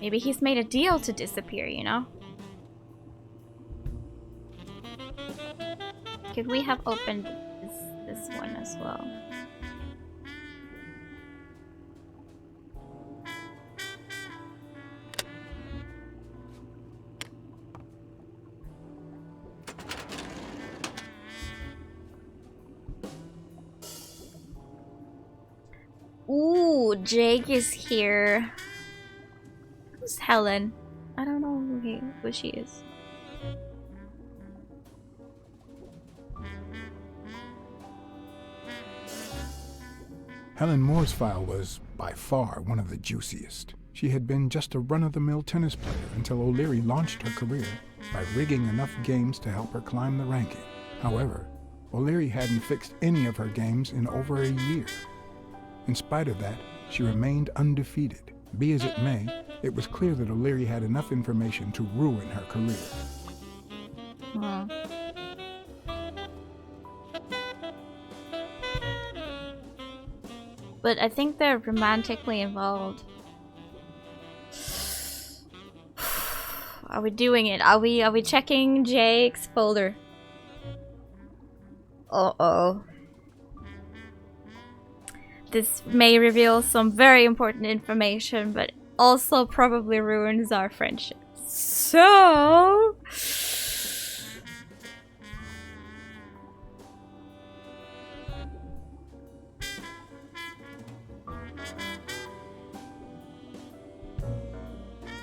Maybe he's made a deal to disappear, you know? Could we have opened this one as well? Ooh, Jake is here. Who's Helen? I don't know who she is. Helen Moore's file was, by far, one of the juiciest. She had been just a run-of-the-mill tennis player until O'Leary launched her career by rigging enough games to help her climb the ranking. However, O'Leary hadn't fixed any of her games in over a year. In spite of that, she remained undefeated. Be as it may, it was clear that O'Leary had enough information to ruin her career. But I think they're romantically involved. Are we doing it? Are we checking Jake's folder? Uh-oh. This may reveal some very important information, but also probably ruins our friendship. So...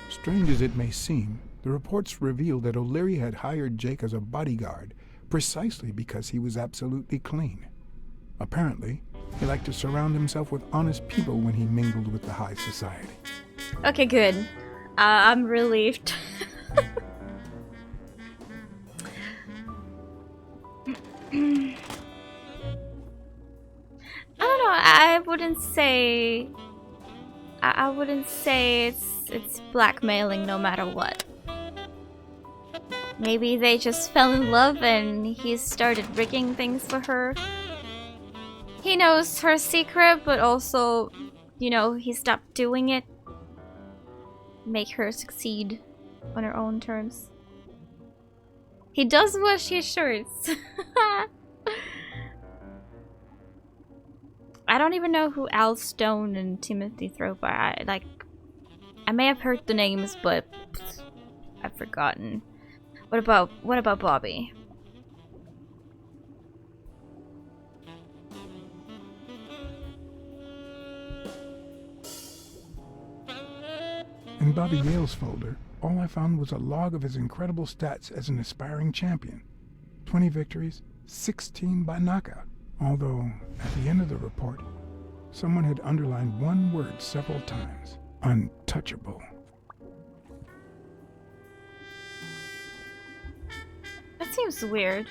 Strange as it may seem, the reports revealed that O'Leary had hired Jake as a bodyguard precisely because he was absolutely clean. Apparently, he liked to surround himself with honest people when he mingled with the high society. Okay, good. I'm relieved. I don't know. I wouldn't say. I wouldn't say it's blackmailing no matter what. Maybe they just fell in love and he started rigging things for her. He knows her secret, but also, you know, he stopped doing it. Make her succeed on her own terms. He does wash his shirts. I don't even know who Al Stone and Timothy Thrope are. I may have heard the names, but I've forgotten. What about Bobby? In Bobby Yale's folder, all I found was a log of his incredible stats as an aspiring champion. 20 victories, 16 by knockout. Although, at the end of the report, someone had underlined one word several times. Untouchable. That seems weird.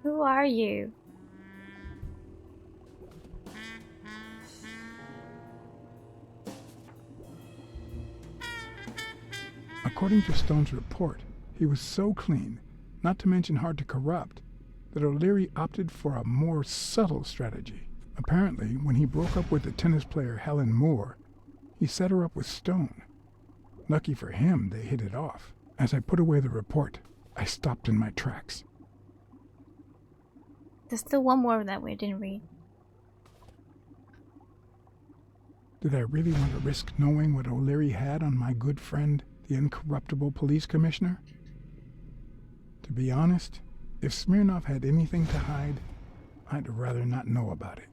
Who are you? According to Stone's report, he was so clean, not to mention hard to corrupt, that O'Leary opted for a more subtle strategy. Apparently, when he broke up with the tennis player Helen Moore, he set her up with Stone. Lucky for him, they hit it off. As I put away the report, I stopped in my tracks. There's still one more that we didn't read. Did I really want to risk knowing what O'Leary had on my good friend, the incorruptible police commissioner? To be honest, if Smirnov had anything to hide, I'd rather not know about it.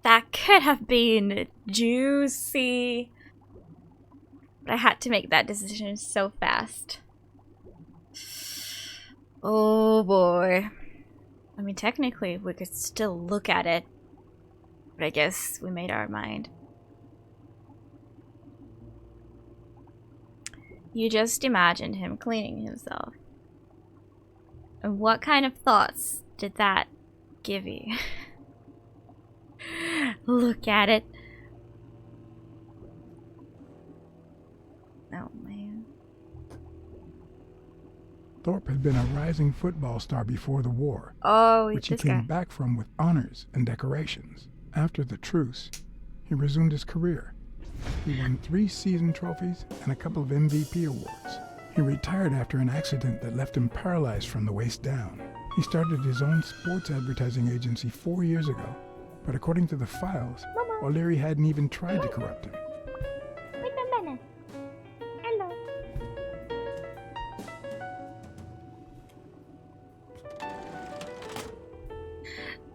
That could have been juicy. But I had to make that decision so fast. Oh boy. I mean, technically, we could still look at it. But I guess we made our mind. You just imagined him cleaning himself. And what kind of thoughts did that give you? Look at it. Oh, man. Thorpe had been a rising football star before the war, which he came back from with honors and decorations. After the truce, he resumed his career. He won 3 season trophies and a couple of MVP awards. He retired after an accident that left him paralyzed from the waist down. He started his own sports advertising agency 4 years ago, but according to the files, O'Leary hadn't even tried to corrupt him. Hello.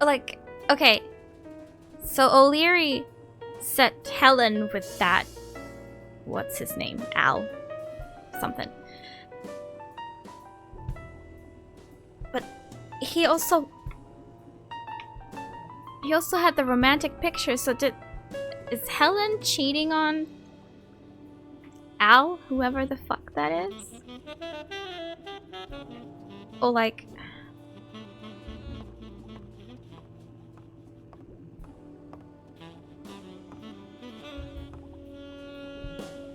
Like, okay. So O'Leary set Helen with that. What's his name? Al. Something. But he also had the romantic picture, so is Helen cheating on Al, whoever the fuck that is? Or like,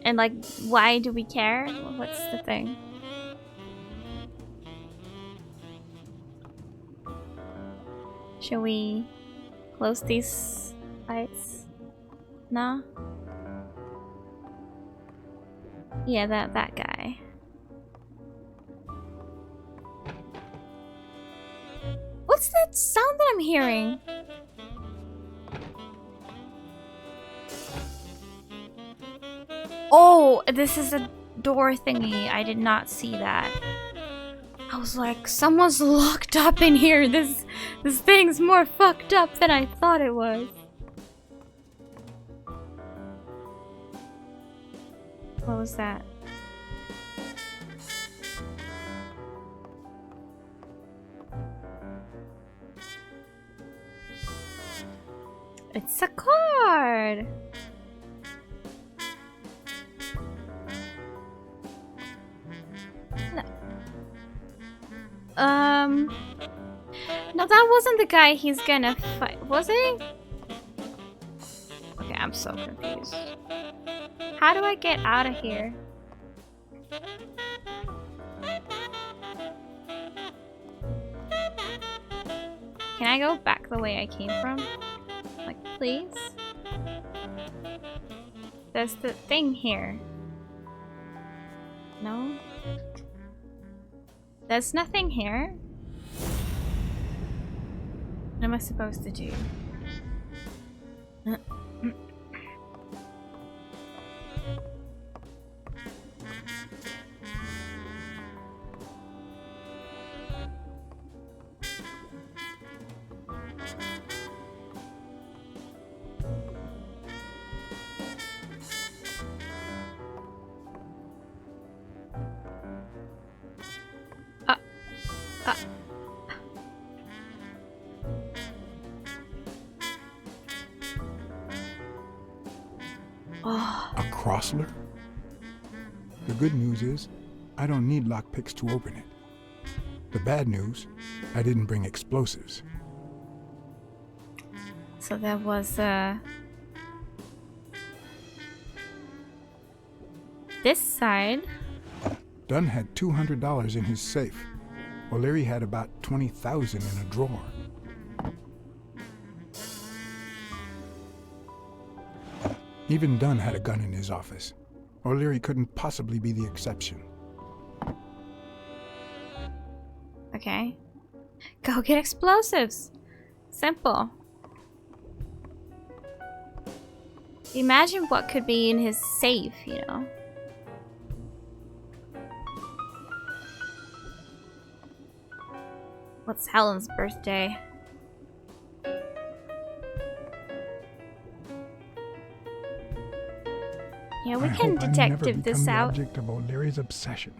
and like, why do we care? What's the thing? Shall we close these lights? No? Yeah, that guy. What's that sound that I'm hearing? Oh, this is a door thingy. I did not see that. I was like, someone's locked up in here. This thing's more fucked up than I thought it was. What was that? It's a card. No, that wasn't the guy he's gonna fight, was it? Okay, I'm so confused. How do I get out of here? Can I go back the way I came from? Like, please? There's the thing here. No? There's nothing here? What am I supposed to do? A Crossler? The good news is, I don't need lockpicks to open it. The bad news, I didn't bring explosives. So there was this side. Dunn had $200 in his safe. O'Leary had about $20,000 in a drawer. Even Dunn had a gun in his office. O'Leary couldn't possibly be the exception. Okay. Go get explosives. Simple. Imagine what could be in his safe, you know? What's Helen's birthday? Yeah, we can detective this out. The object of O'Leary's obsession.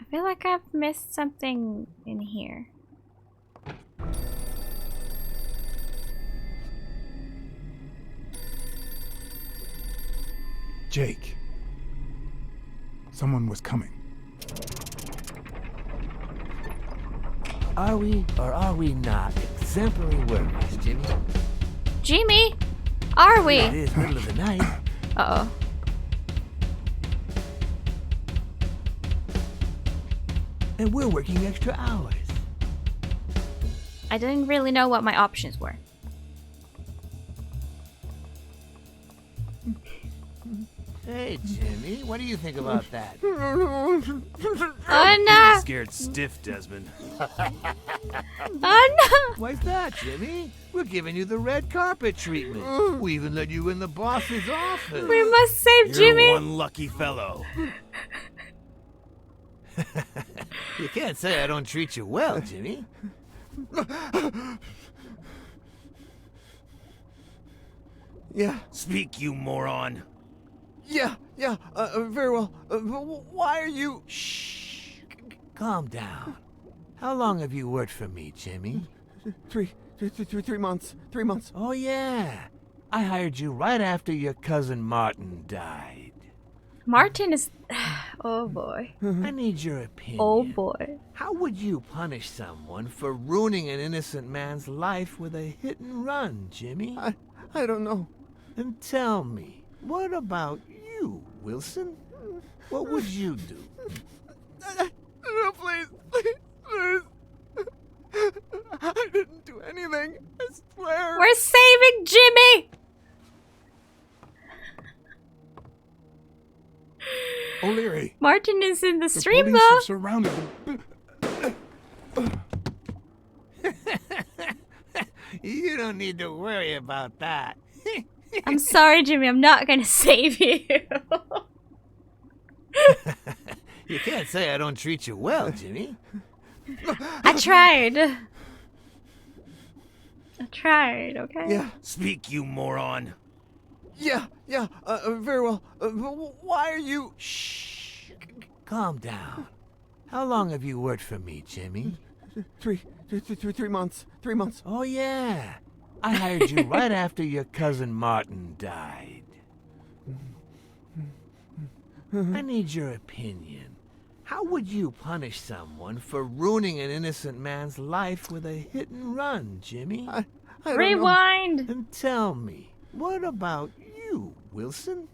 I feel like I've missed something in here. Jake. Someone was coming. Are we or are we not exemplary workers, Jimmy? Jimmy, are we? It is middle of the night. Uh-oh. And we're working extra hours. I didn't really know what my options were. Hey, Jimmy, what do you think about that? Oh no! Scared stiff, Desmond. Oh no! Why's that, Jimmy? We're giving you the red carpet treatment. We even let you in the boss's office. We must save Jimmy. You're one lucky fellow. You can't say I don't treat you well, Jimmy. Yeah. Speak, you moron. Yeah, very well. Why are you... Shh. Calm down. How long have you worked for me, Jimmy? 3 months. 3 months. Oh, yeah. I hired you right after your cousin Martin died. Martin is... Oh boy. I need your opinion. Oh boy. How would you punish someone for ruining an innocent man's life with a hit and run, Jimmy? I don't know. And tell me, what about you, Wilson? What would you do? No, please. I didn't do anything. I swear. We're saving Jimmy! O'Leary. Martin is in the stream, police though. have surrounded them. You don't need to worry about that. I'm sorry, Jimmy. I'm not gonna save you. You can't say I don't treat you well, Jimmy. I tried. Okay? Yeah. Speak, you moron. Yeah, very well. Why are you... Shh. Calm down. How long have you worked for me, Jimmy? 3 months. 3 months. Oh, yeah. I hired you right after your cousin Martin died. I need your opinion. How would you punish someone for ruining an innocent man's life with a hit and run, Jimmy? I don't Rewind! know. And tell me, what about you, Wilson?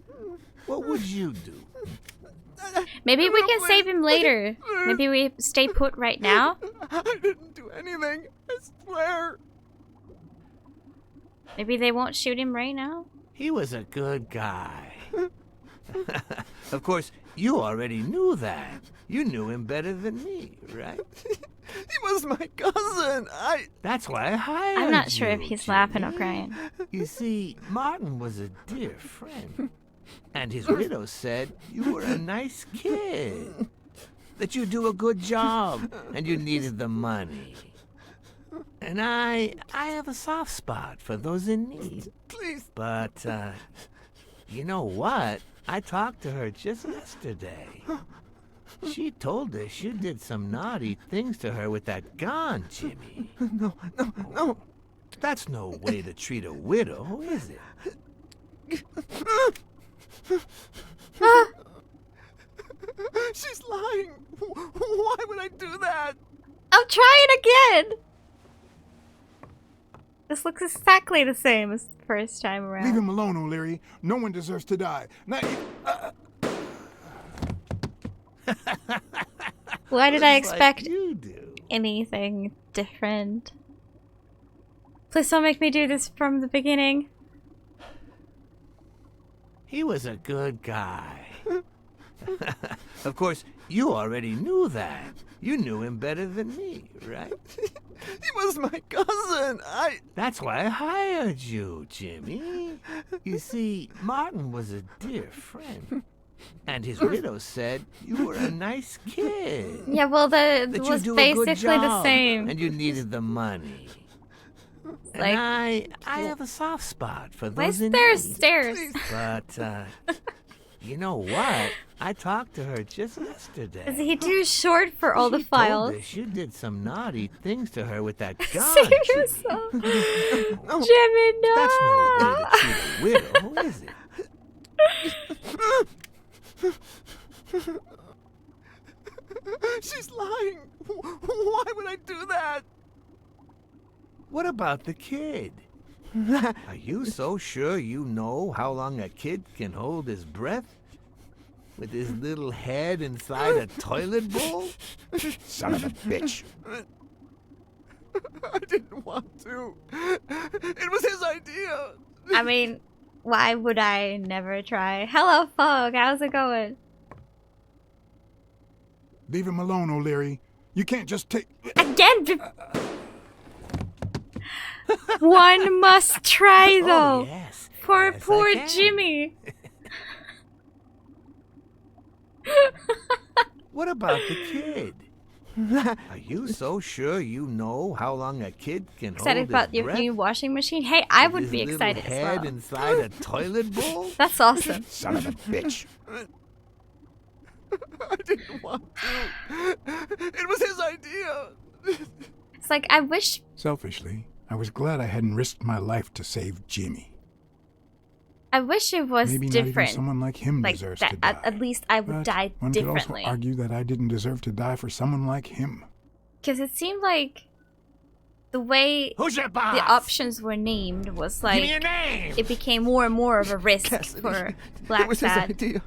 What would you do? Maybe we can save him later. Maybe we stay put right now. I didn't do anything. I swear. Maybe they won't shoot him right now. He was a good guy. Of course, you already knew that. You knew him better than me, right? He was my cousin. That's why I hired you. I'm not sure if he's Jimmy. laughing or crying. You see, Martin was a dear friend. And his widow said you were a nice kid. That you do a good job and you needed the money. And I have a soft spot for those in need. Please. But, you know what? I talked to her just yesterday. She told us you did some naughty things to her with that gun, Jimmy. No. That's no way to treat a widow, is it? She's lying. Why would I do that? I'm trying again! This looks exactly the same as the first time around. Leave him alone, O'Leary. No one deserves to die. Not you. Why did I expect you do? anything different? Please don't make me do this from the beginning. He was a good guy. Of course, you already knew that. You knew him better than me, right? He was my cousin. That's why I hired you, Jimmy. You see, Martin was a dear friend. And his widow said you were a nice kid. Yeah, well, that it you was do a basically good the job, same. And you needed the money. Like, and I have a soft spot for why those is in there need. stairs? But, you know what? I talked to her just yesterday. Is he too short for all the She files? told us you did some naughty things to her with that gun. Save Jimmy. yourself. Jimmy, no! That's no way to treat a widow, is it? She's lying. Why would I do that? What about the kid? Are you so sure you know how long a kid can hold his breath? With his little head inside a toilet bowl? Son of a bitch. I didn't want to. It was his idea. I mean, why would I never try? Hello, Fog. How's it going? Leave him alone, O'Leary. You can't just take... Again! One must try, though. Oh, yes. Poor, Yes, poor I can. Jimmy. What about the kid? Are you so sure you know how long a kid can Excited hold about his your breath? new washing machine? Hey, I With would his be little excited as head well. inside a toilet bowl? That's awesome. Son of a bitch. I didn't want to. It was his idea. It's like, I wish... Selfishly, I was glad I hadn't risked my life to save Jimmy. I wish it was Maybe different. not even someone like him like deserves that, to die. At least I would But die one differently. could also argue that I didn't deserve to die for someone like him. Because it seemed like the way Who's your boss? the options were named was like Give me a name. it became more and more of a risk for It was his BLACKSAD. idea.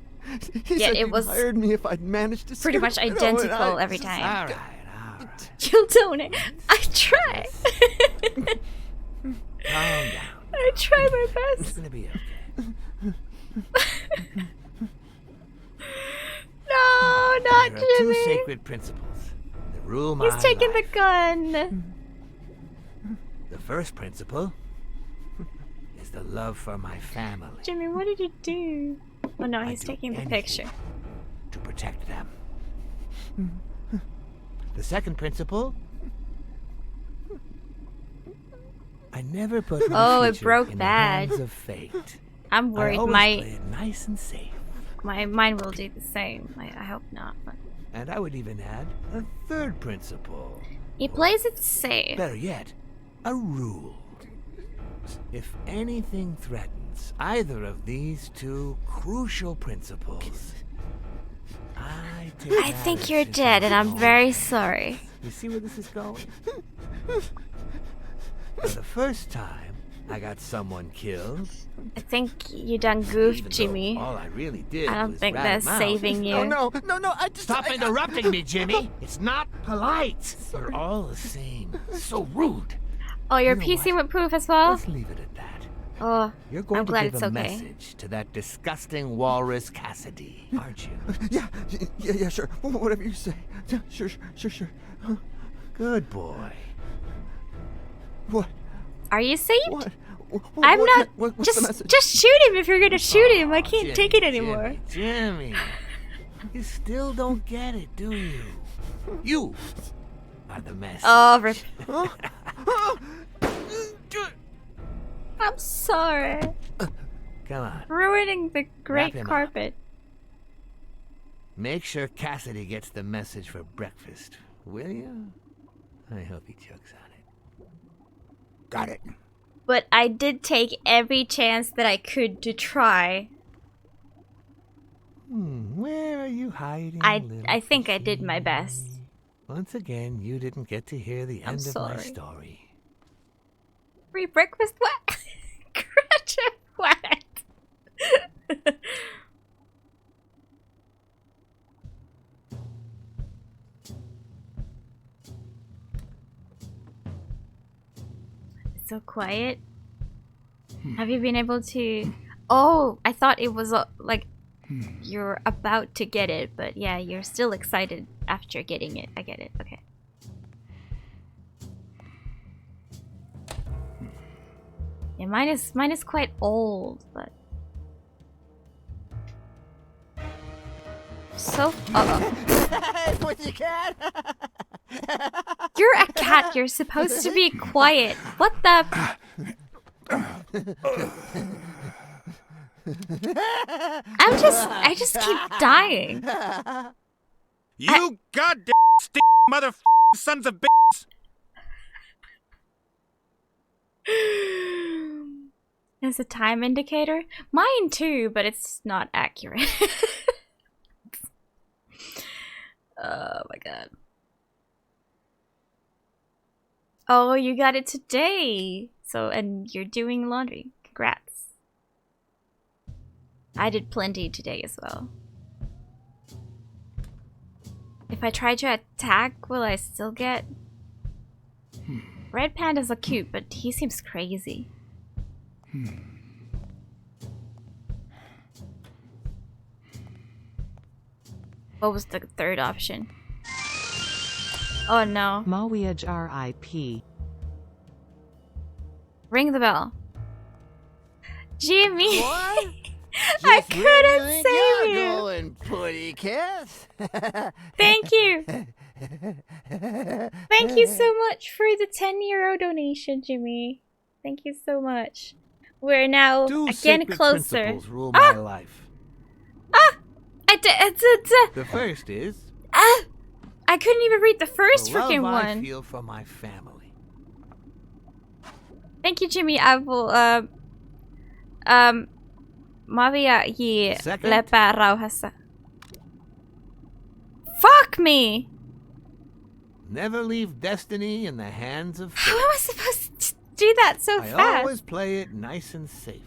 He Yeah, said it you'd was hired me if I'd managed to pretty much scare him, and identical I- every time. All right. You'll donate. I try. Calm down. I try my It's best. gonna be okay. No, not There are two Jimmy. sacred principles that rule my He's taking life. the gun. The first principle is the love for my family, Jimmy, what did you do? Oh no, he's do taking the anything. picture. to protect them. The second principle, I never put my Oh, it future broke in bad. the hands of fate. I'm worried I always my play it nice and safe. mine will do the same. I hope not. But And I would even add a third principle. he plays it safe. Better yet, a rule. If anything threatens either of these two crucial principles, I take I think you're action dead, and I'm on very them. sorry. You see where this is going? For the first time, I got someone killed. I think you done goofed, even though Jimmy. all I really did I don't was think rat that's him out. saving you. No, I just... Stop interrupting me, Jimmy. It's not polite. You're all the same. So rude. Oh, you're You know piecing what? with proof as well? Let's leave it at that. Oh, You're going I'm to glad give it's a okay. message to that disgusting walrus Cassidy, aren't you? Yeah, sure. Whatever you say. Yeah, sure. Good boy. What? Are you safe? What? I'm not. What's the Just message? shoot him if you're gonna shoot him. I can't take it anymore. Jimmy, you still don't get it, do you? You are the message. Oh, rip. I'm sorry. Come on. Ruining the great him up. carpet. Make sure Cassidy gets the message for breakfast, will you? I hope he chokes on it. Got it. But I did take every chance that I could to try. Where are you hiding? I think I did my best. Once again, you didn't get to hear the end of my story. Free breakfast? What? Gretchen, what? It's so quiet. Have you been able to... Oh, I thought it was like you're about to get it, but yeah, you're still excited after getting it. I get it. Okay. Yeah, mine is quite old, but so. Pussycat. You're a cat. You're supposed to be quiet. What the? I just keep dying. You goddamn motherfucking sons of bitches! There's a time indicator. Mine too, but it's not accurate. Oh my god. Oh, you got it today. So, and you're doing laundry. Congrats. I did plenty today as well. If I try to attack, will I still get... Red Pandas are cute, but he seems crazy. What was the third option? Oh no. Mawiaj RIP. Ring the bell. Jimmy! What? I Just couldn't really save you! going, putty kiss. Thank you! Thank you so much for the 10-euro donation, Jimmy. Thank you so much. We're now Two again sacred closer. principles rule my life. The first is I couldn't even read the first the love freaking I one. feel for my family. Thank you, Jimmy. I will Mavia ye Second. lepää rauhassa. Fuck me! Never leave destiny in the hands of fate. How am I supposed to do that so I fast? always play it nice and safe.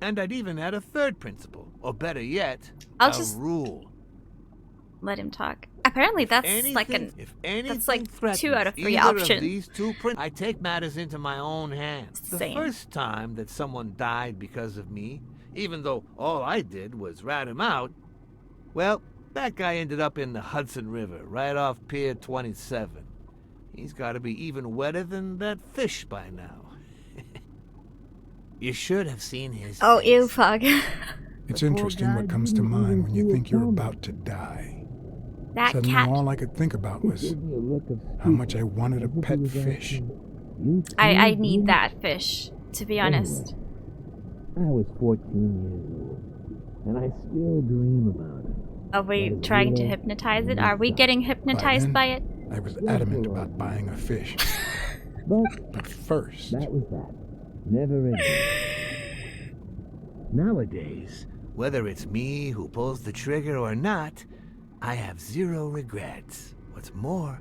And I'd even add a third principle, or better yet, I'll a just rule. let him talk. Apparently that's that's like 2 out of 3 options. Of these two I take matters into my own hands. The first time that someone died because of me, even though all I did was rat him out, well, that guy ended up in the Hudson River, right off Pier 27. He's got to be even wetter than that fish by now. You should have seen his face. Ew, fuck. It's interesting what comes to mind when you think you're about to die. That Suddenly, cat. all I could think about was how much I wanted a pet fish. I need that fish, to be honest. I was 14 years old, and I still dream about it. Are we trying to hypnotize it? Are we getting hypnotized by it? I was adamant about buying a fish. But first... That was that. Never ending. Nowadays, whether it's me who pulls the trigger or not, I have zero regrets. What's more,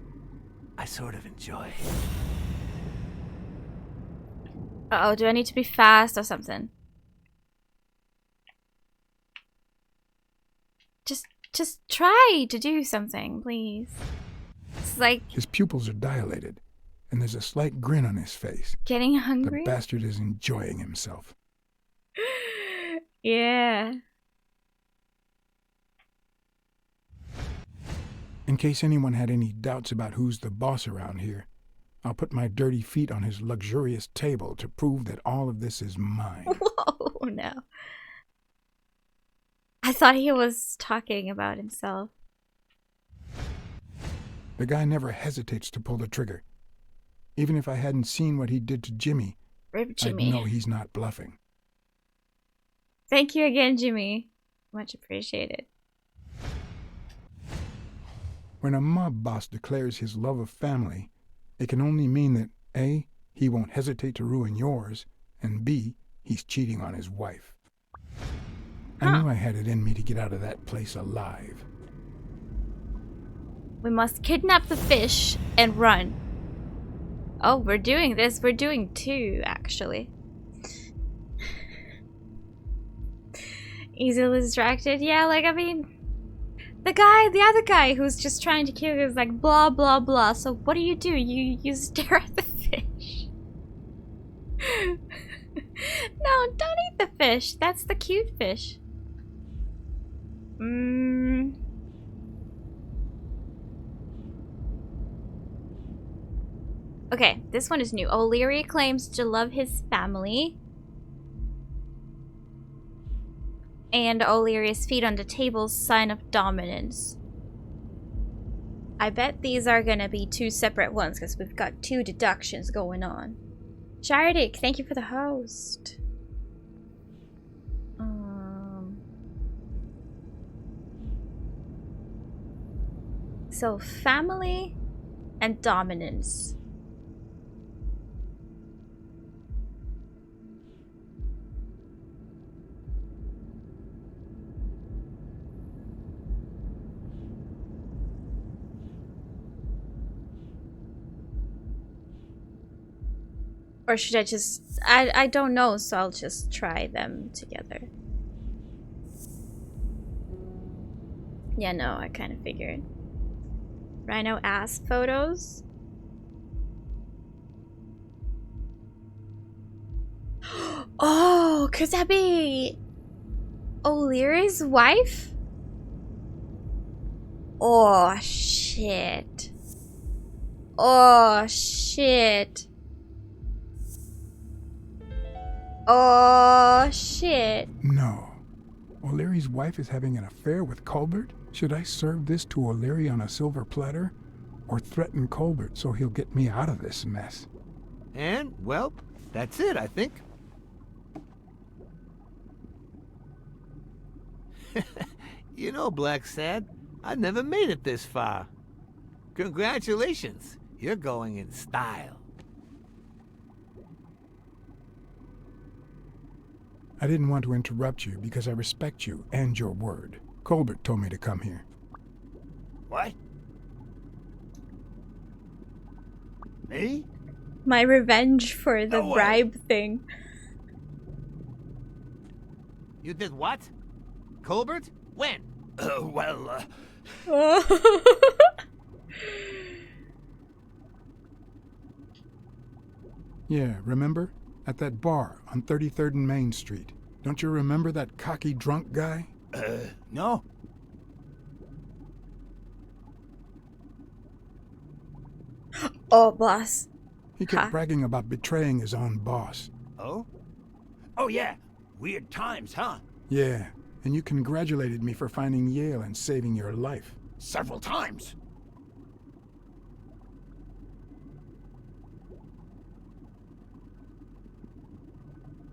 I sort of enjoy it. Uh-oh, do I need to be fast or something? Just try to do something, please. It's like... His pupils are dilated, and there's a slight grin on his face. Getting hungry? The bastard is enjoying himself. Yeah. In case anyone had any doubts about who's the boss around here, I'll put my dirty feet on his luxurious table to prove that all of this is mine. Whoa, no. I thought he was talking about himself. The guy never hesitates to pull the trigger. Even if I hadn't seen what he did to Jimmy, Rip Jimmy. I'd know he's not bluffing. Thank you again, Jimmy. Much appreciated. When a mob boss declares his love of family, it can only mean that A, he won't hesitate to ruin yours, and B, he's cheating on his wife. I knew I had it in me to get out of that place alive. We must kidnap the fish and run. Oh, we're doing this. We're doing 2, actually. Easily distracted. Yeah, like, I mean... The other guy who's just trying to kill you is like, blah, blah, blah. So what do? You stare at the fish. No, don't eat the fish. That's the cute fish. Okay, this one is new. O'Leary claims to love his family. And O'Leary's feet on the table's sign of dominance. I bet these are gonna be 2 separate ones because we've got 2 deductions going on. Shardik, thank you for the host. So family and dominance. Or should I just... I don't know, so I'll just try them together. Yeah, no, I kind of figured. Rhino ass photos? Oh, could that be... O'Leary's wife? Oh, shit. Oh, shit. Oh, shit. No. O'Leary's wife is having an affair with Colbert? Should I serve this to O'Leary on a silver platter? Or threaten Colbert so he'll get me out of this mess? And, well, that's it, I think. You know, BLACKSAD, I never made it this far. Congratulations. You're going in style. I didn't want to interrupt you because I respect you and your word. Colbert told me to come here. What? Me? My revenge for the bribe thing. You did what? Colbert? When? Yeah, remember? At that bar on 33rd and Main Street. Don't you remember that cocky drunk guy? No. Oh, boss. He kept bragging about betraying his own boss. Oh? Oh, yeah. Weird times, huh? Yeah, and you congratulated me for finding Yale and saving your life. Several times.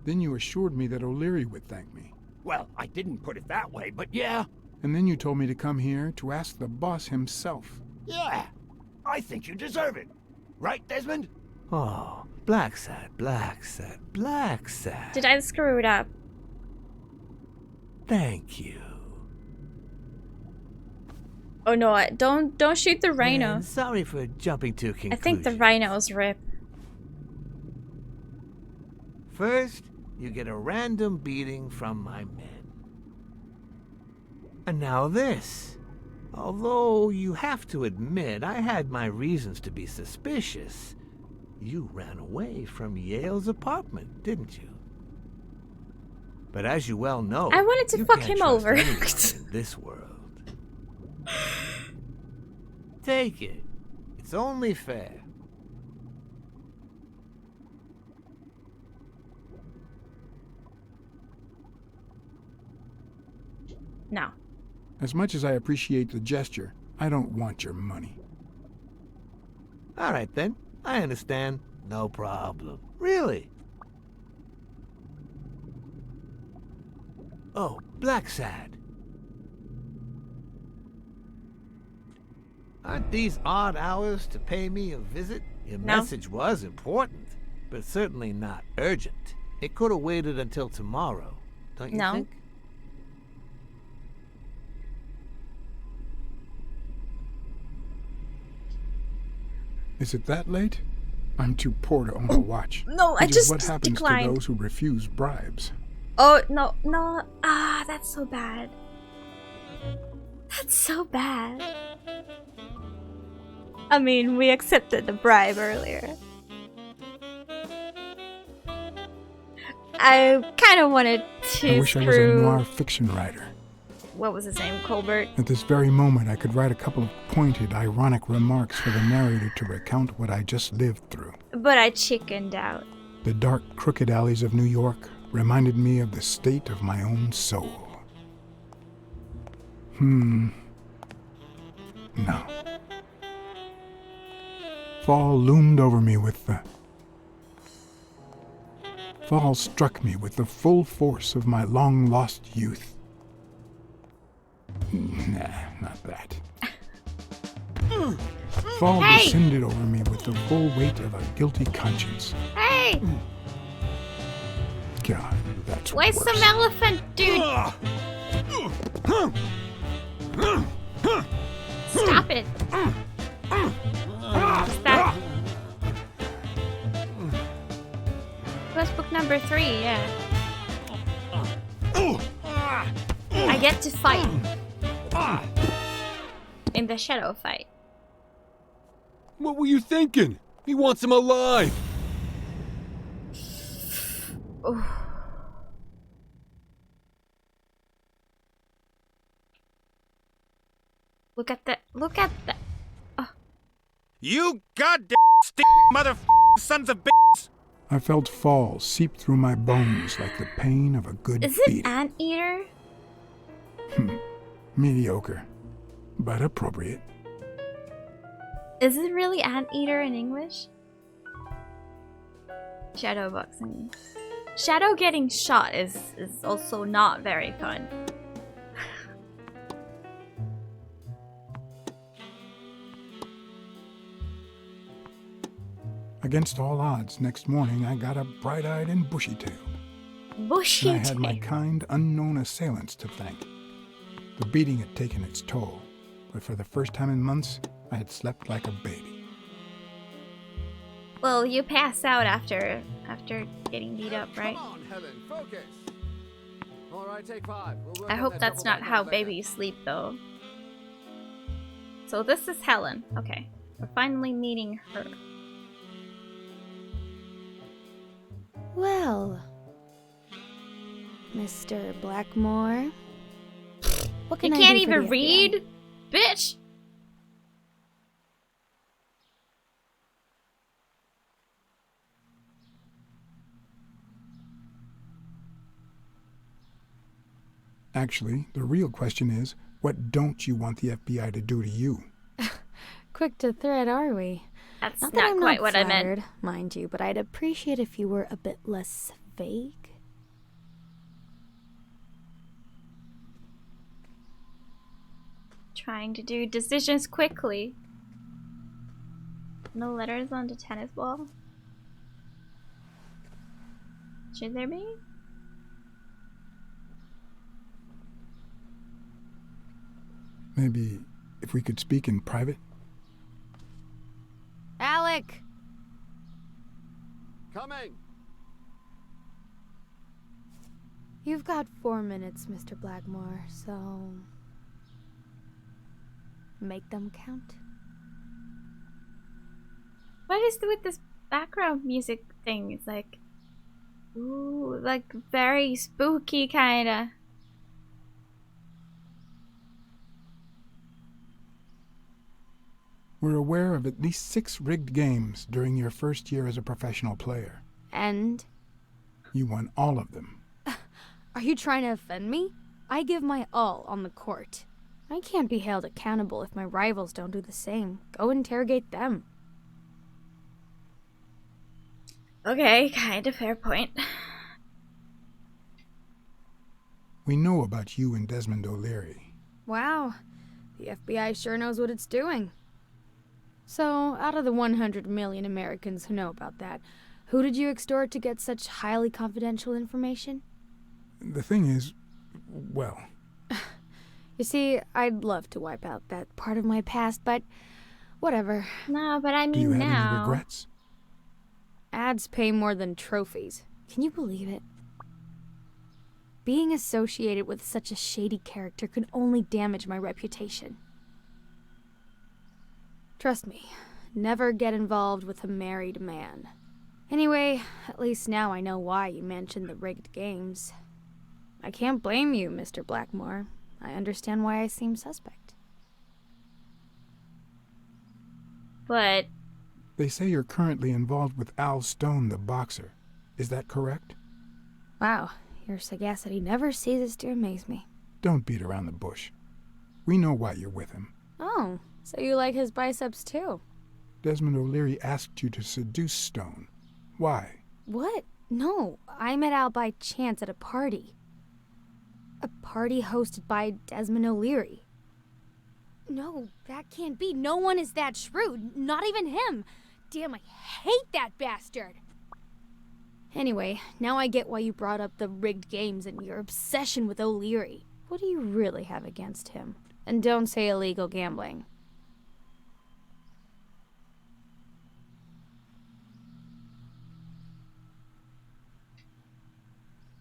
Then you assured me that O'Leary would thank me. Well, I didn't put it that way, but yeah. And then you told me to come here to ask the boss himself. Yeah. I think you deserve it. Right, Desmond? Oh, BLACKSAD, BLACKSAD, BLACKSAD. Did I screw it up? Thank you. Oh no, don't shoot the rhino. Man, sorry for jumping to conclusions. I think the rhinos rip. First, you get a random beating from my men. And now this. Although you have to admit I had my reasons to be suspicious, you ran away from Yale's apartment, didn't you? But as you well know, I wanted to you fuck can't him trust over. anyone in this world. Take it. It's only fair. No. As much as I appreciate the gesture, I don't want your money. All right, then. I understand. No problem. Really? Oh, BLACKSAD. Aren't these odd hours to pay me a visit? Your message was important, but certainly not urgent. It could have waited until tomorrow, don't you think? Is it that late? I'm too poor to own a watch. No, I which just is what happens declined. to those who refuse bribes. Oh, no, no. Ah, that's so bad. That's so bad. I mean, we accepted the bribe earlier. I kind of wanted to I wish I was a noir fiction writer. What was his name? Colbert? At this very moment, I could write a couple of pointed, ironic remarks for the narrator to recount what I just lived through. But I chickened out. The dark, crooked alleys of New York reminded me of the state of my own soul. No. Fall loomed over me with the... Fall struck me with the full force of my long-lost youth. Nah, not that. Fall descended over me with the full weight of a guilty conscience. Hey! God, that's Why worse. some elephant, dude? Stop it. What's that? Quest book number 3, yeah. I get to fight. In the shadow fight. What were you thinking? He wants him alive. Look at that. Look at that. You goddamn motherfucking sons of bitches! I felt fall seep through my bones like the pain of a good Is it beating. Anteater? Mediocre, but appropriate. Is it really Anteater in English? Shadow boxing. Shadow getting shot is also not very fun. Against all odds, next morning I got up bright-eyed and bushy-tailed. Bushy And I had my kind, unknown assailants to thank. The beating had taken its toll, but for the first time in months, I had slept like a baby. Well, you pass out after getting beat up, right? Come on, Helen, focus. All right, take 5. We'll work I on hope that that's double not back how up later. babies sleep, though. So this is Helen. Okay. We're finally meeting her. Well, Mr. Blackmore, what can You I can't do for even the FBI? read? Bitch! Actually, the real question is, what don't you want the FBI to do to you? Quick to thread, are we? That's Not not that I'm quite not what I meant. flattered, mind you, but I'd appreciate if you were a bit less vague. Trying to do decisions quickly. No letters on the tennis ball? Should there be? Maybe if we could speak in private? Alec! Coming! You've got 4 minutes, Mr. Blackmore, so... make them count. What is with this background music thing? It's like... ooh, like very spooky kinda. We're aware of at least 6 rigged games during your first year as a professional player. And? You won all of them. Are you trying to offend me? I give my all on the court. I can't be held accountable if my rivals don't do the same. Go interrogate them. Okay, kinda fair point. We know about you and Desmond O'Leary. Wow, the FBI sure knows what it's doing. So, out of the 100 million Americans who know about that, who did you extort to get such highly confidential information? The thing is, well... You see, I'd love to wipe out that part of my past, but whatever. No, but I mean Do you have now. any regrets? Ads pay more than trophies. Can you believe it? Being associated with such a shady character could only damage my reputation. Trust me, never get involved with a married man. Anyway, at least now I know why you mentioned the rigged games. I can't blame you, Mr. Blackmore. I understand why I seem suspect. But... They say you're currently involved with Al Stone, the boxer. Is that correct? Wow, your sagacity never ceases to amaze me. Don't beat around the bush. We know why you're with him. Oh, so you like his biceps too? Desmond O'Leary asked you to seduce Stone. Why? What? No, I met Al by chance at a party. A party hosted by Desmond O'Leary. No, that can't be. No one is that shrewd. Not even him. Damn, I hate that bastard. Anyway, now I get why you brought up the rigged games and your obsession with O'Leary. What do you really have against him? And don't say illegal gambling.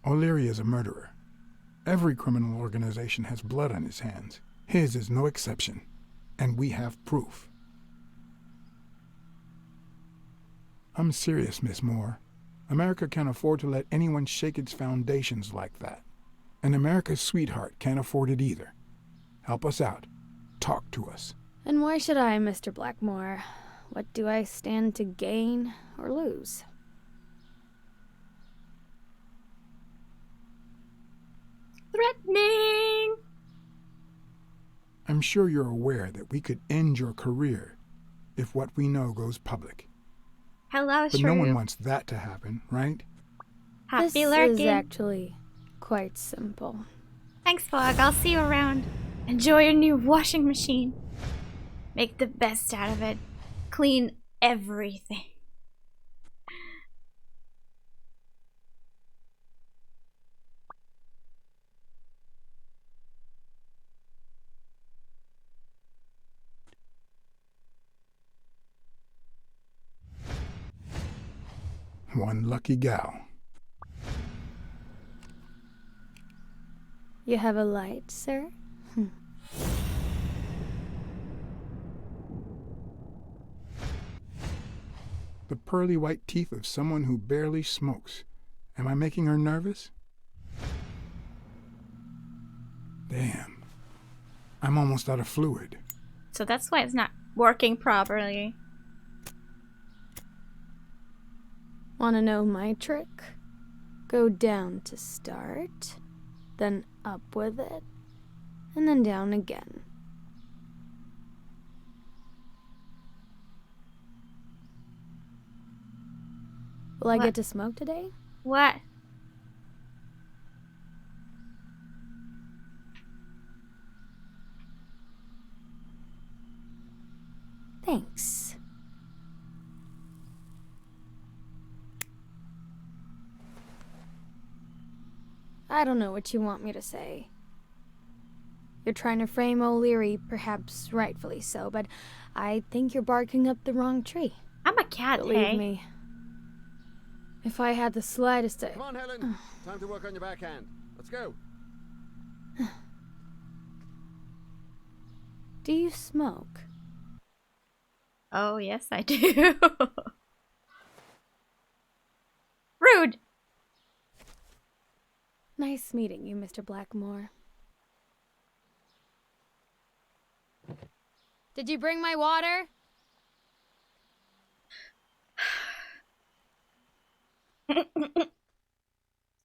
O'Leary is a murderer. Every criminal organization has blood on his hands. His is no exception. And we have proof. I'm serious, Miss Moore. America can't afford to let anyone shake its foundations like that. And America's sweetheart can't afford it either. Help us out. Talk to us. And why should I, Mr. Blackmore? What do I stand to gain or lose? Threatening! I'm sure you're aware that we could end your career if what we know goes public. Hello, But Shrew. no one wants that to happen, right? Happy This lurking. is actually quite simple. Thanks, Fog. I'll see you around. Enjoy your new washing machine. Make the best out of it. Clean everything. One lucky gal. You have a light, sir? The pearly white teeth of someone who barely smokes. Am I making her nervous? Damn. I'm almost out of fluid. So that's why it's not working properly. Wanna know my trick? Go down to start, then up with it, and then down again. Will I get to smoke today? What? Thanks. I don't know what you want me to say. You're trying to frame O'Leary, perhaps rightfully so, but I think you're barking up the wrong tree. I'm a cat, Believe hey? me. If I had the slightest... Come on, Helen. Time to work on your backhand. Let's go. Do you smoke? Oh, yes, I do. Rude. Nice meeting you, Mr. Blackmore. Did you bring my water?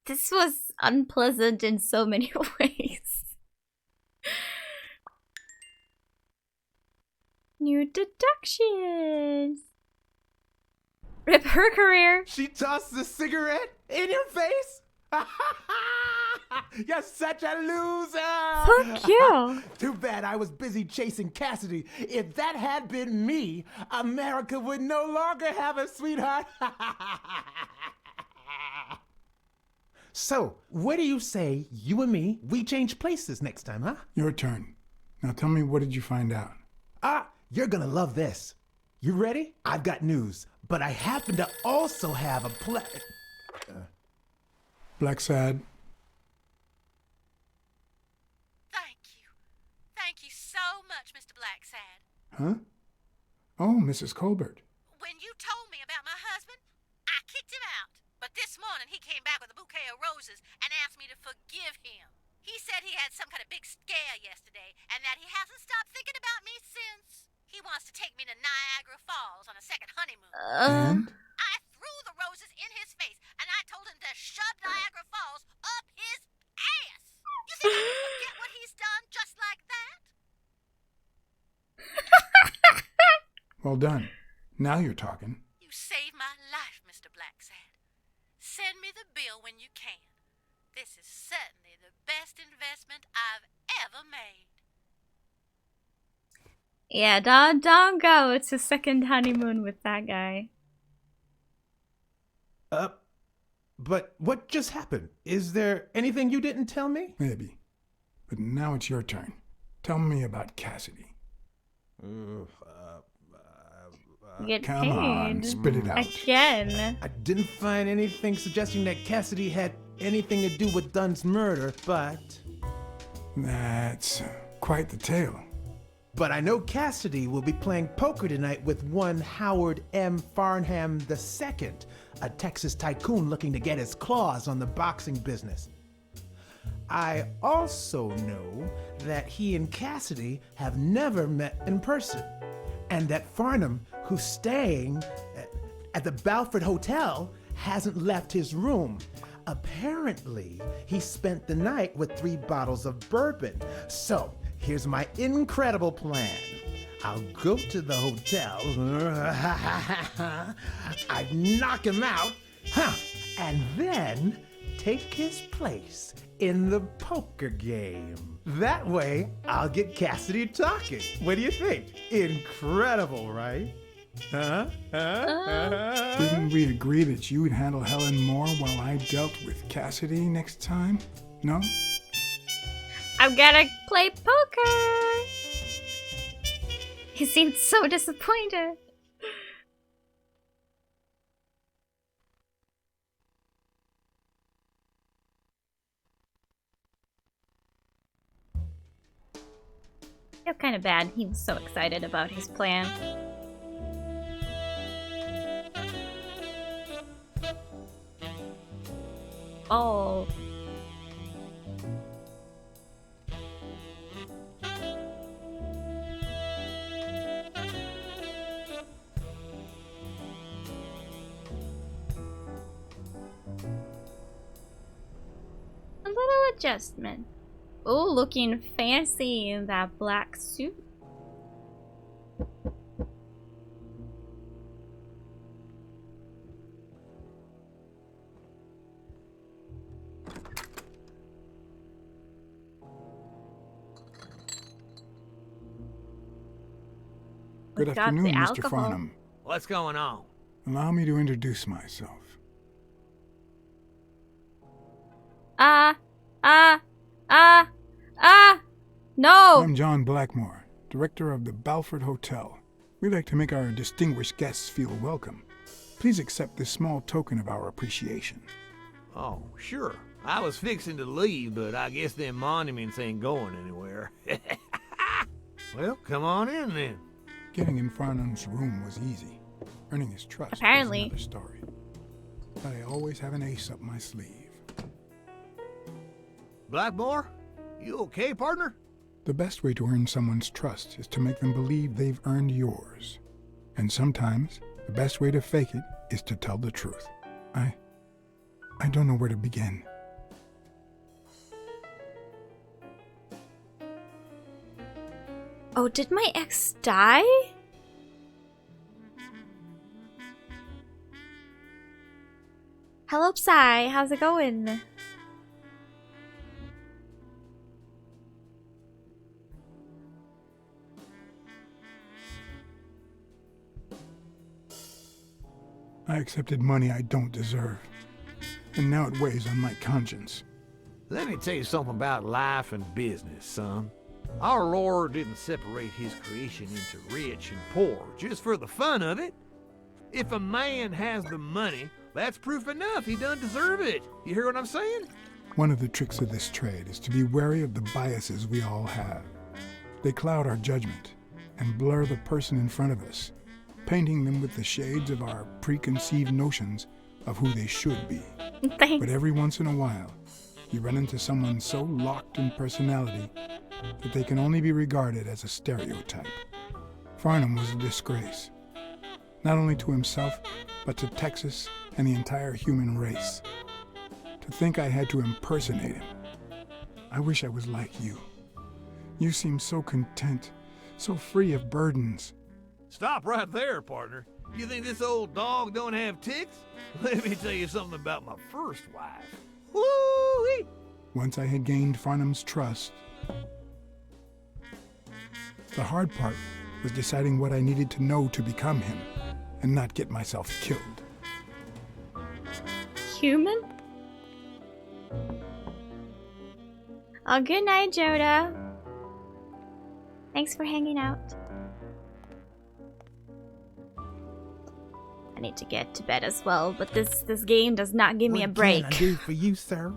This was unpleasant in so many ways. New deductions. Rip her career. She tossed the cigarette in your face? You're such a loser! Fuck you. Too bad I was busy chasing Cassidy. If that had been me, America would no longer have a sweetheart. So, what do you say, you and me, we change places next time, huh? Your turn. Now tell me, what did you find out? You're gonna love this. You ready? I've got news, but I happen to also have a BLACKSAD. Thank you so much, Mr. BLACKSAD. Huh? Oh, Mrs. Colbert. When you told me about my husband, I kicked him out. But this morning he came back with a bouquet of roses and asked me to forgive him. He said he had some kind of big scare yesterday and that he hasn't stopped thinking about me since. He wants to take me to Niagara Falls on a second honeymoon. And? I threw the roses in his face and I told him to shove Niagara Falls up his ass. You think I can forget what he's done just like that? Well done. Now you're talking. You saved my life, Mr. BLACKSAD. Send me the bill when you can. This is certainly the best investment I've ever made. Yeah, don't go to second honeymoon with that guy. But what just happened? Is there anything you didn't tell me? Maybe. But now it's your turn. Tell me about Cassidy. Get Come paid. on, spit it out. Again. I didn't find anything suggesting that Cassidy had anything to do with Dunn's murder, but... That's quite the tale. But I know Cassidy will be playing poker tonight with one Howard M. Farnham II, a Texas tycoon looking to get his claws on the boxing business. I also know that he and Cassidy have never met in person, and that Farnham, who's staying at the Balford Hotel, hasn't left his room. Apparently, he spent the night with 3 bottles of bourbon. So, here's my incredible plan. I'll go to the hotel, I'd knock him out, and then take his place in the poker game. That way, I'll get Cassidy talking. What do you think? Incredible, right? Didn't we agree that you would handle Helen more while I dealt with Cassidy next time? No? I'm gonna play poker. He seemed so disappointed. I feel kind of bad. He was so excited about his plan. Oh. A little adjustment. Oh, looking fancy in that black suit. Good Got afternoon, the Mr. alcohol. Farnham. What's going on? Allow me to introduce myself. No! I'm John Blackmore, director of the Balford Hotel. We'd like to make our distinguished guests feel welcome. Please accept this small token of our appreciation. Oh, sure. I was fixing to leave, but I guess them monuments ain't going anywhere. Well, come on in then. Getting in Farnham's room was easy. Earning his trust Apparently. was another story. But I always have an ace up my sleeve. Blackmore? You okay, partner? The best way to earn someone's trust is to make them believe they've earned yours. And sometimes, the best way to fake it is to tell the truth. I don't know where to begin. Oh, did my ex die? Hello, Psy. How's it going? I accepted money I don't deserve. And now it weighs on my conscience. Let me tell you something about life and business, son. Our Lord didn't separate his creation into rich and poor just for the fun of it. If a man has the money, that's proof enough he doesn't deserve it. You hear what I'm saying? One of the tricks of this trade is to be wary of the biases we all have. They cloud our judgment and blur the person in front of us, painting them with the shades of our preconceived notions of who they should be. But every once in a while, you run into someone so locked in personality that they can only be regarded as a stereotype. Farnham was a disgrace, not only to himself, but to Texas and the entire human race. To think I had to impersonate him. I wish I was like you. You seem so content, so free of burdens. Stop right there, partner. You think this old dog don't have ticks? Let me tell you something about my first wife. Woo-wee! Once I had gained Farnham's trust, the hard part was deciding what I needed to know to become him and not get myself killed. Human? Oh, good night, Joda. Thanks for hanging out. I need to get to bed as well, but this game does not give me a break. What can I do for you, sir?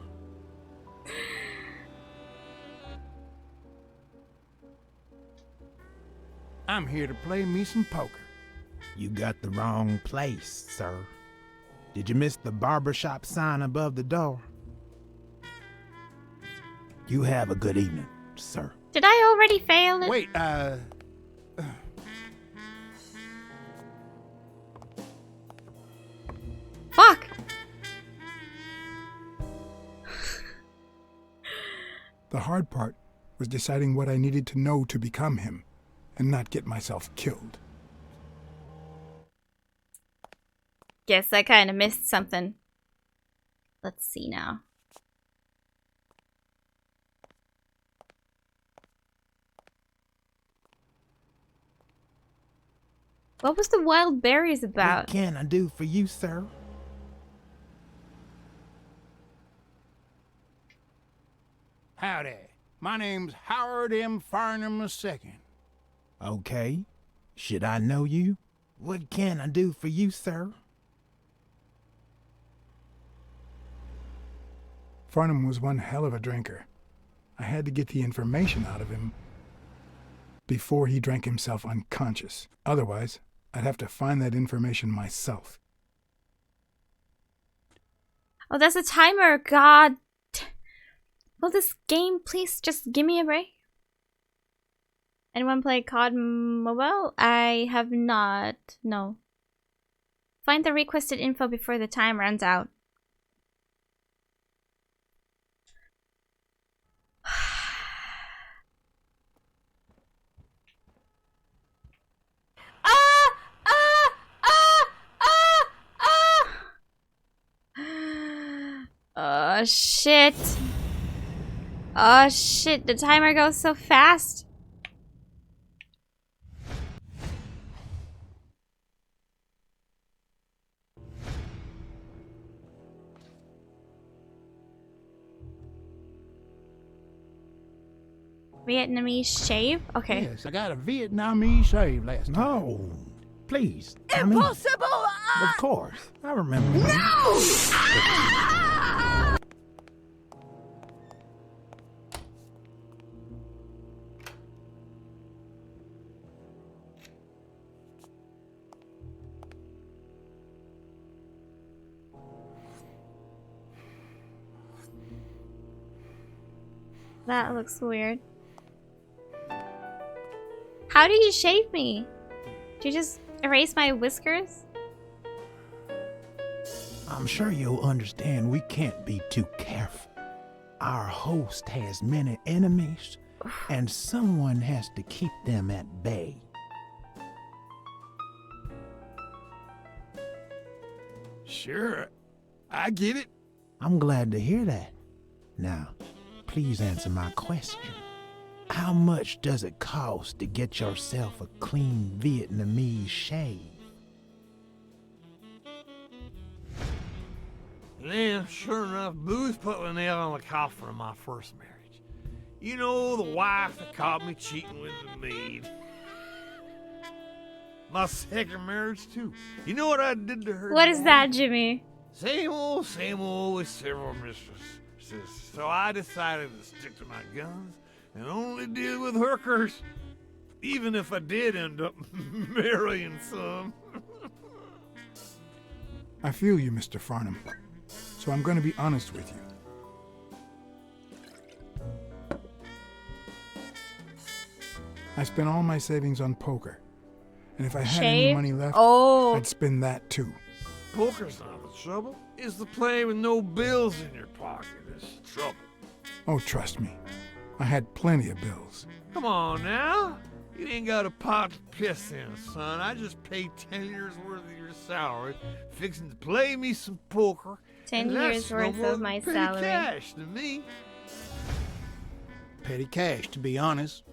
I'm here to play me some poker. You got the wrong place, sir. Did you miss the barbershop sign above the door? You have a good evening, sir. Did I already fail it? Wait, Fuck! The hard part was deciding what I needed to know to become him and not get myself killed. Guess I kind of missed something. Let's see now. What was the wild berries about? What can I do for you, sir? howdy. My name's Howard M. Farnham II. Okay. Should I know you? What can I do for you, sir? Farnham was one hell of a drinker. I had to get the information out of him. before he drank himself unconscious. Otherwise, I'd have to find that information myself. Oh, that's a timer. God. Will this game please just give me a break? Anyone play COD Mobile? I have not. No. Find the requested info before the time runs out. Oh shit. Oh shit, the timer goes so fast. Vietnamese shave? Okay. Yes, I got a Vietnamese shave last time. No, please. Impossible! Of course, I remember. That looks weird. How do you shave me? Do you just erase my whiskers? I'm sure you'll understand we can't be too careful. Our host has many enemies, and someone has to keep them at bay. Sure, I get it. I'm glad to hear that. Now, please answer my question. How much does it cost to get yourself a clean Vietnamese shave? Then, sure enough, Booth put the nail on the coffin of my first marriage. You know, the wife that caught me cheating with the maid. My second marriage, too. You know what I did to her? What is that, Jimmy? Same old with several mistresses. So I decided to stick to my guns and only deal with hookers, even if I did end up marrying some. I feel you, Mr. Farnham. So I'm going to be honest with you. I spent all my savings on poker. And if I had any money left, I'd spend that too. Poker's not the trouble. It's the play with no bills in your pocket that's the trouble. Oh, trust me. I had plenty of bills. Come on now. You ain't got a pot to piss in, son. I just paid 10 years worth of your salary, fixing to play me some poker. 10 years worth of my salary. Cash to me. Petty cash, to be honest.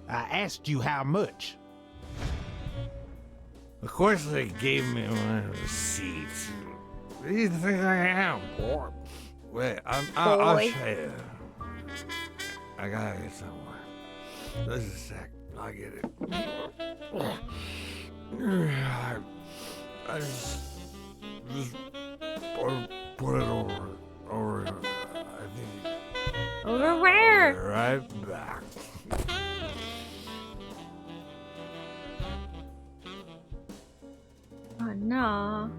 I asked you how much. Of course they gave me my receipts. What do you think I am, boy? Wait, I'll show you. I gotta get somewhere. Just a sec. I'll get it. I just put it over. I think. Over where? Be right back. Oh no.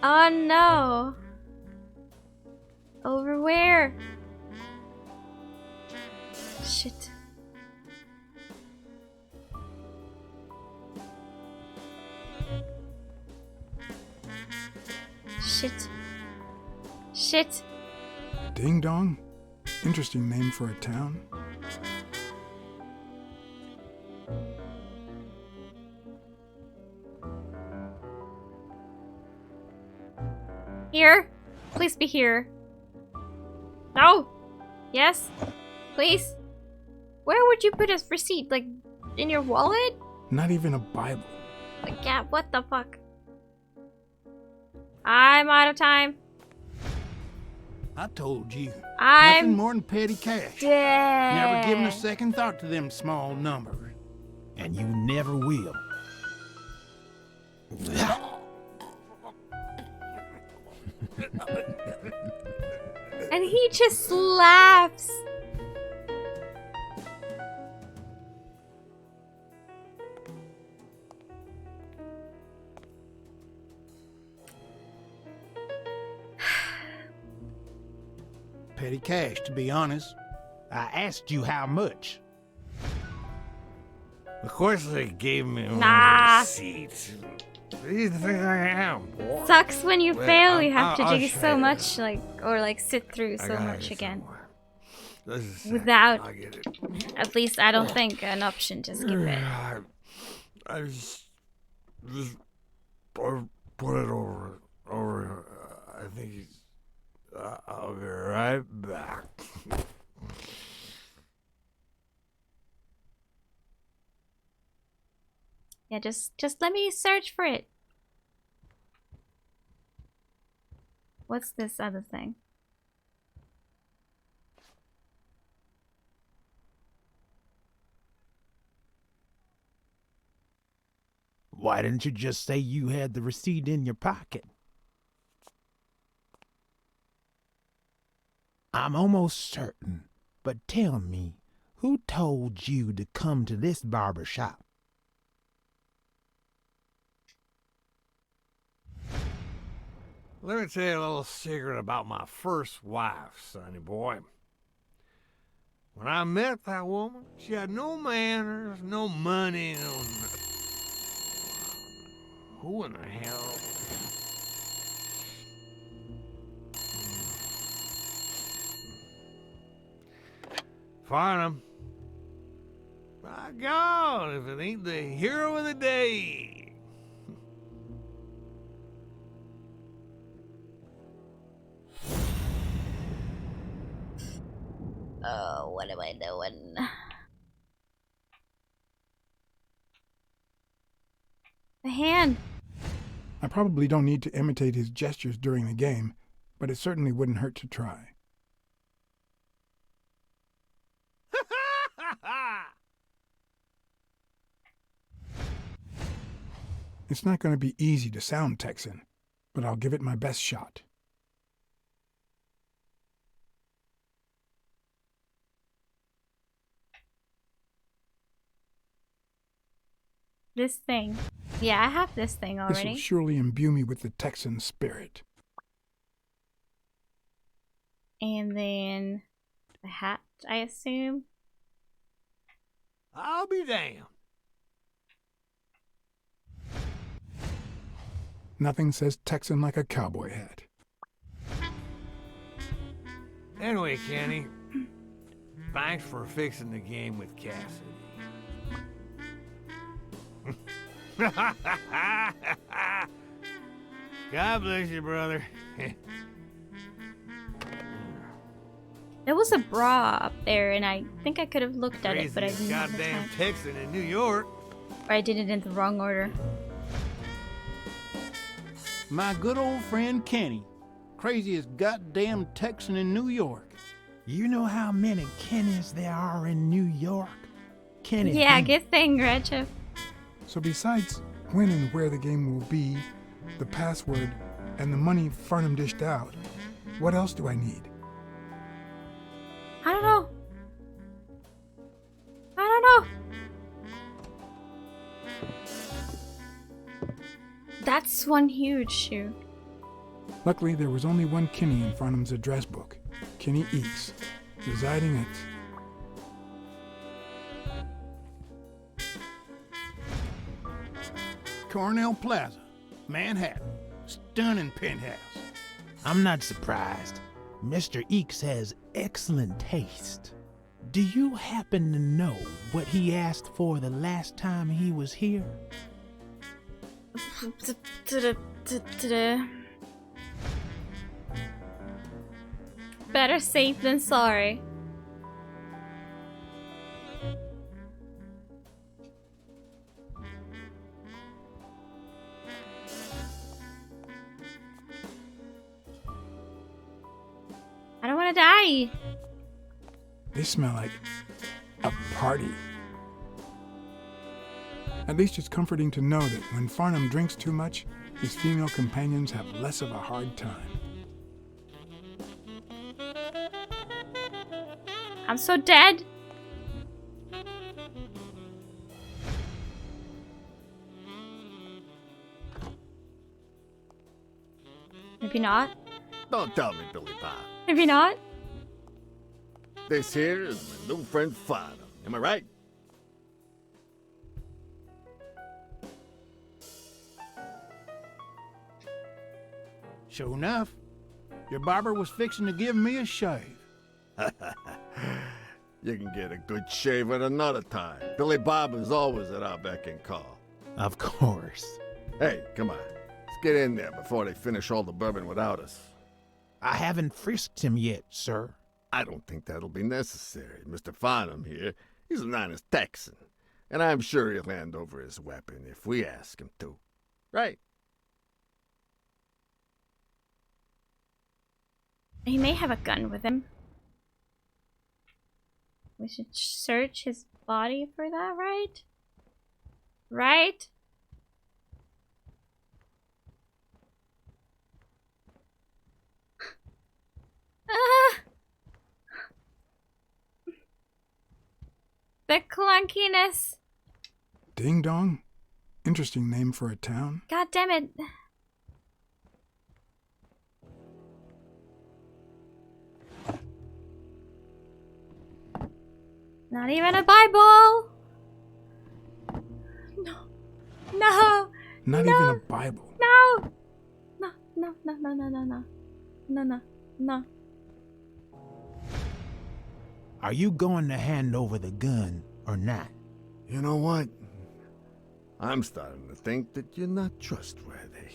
Oh no. Over where? Shit. Shit. Shit. Ding Dong? Interesting name for a town. Here? Please be here. No! Yes? Please? Where would you put a receipt? Like, in your wallet? Not even a Bible. Like, yeah, what the fuck? I'm out of time. I told you. I'm nothing more than petty cash. dead. Never given a second thought to them small numbers. And you never will. And he just laughs. petty cash, to be honest. I asked you how much. Of course they gave me one Nah. of the seats. What do you think I am, boy? Sucks when you Wait, fail. You have to I'll do show so you. much, or sit through I so gotta much get again. somewhere. This is sad. Without, I'll get it. at least I don't think, an option to skip it. I just put it over. I think he's. I'll be right back. Yeah, just let me search for it. What's this other thing? Why didn't you just say you had the receipt in your pocket? I'm almost certain, but tell me, who told you to come to this barber shop? Let me tell you a little secret about my first wife, sonny boy. When I met that woman, she had no manners, no money, no... Who in the hell? Farnham. My God, if it ain't the hero of the day. Oh, what am I doing? The hand. I probably don't need to imitate his gestures during the game, but it certainly wouldn't hurt to try. It's not going to be easy to sound Texan, but I'll give it my best shot. This thing. Yeah, I have this thing This will already. surely imbue me with the Texan spirit. And then the hat, I assume. I'll be damned. Nothing says Texan like a cowboy hat. Anyway, Kenny, thanks for fixing the game with Cassidy. God bless you, brother. There was a bra up there, and I think I could have looked at it, but I Craziest didn't have the goddamn time. Texan in New York. Or I did it in the wrong order. My good old friend Kenny. Craziest goddamn Texan in New York. You know how many Kennys there are in New York? Kenny. Yeah, good thing, Gretchen. So besides when and where the game will be, the password, and the money Farnham dished out, what else do I need? I don't know. I don't know. That's one huge shoe. Luckily, there was only one Kinney in Farnham's address book, Kinney Eats, residing at... Cornell Plaza, Manhattan. Stunning penthouse. I'm not surprised. Mr. Eeks has excellent taste. Do you happen to know what he asked for the last time he was here? Better safe than sorry. I don't want to die. They smell like a party. At least it's comforting to know that when Farnham drinks too much, his female companions have less of a hard time. I'm so dead. Maybe not. Don't tell me, Billy Bob. Maybe not. This here is my new friend Farnham. Am I right? Sure enough, your barber was fixing to give me a shave. You can get a good shave at another time. Billy Bob is always at our beck and call. Of course. Hey, come on. Let's get in there before they finish all the bourbon without us. I haven't frisked him yet, sir. I don't think that'll be necessary. Mr. Farnham here, he's an honest Texan. And I'm sure he'll hand over his weapon if we ask him to. Right? He may have a gun with him. We should search his body for that, right? Right? Ah! The clunkiness. Ding Dong? Interesting name for a town. God damn it. Not even a Bible. No. No. Not no. even a Bible. No. No. No. No. No. No. No. No. No. No. No. Are you going to hand over the gun or not? You know what? I'm starting to think that you're not trustworthy.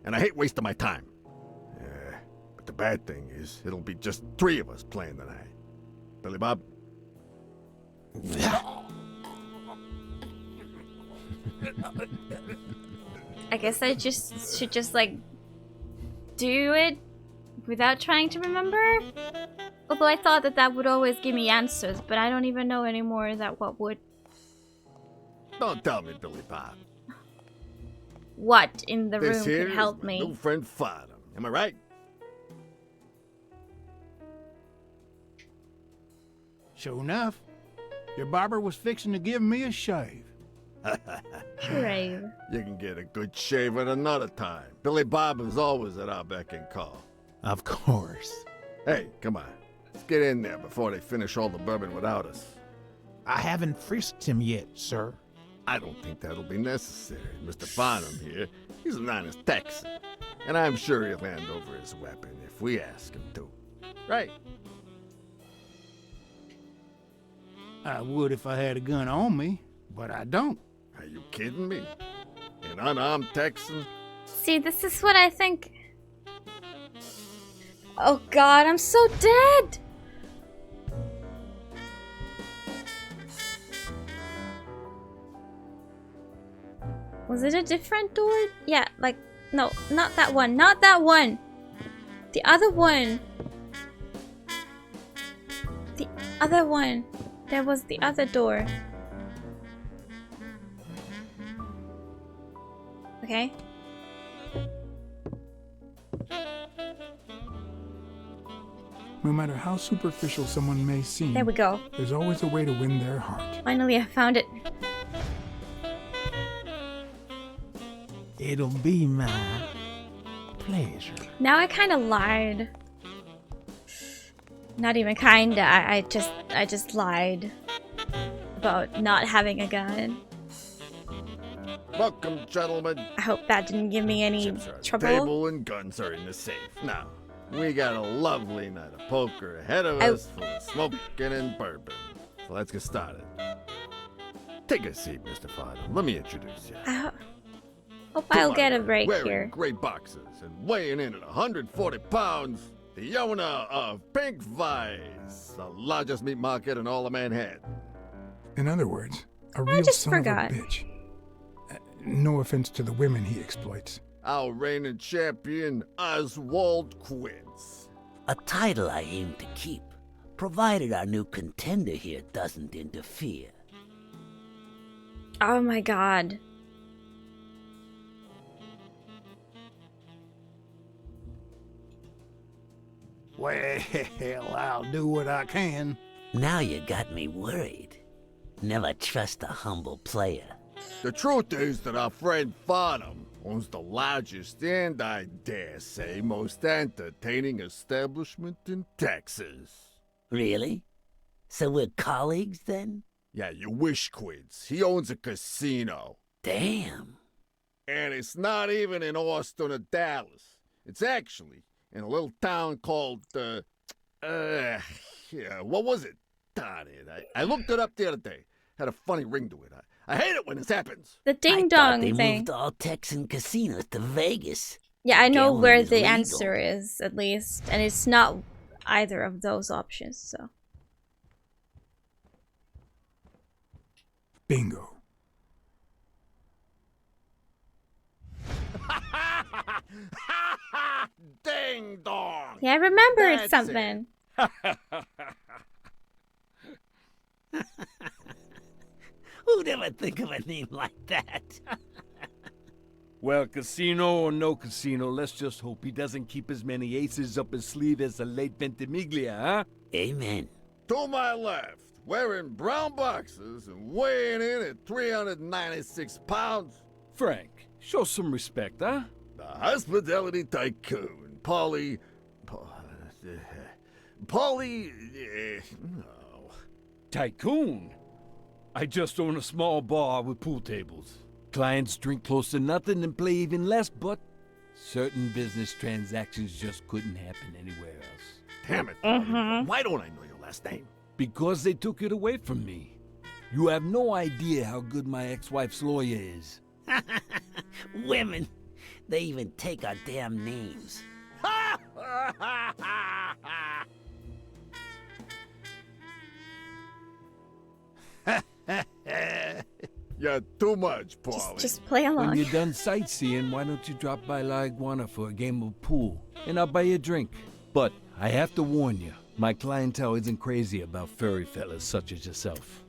And I hate wasting my time. Yeah, but the bad thing is, it'll be just 3 of us playing tonight. Billy Bob? I guess I should just like do it without trying to remember. Although I thought that would always give me answers, but I don't even know anymore that what would. Don't tell me, Billy Bob. What in the room here could help is my me? new friend Farnham. Am I right? Sure enough, your barber was fixing to give me a shave. Shave. You can get a good shave at another time. Billy Bob is always at our beck and call. Of course. Hey, come on. Let's get in there before they finish all the bourbon without us. I haven't frisked him yet, sir. I don't think that'll be necessary. Mr. Farnham here, he's an honest Texan. And I'm sure he'll hand over his weapon if we ask him to. Right? I would if I had a gun on me, but I don't. Are you kidding me? An unarmed Texan? See, this is what I think. Oh God, I'm so dead. Was it a different door? Yeah, like, no, not that one. Not that one. The other one. The other one. There was the other door. Okay. No matter how superficial someone may seem, There we go. there's always a way to win their heart. Finally, I found it. It'll be my pleasure. Now I kind of lied. Not even kinda. I just lied about not having a gun. Welcome, gentlemen. I hope that didn't give me any Chips are on the trouble. table and guns are in the safe. Now, we got a lovely night of poker ahead of us, full of smoking and bourbon. So let's get started. Take a seat, Mr. Farnham. Let me introduce you. I hope I'll get a break Wearing here. gray boxes and weighing in at 140 pounds, the owner of Pink Vice, the largest meat market in all of Manhattan. In other words, a real just son forgot. of a bitch. No offense to the women he exploits. Our reigning champion, Oswald Quince. A title I aim to keep, provided our new contender here doesn't interfere. Oh my God. Well, I'll do what I can. Now you got me worried. Never trust a humble player. The truth is that our friend Farnham owns the largest and, I dare say, most entertaining establishment in Texas. Really? So we're colleagues then? Yeah, you wish, Quids. He owns a casino. Damn. And it's not even in Austin or Dallas. It's actually in a little town called, yeah, what was it? Darn it. I looked it up the other day. Had a funny ring to it. I hate it when this happens. The ding I dong thought they thing. moved all Texan casinos to Vegas. Yeah, I know Gambling where is the legal. answer is, at least. And it's not either of those options, so. Bingo. Ding dong! Yeah, I remembered That's something. Who'd ever think of a name like that? Well, casino or no casino, let's just hope he doesn't keep as many aces up his sleeve as the late Ventimiglia, huh? Amen. To my left, wearing brown boxers and weighing in at 396 pounds. Frank, show some respect, huh? The hospitality tycoon, Polly... no. Tycoon? I just own a small bar with pool tables. Clients drink close to nothing and play even less, but certain business transactions just couldn't happen anywhere else. Damn it, Polly. Why don't I know your last name? Because they took it away from me. You have no idea how good my ex-wife's lawyer is. Women, they even take our damn names. You're too much, Polly. Just play along. When you're done sightseeing, why don't you drop by La Iguana for a game of pool, and I'll buy you a drink. But I have to warn you, my clientele isn't crazy about furry fellas such as yourself.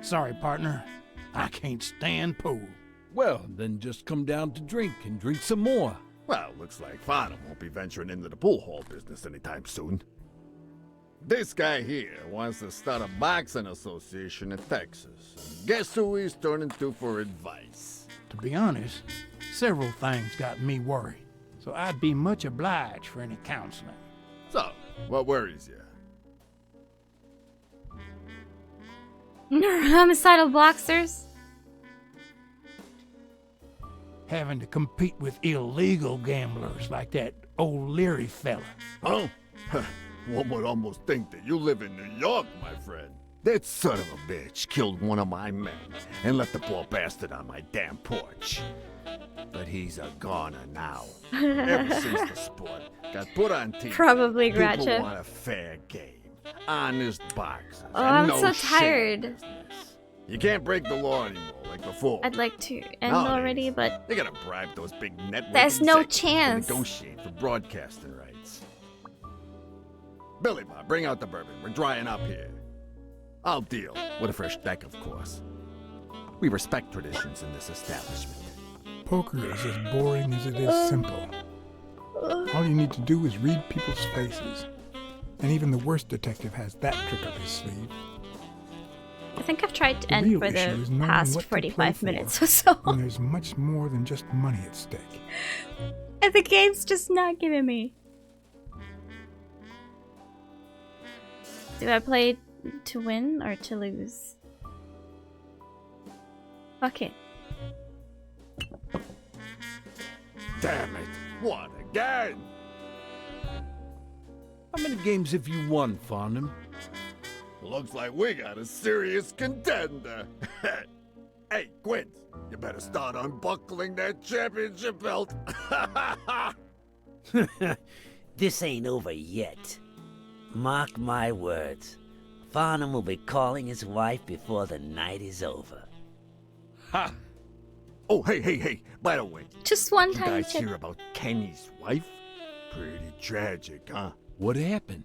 Sorry, partner. I can't stand pool. Well, then just come down to drink and drink some more. Well, looks like Farnham won't be venturing into the pool hall business anytime soon. This guy here wants to start a boxing association in Texas. And guess who he's turning to for advice? To be honest, several things got me worried, so I'd be much obliged for any counseling. So, what worries you? Homicidal boxers? Having to compete with illegal gamblers like that old Leary fella. Huh? One would almost think that you live in New York, my friend. That son of a bitch killed one of my men and left the poor bastard on my damn porch. But he's a goner now. Ever since the sport got put on TV, Probably people Gratcha. want a fair game. Honest boxers. Oh, and I'm no so tired. shit business. You can't break the law anymore like before. I'd like to end Nowadays, already, but they gotta bribe those big network there's no execs chance. to negotiate for broadcasting rights. Billy Bob, bring out the bourbon. We're drying up here. I'll deal with a fresh deck, of course. We respect traditions in this establishment. Poker is as boring as it is simple. All you need to do is read people's faces. And even the worst detective has that trick up his sleeve. I think I've tried to The end real for issue the is knowing past what to play 45 for minutes or so. When there's much more than just money at stake. And the game's just not giving me. Do I play to win or to lose? Fuck it. Damn it. What, again? How many games have you won, Farnham? Looks like we got a serious contender. Hey, Quint, you better start unbuckling that championship belt. This ain't over yet. Mark my words. Farnham will be calling his wife before the night is over. Ha! Oh, hey, by the way. Just one you time. guys hear about Kenny's wife? Pretty tragic, huh? What happened?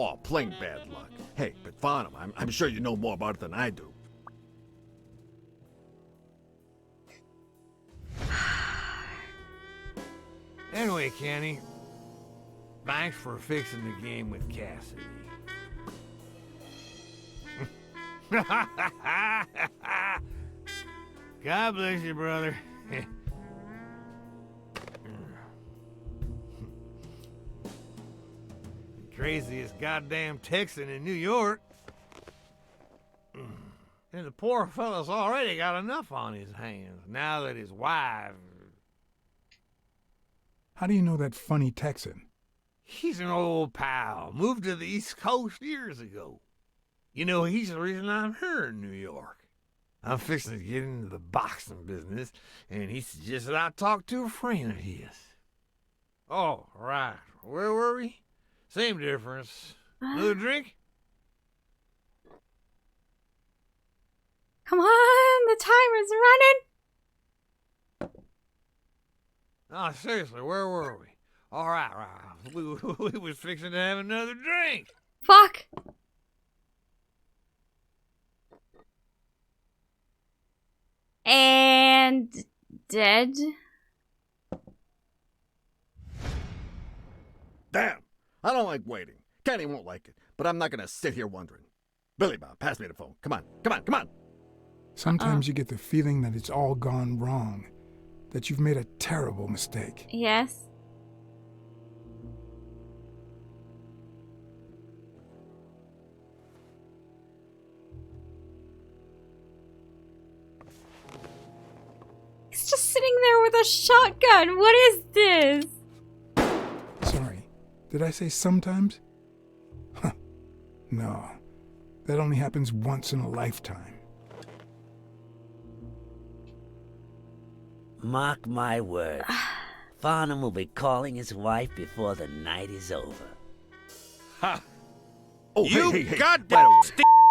Oh, plain bad luck. Hey, but Farnham, I'm sure you know more about it than I do. Anyway, Kenny, thanks for fixing the game with Cassidy. God bless you, brother. Craziest goddamn Texan in New York. And the poor fella's already got enough on his hands now that his wife... How do you know that funny Texan? He's an old pal. Moved to the East Coast years ago. You know, he's the reason I'm here in New York. I'm fixing to get into the boxing business, and he suggested I talk to a friend of his. Oh, right. Where were we? Same difference. Another drink? Come on, the timer's running. Oh, seriously, where were we? All right. We was fixing to have another drink. Fuck. And dead. Damn! I don't like waiting. Kenny won't like it, but I'm not gonna sit here wondering. Billy Bob, pass me the phone. Come on. Sometimes you get the feeling that it's all gone wrong, that you've made a terrible mistake. Yes. He's just sitting there with a shotgun. What is this? Sorry, did I say sometimes? Huh. No, that only happens once in a lifetime. Mark my words. Farnham will be calling his wife before the night is over. Ha! Oh, you hey, goddamn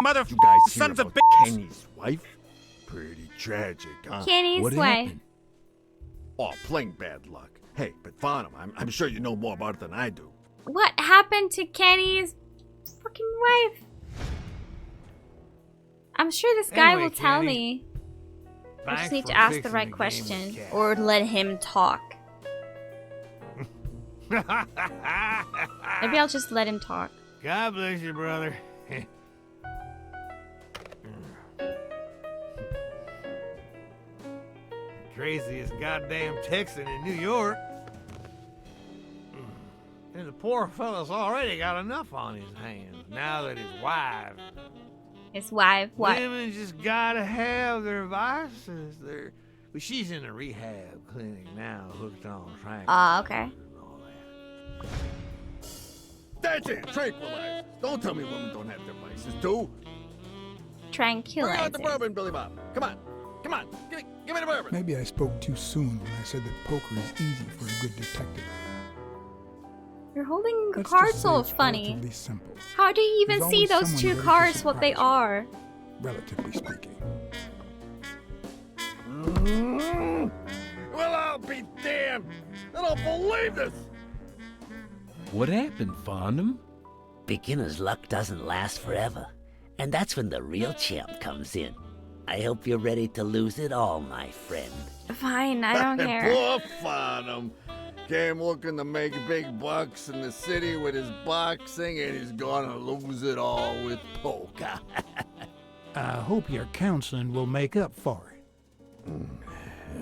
mother you guys hear sons of about bitches! Kenny's wife? Pretty tragic, huh? Kenny's What wife. happened? Oh, plain bad luck. Hey, but Farnham, I'm sure you know more about it than I do. What happened to Kenny's fucking wife? I'm sure this guy Anyway, will tell Kenny, me. I just thanks need for to ask the fixing right the game question with Cat. or let him talk. Maybe I'll just let him talk. God bless you, brother. Craziest goddamn Texan in New York. And the poor fella's already got enough on his hands now that his wife... His wife, what? Women just gotta have their vices. But she's in a rehab clinic now, hooked on tranquilizers. Okay. That's it, tranquilizers. Don't tell me women don't have their vices, too. Tranquilizer. Bring out the bourbon, Billy Bob. Come on. Give me the bourbon. Maybe I spoke too soon when I said that poker is easy for a good detective. You're holding the Let's cards just say so it's funny. relatively simple, How do you even There's see always those someone two ready to cards what they surprise you. are? relatively speaking. Well, I'll be damned. I don't believe this. What happened, Farnham? Beginner's luck doesn't last forever, and that's when the real champ comes in. I hope you're ready to lose it all, my friend. Fine, I don't care. Poor Farnham. Came looking to make big bucks in the city with his boxing, and he's gonna lose it all with poker. I hope your counseling will make up for it.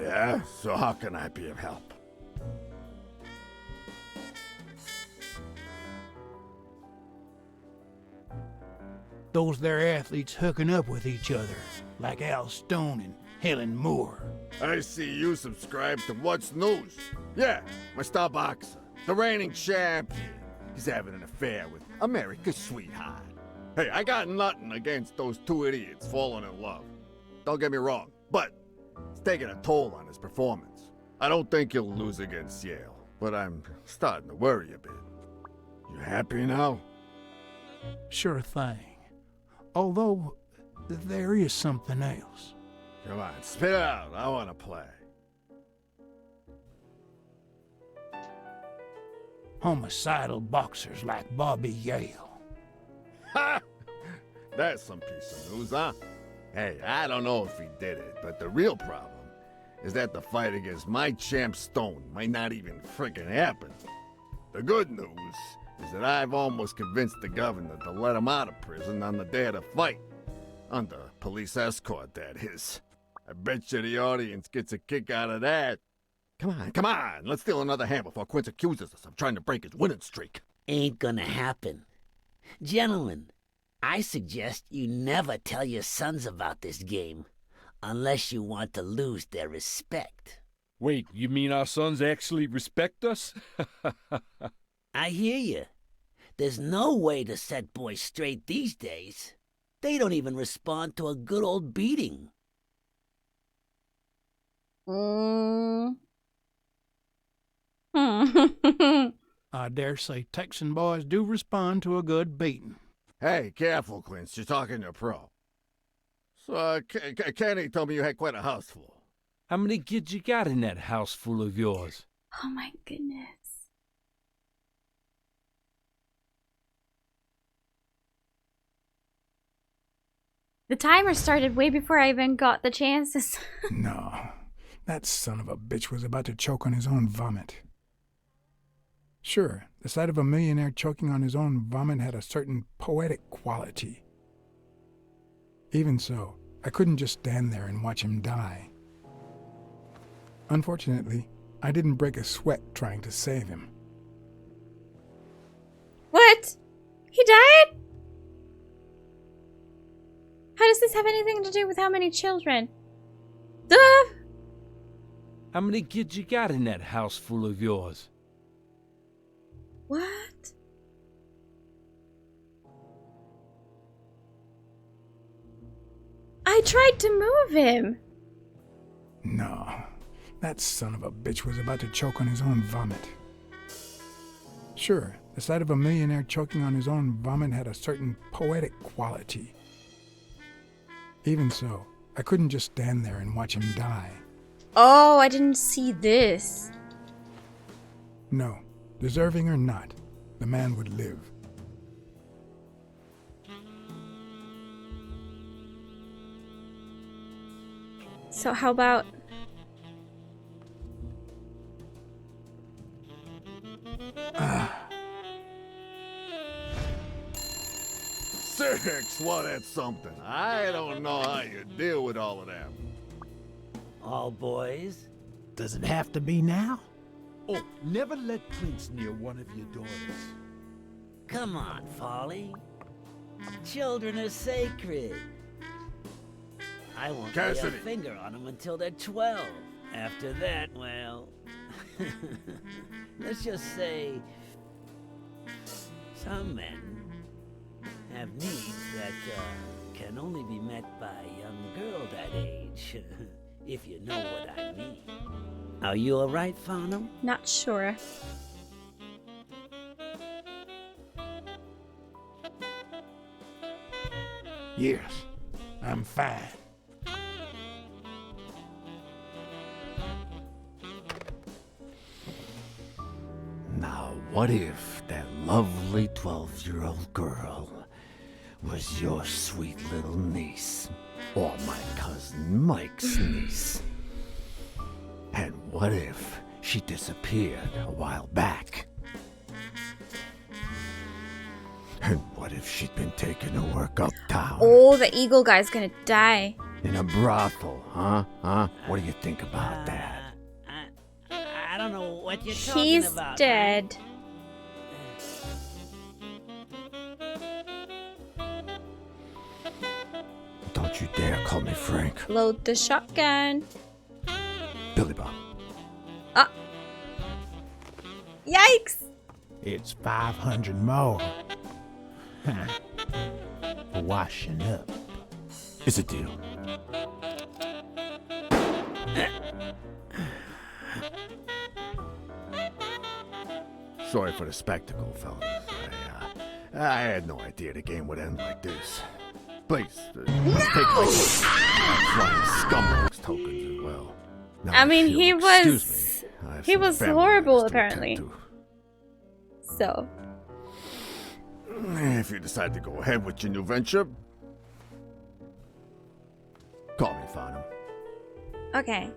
Yeah, so how can I be of help? Those there athletes hooking up with each other, like Al Stone and Helen Moore. I see you subscribe to What's News. Yeah, my star boxer, the reigning champion. He's having an affair with America's sweetheart. Hey, I got nothing against those two idiots falling in love. Don't get me wrong, but it's taking a toll on his performance. I don't think he'll lose against Yale, but I'm starting to worry a bit. You happy now? Sure thing. Although, there is something else. Come on, spit it out. I want to play. Homicidal boxers like Bobby Yale. Ha! That's some piece of news, huh? Hey, I don't know if he did it, but the real problem is that the fight against my champ Stone might not even frickin' happen. The good news is that I've almost convinced the governor to let him out of prison on the day of the fight. Under police escort, that is. I bet you the audience gets a kick out of that. Come on. Let's steal another hand before Quince accuses us of trying to break his winning streak. Ain't gonna happen. Gentlemen, I suggest you never tell your sons about this game, unless you want to lose their respect. Wait, you mean our sons actually respect us? I hear you. There's no way to set boys straight these days. They don't even respond to a good old beating. I dare say Texan boys do respond to a good beating. Hey, careful, Quince. You're talking to a pro. So, Kenny told me you had quite a house full. How many kids you got in that house full of yours? Oh my goodness. The timer started way before I even got the chances. No, that son of a bitch was about to choke on his own vomit. Sure, the sight of a millionaire choking on his own vomit had a certain poetic quality. Even so, I couldn't just stand there and watch him die. Unfortunately, I didn't break a sweat trying to save him. What? He died? How does this have anything to do with how many children? Duh! How many kids you got in that house full of yours? What? I tried to move him. No, that son of a bitch was about to choke on his own vomit. Sure, the sight of a millionaire choking on his own vomit had a certain poetic quality. Even so, I couldn't just stand there and watch him die. Oh, I didn't see this. No, deserving or not, the man would live. So how about... Six, well, that's something. I don't know how you deal with all of them. All boys? Does it have to be now? Oh, never let Prince near one of your daughters. Come on, Folly. Children are sacred. I won't lay a Cassidy. finger on them until they're 12. After that, well... let's just say... some men have needs that can only be met by a young girl that age. If you know what I mean. Are you alright, Farnham? Not sure. Yes, I'm fine. Now, what if that lovely 12-year-old girl was your sweet little niece, or my cousin Mike's niece? And what if she disappeared a while back? And what if she'd been taken to work uptown? Oh, the eagle guy's gonna die. In a brothel, huh? What do you think about that? I don't know what you're talking He's about. dead. Don't you dare call me Frank. Load the shotgun. Billy Bob. Ah. Yikes! It's 500 more. Huh. Washing up. It's a deal. Sorry for the spectacle, fellas. I had no idea the game would end like this. Please, take my flying scumbags tokens as well. Now, I mean, if you'll he excuse was... me, I have He some was family horrible, matters to attend apparently. to. So... If you decide to go ahead with your new venture, call me, Farnham. Okay.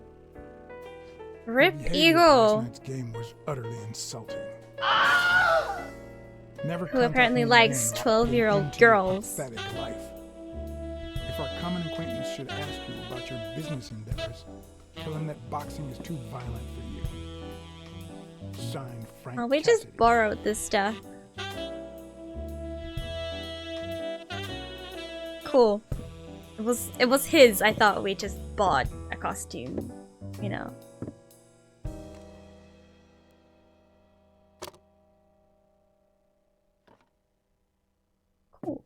Rip The behavior of Eagle. last night's game was utterly insulting. Never Who apparently contact me likes again. 12-year-old Into your girls. pathetic life. If our common acquaintance should ask you about your business endeavors, tell him that boxing is too violent for you. Signed, Frank Oh, we Cassidy. just borrowed this stuff. Cool. It was his. I thought we just bought a costume, you know. Cool.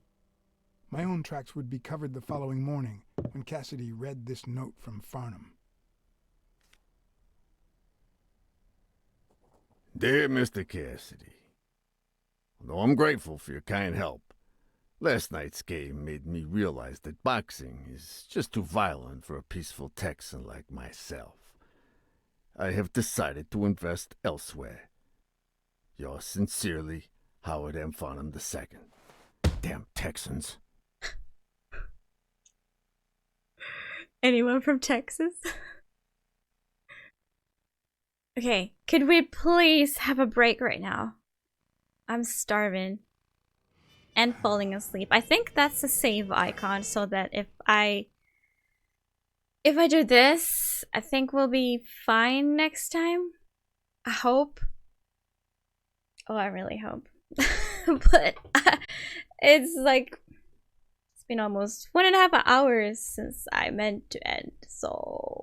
My own tracks would be covered the following morning when Cassidy read this note from Farnham. Dear Mr. Cassidy, although I'm grateful for your kind help, last night's game made me realize that boxing is just too violent for a peaceful Texan like myself. I have decided to invest elsewhere. Yours sincerely, Howard M. Farnham II. Damn Texans. Anyone from Texas? Okay, could we please have a break right now? I'm starving. And falling asleep. I think that's the save icon so that if I do this, I think we'll be fine next time. I hope. Oh, I really hope. But it's like, it's been almost 1.5 hours since I meant to end, so